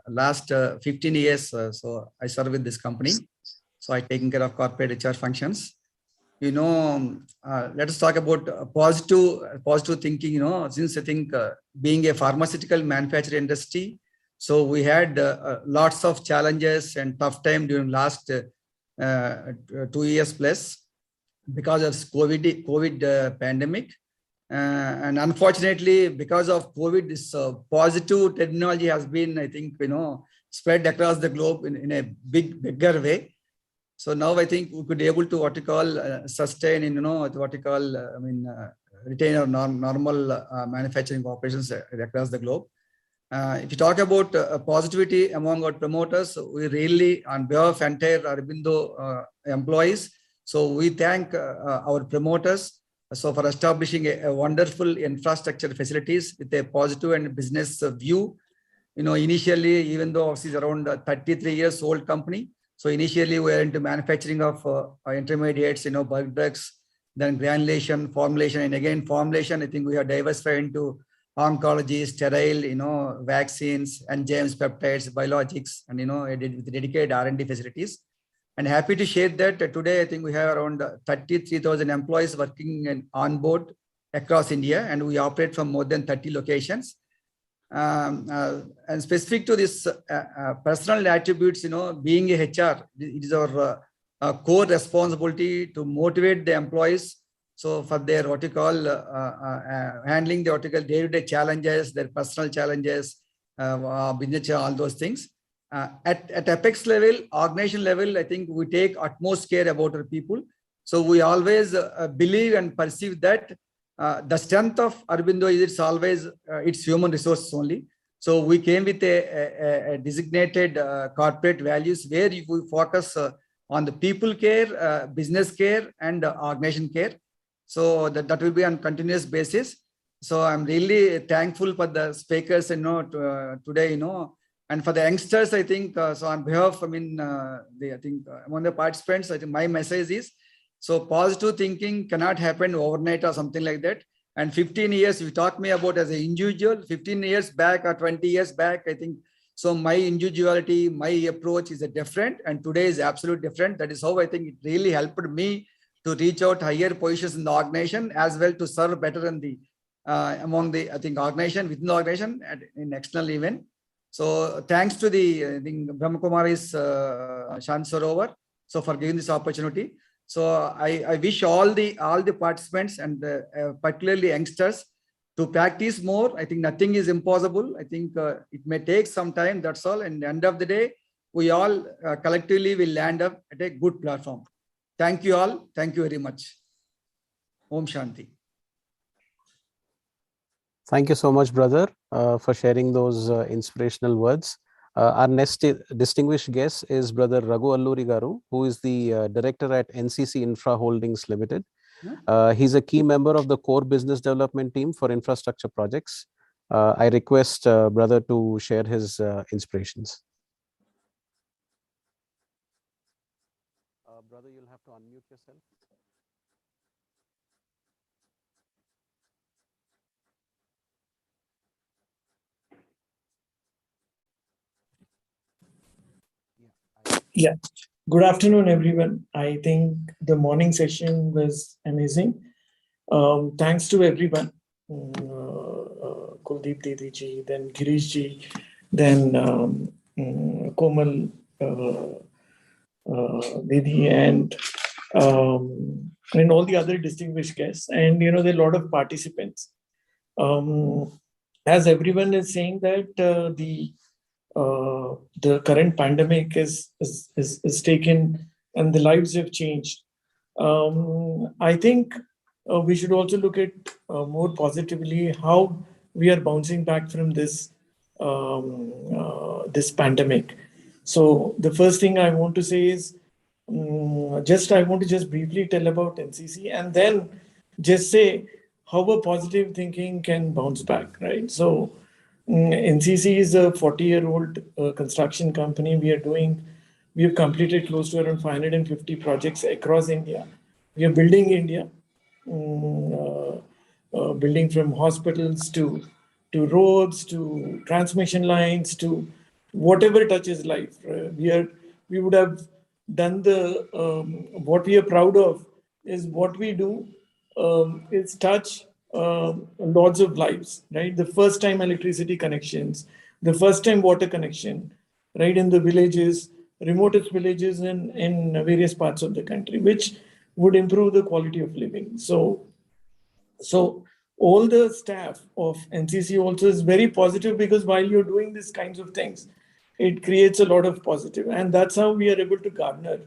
S13: Last 15 years, so I serve with this company. So I taking care of corporate HR functions. Let us talk about positive thinking. Since I think being a pharmaceutical manufacturing industry, so we had lots of challenges and tough time during last 2 years plus, because of COVID pandemic. And unfortunately, because of COVID, this positive technology has been, I think, spread across the globe in a bigger way. So now I think we could be able to sustain in, retain our normal manufacturing operations across the globe. If you talk about positivity among our promoters, we really, on behalf of entire Aurobindo employees, so we thank our promoters for establishing a wonderful infrastructure facilities with a positive and business view. Initially, even though it's around 33 years old company, so initially we were into manufacturing of intermediates, bulk drugs, then granulation, formulation, and again formulation. I think we have diversified into oncology, sterile, vaccines, enzymes, peptides, biologics, and with dedicated R&D facilities. And happy to share that today I think we have around 33,000 employees working on board across India, and we operate from more than 30 locations. And specific to this personal attributes, being a HR, it is our core responsibility to motivate the employees. So for their what you call handling the what you call day-to-day challenges, their personal challenges, business, all those things. At apex level, organization level, I think we take utmost care about our people. So we always believe and perceive that the strength of Aurobindo is it's always its human resources only. So we came with a designated corporate values where we focus on the people care, business care, and organization care. So that will be on continuous basis. So I'm really thankful for the speakers, today, and for the youngsters, I think, so on behalf, I think among the participants, I think my message is, so positive thinking cannot happen overnight or something like that. And 15 years, you taught me about as an individual, 15 years back or 20 years back, I think, so my individuality, my approach is a different, and today is absolutely different. That is how I think it really helped me to reach out higher positions in the organization, as well to serve better in the, among the, I think, organization, within the organization, and in external event. So thanks to the, I think, Brahmakumari's Shanti Sarovar, so for giving this opportunity. So I wish all the participants and particularly youngsters to practice more. I think nothing is impossible. I think it may take some time, that's all. And at the end of the day, we all collectively will land up at a good platform. Thank you all. Thank you very much. Om Shanti.
S1: Thank you so much, brother, for sharing those inspirational words. Our next distinguished guest is Brother Raghu Alluri Garu, who is the director at NCC Infra Holdings Limited. He's a key member of the core business development team for infrastructure projects. I request brother to share his inspirations. Brother, you'll have to unmute yourself.
S14: Yeah. Good afternoon, everyone. I think the morning session was amazing. Thanks to everyone. Kuldeep Didi ji, then Girish ji, then Komal Didi, and all the other distinguished guests. And there are a lot of participants. As everyone is saying that the current pandemic is taken and the lives have changed. I think we should also look at more positively how we are bouncing back from this this pandemic. So the first thing I want to say is I want to just briefly tell about NCC and then just say how a positive thinking can bounce back, right? So NCC is a 40-year-old construction company. We have completed close to around 550 projects across India. We are building India, building from hospitals to roads, to transmission lines, to whatever touches life. We would have done what we are proud of is what we do is touch lots of lives, right? The first time electricity connections, the first time water connection, right, in the villages, remotest villages in various parts of the country, which would improve the quality of living. So all the staff of NCC also is very positive, because while you're doing these kinds of things, it creates a lot of positive, and that's how we are able to garner.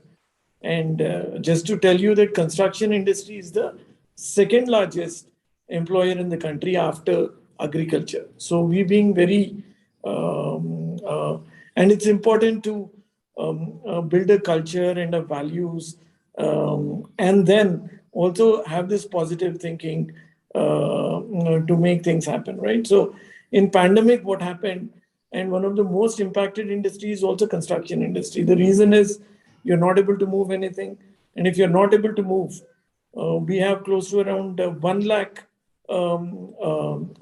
S14: And just to tell you that construction industry is the second largest employer in the country after agriculture. So we being very, and it's important to build a culture and a values, and then also have this positive thinking to make things happen, right? So in pandemic, what happened, and one of the most impacted industries is also construction industry. The reason is you're not able to move anything. And if you're not able to move, we have close to around 1 lakh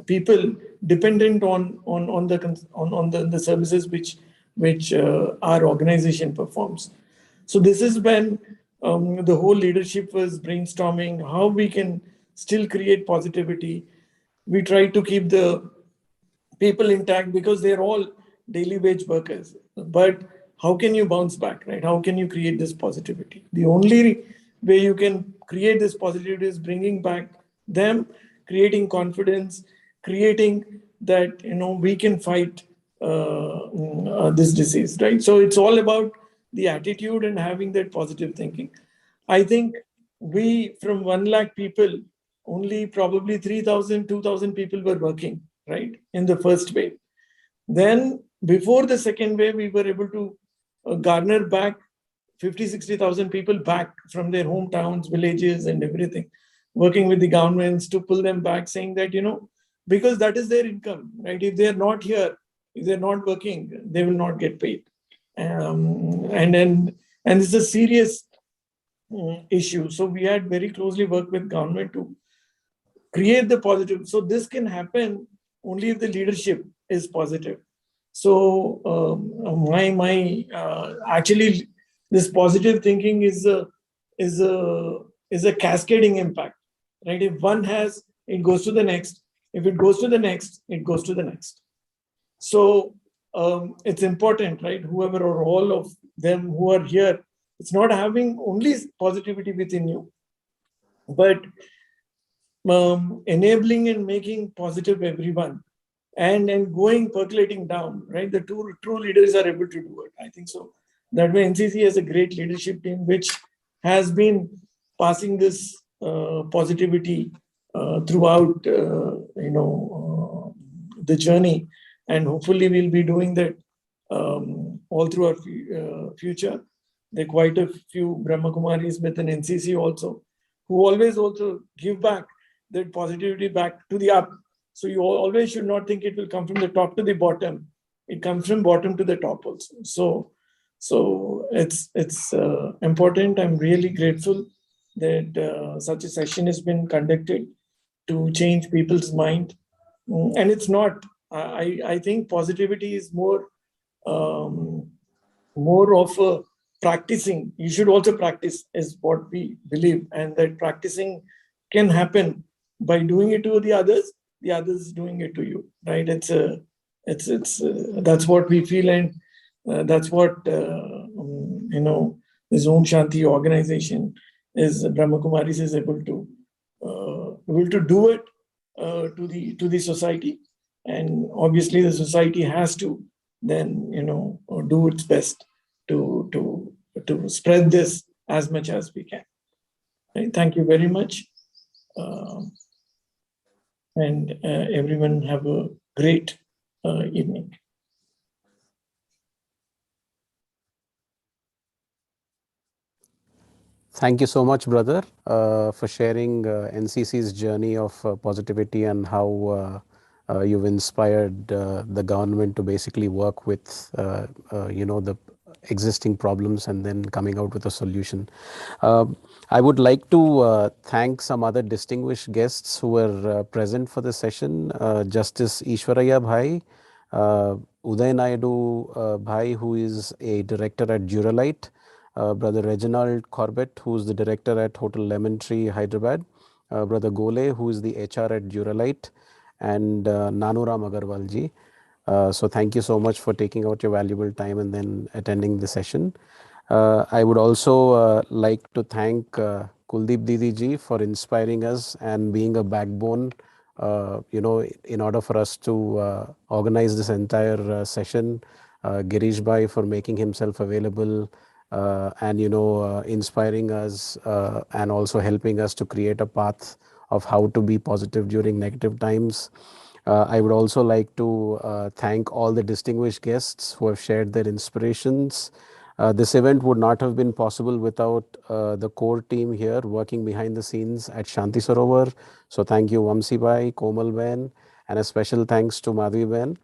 S14: people dependent on the services which our organization performs. So this is when the whole leadership was brainstorming how we can still create positivity. We try to keep the people intact because they're all daily wage workers. But how can you bounce back, right? How can you create this positivity? The only way you can create this positivity is bringing back them, creating confidence, creating that, we can fight this disease, right? So it's all about the attitude and having that positive thinking. I think we, from 1 lakh people, only probably 3,000, 2,000 people were working, right, in the first wave. Then before the second wave, we were able to garner back 50, 60,000 people back from their hometowns, villages, and everything, working with the governments to pull them back, saying that, because that is their income, right? If they're not here, if they're not working, they will not get paid. And it's a serious issue. So we had very closely worked with government to create the positive. So this can happen only if the leadership is positive. So actually, this positive thinking is a cascading impact, right? If one has, it goes to the next. If it goes to the next, it goes to the next. So it's important, right? Whoever or all of them who are here, it's not having only positivity within you, but enabling and making positive everyone, and going percolating down, right? The true leaders are able to do it. I think so. That way, NCC has a great leadership team which has been passing this positivity throughout, the journey, and hopefully we'll be doing that all through our future. There are quite a few Brahma Kumaris within NCC also, who always also give back that positivity back to the up. So you always should not think it will come from the top to the bottom. It comes from bottom to the top also. So it's important. I'm really grateful that such a session has been conducted to change people's mind. And it's not, I think positivity is more of a practicing. You should also practice, is what we believe, and that practicing can happen by doing it to the others doing it to you, right? It's that's what we feel, and that's what this Om Shanti organization is. Brahma Kumaris is able to do it to the society, and obviously the society has to then do its best to spread this as much as we can. Right? Thank you very much. And everyone have a great evening.
S1: Thank you so much, brother, for sharing NCC's journey of positivity and how you've inspired the government to basically work with, the existing problems and then coming out with a solution. I would like to thank some other distinguished guests who were present for the session. Justice Ishwaraya Bhai, Uday Naidu Bhai, who is a director at Duralite, Brother Reginald Corbett, who is the director at Hotel Lemon Tree, Hyderabad, Brother Gole, who is the HR at Duralite, and Nanuram Agarwal ji. So thank you so much for taking out your valuable time and then attending the session. I would also like to thank Kuldeep Didi ji for inspiring us and being a backbone, in order for us to organize this entire session. Girish Bhai for making himself available and, inspiring us and also helping us to create a path of how to be positive during negative times. I would also like to thank all the distinguished guests who have shared their inspirations. This event would not have been possible without the core team here working behind the scenes at Shanti Sarovar. So thank you, Vamsi Bhai, Komal Ben, and a special thanks to Madhvi Ben,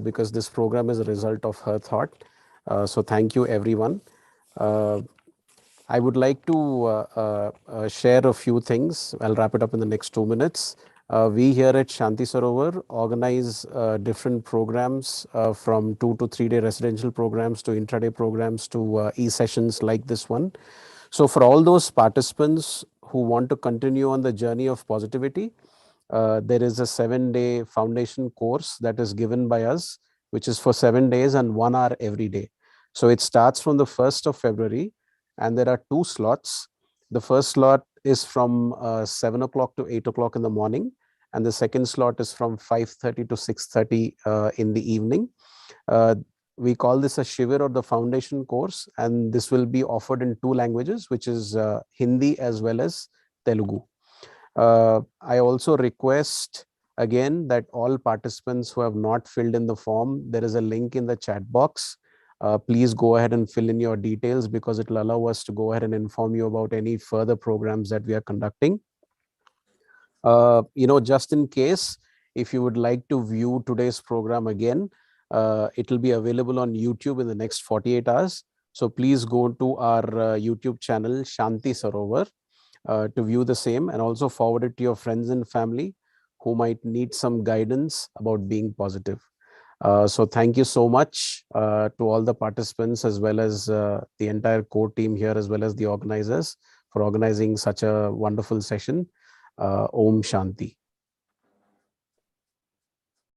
S1: because this program is a result of her thought. So thank you, everyone. I would like to share a few things. I'll wrap it up in the next 2 minutes. We here at Shanti Sarovar organize different programs from 2 to 3 day residential programs to intraday programs to e-sessions like this one. So for all those participants who want to continue on the journey of positivity, there is a 7-day foundation course that is given by us, which is for 7 days and 1 hour every day. So it starts from the 1st of February, and there are 2 slots. The first slot is from 7 o'clock to 8 o'clock in the morning, and the second slot is from 5:30 to 6:30 in the evening. We call this a Shivir or the foundation course, and this will be offered in 2 languages, which is Hindi as well as Telugu. I also request again that all participants who have not filled in the form, there is a link in the chat box. Please go ahead and fill in your details, because it will allow us to go ahead and inform you about any further programs that we are conducting. Just in case, if you would like to view today's program again, it will be available on YouTube in the next 48 hours. So please go to our YouTube channel, Shanti Sarovar, to view the same, and also forward it to your friends and family who might need some guidance about being positive. So thank you so much to all the participants, as well as the entire core team here, as well as the organizers, for organizing such a wonderful session. Om Shanti.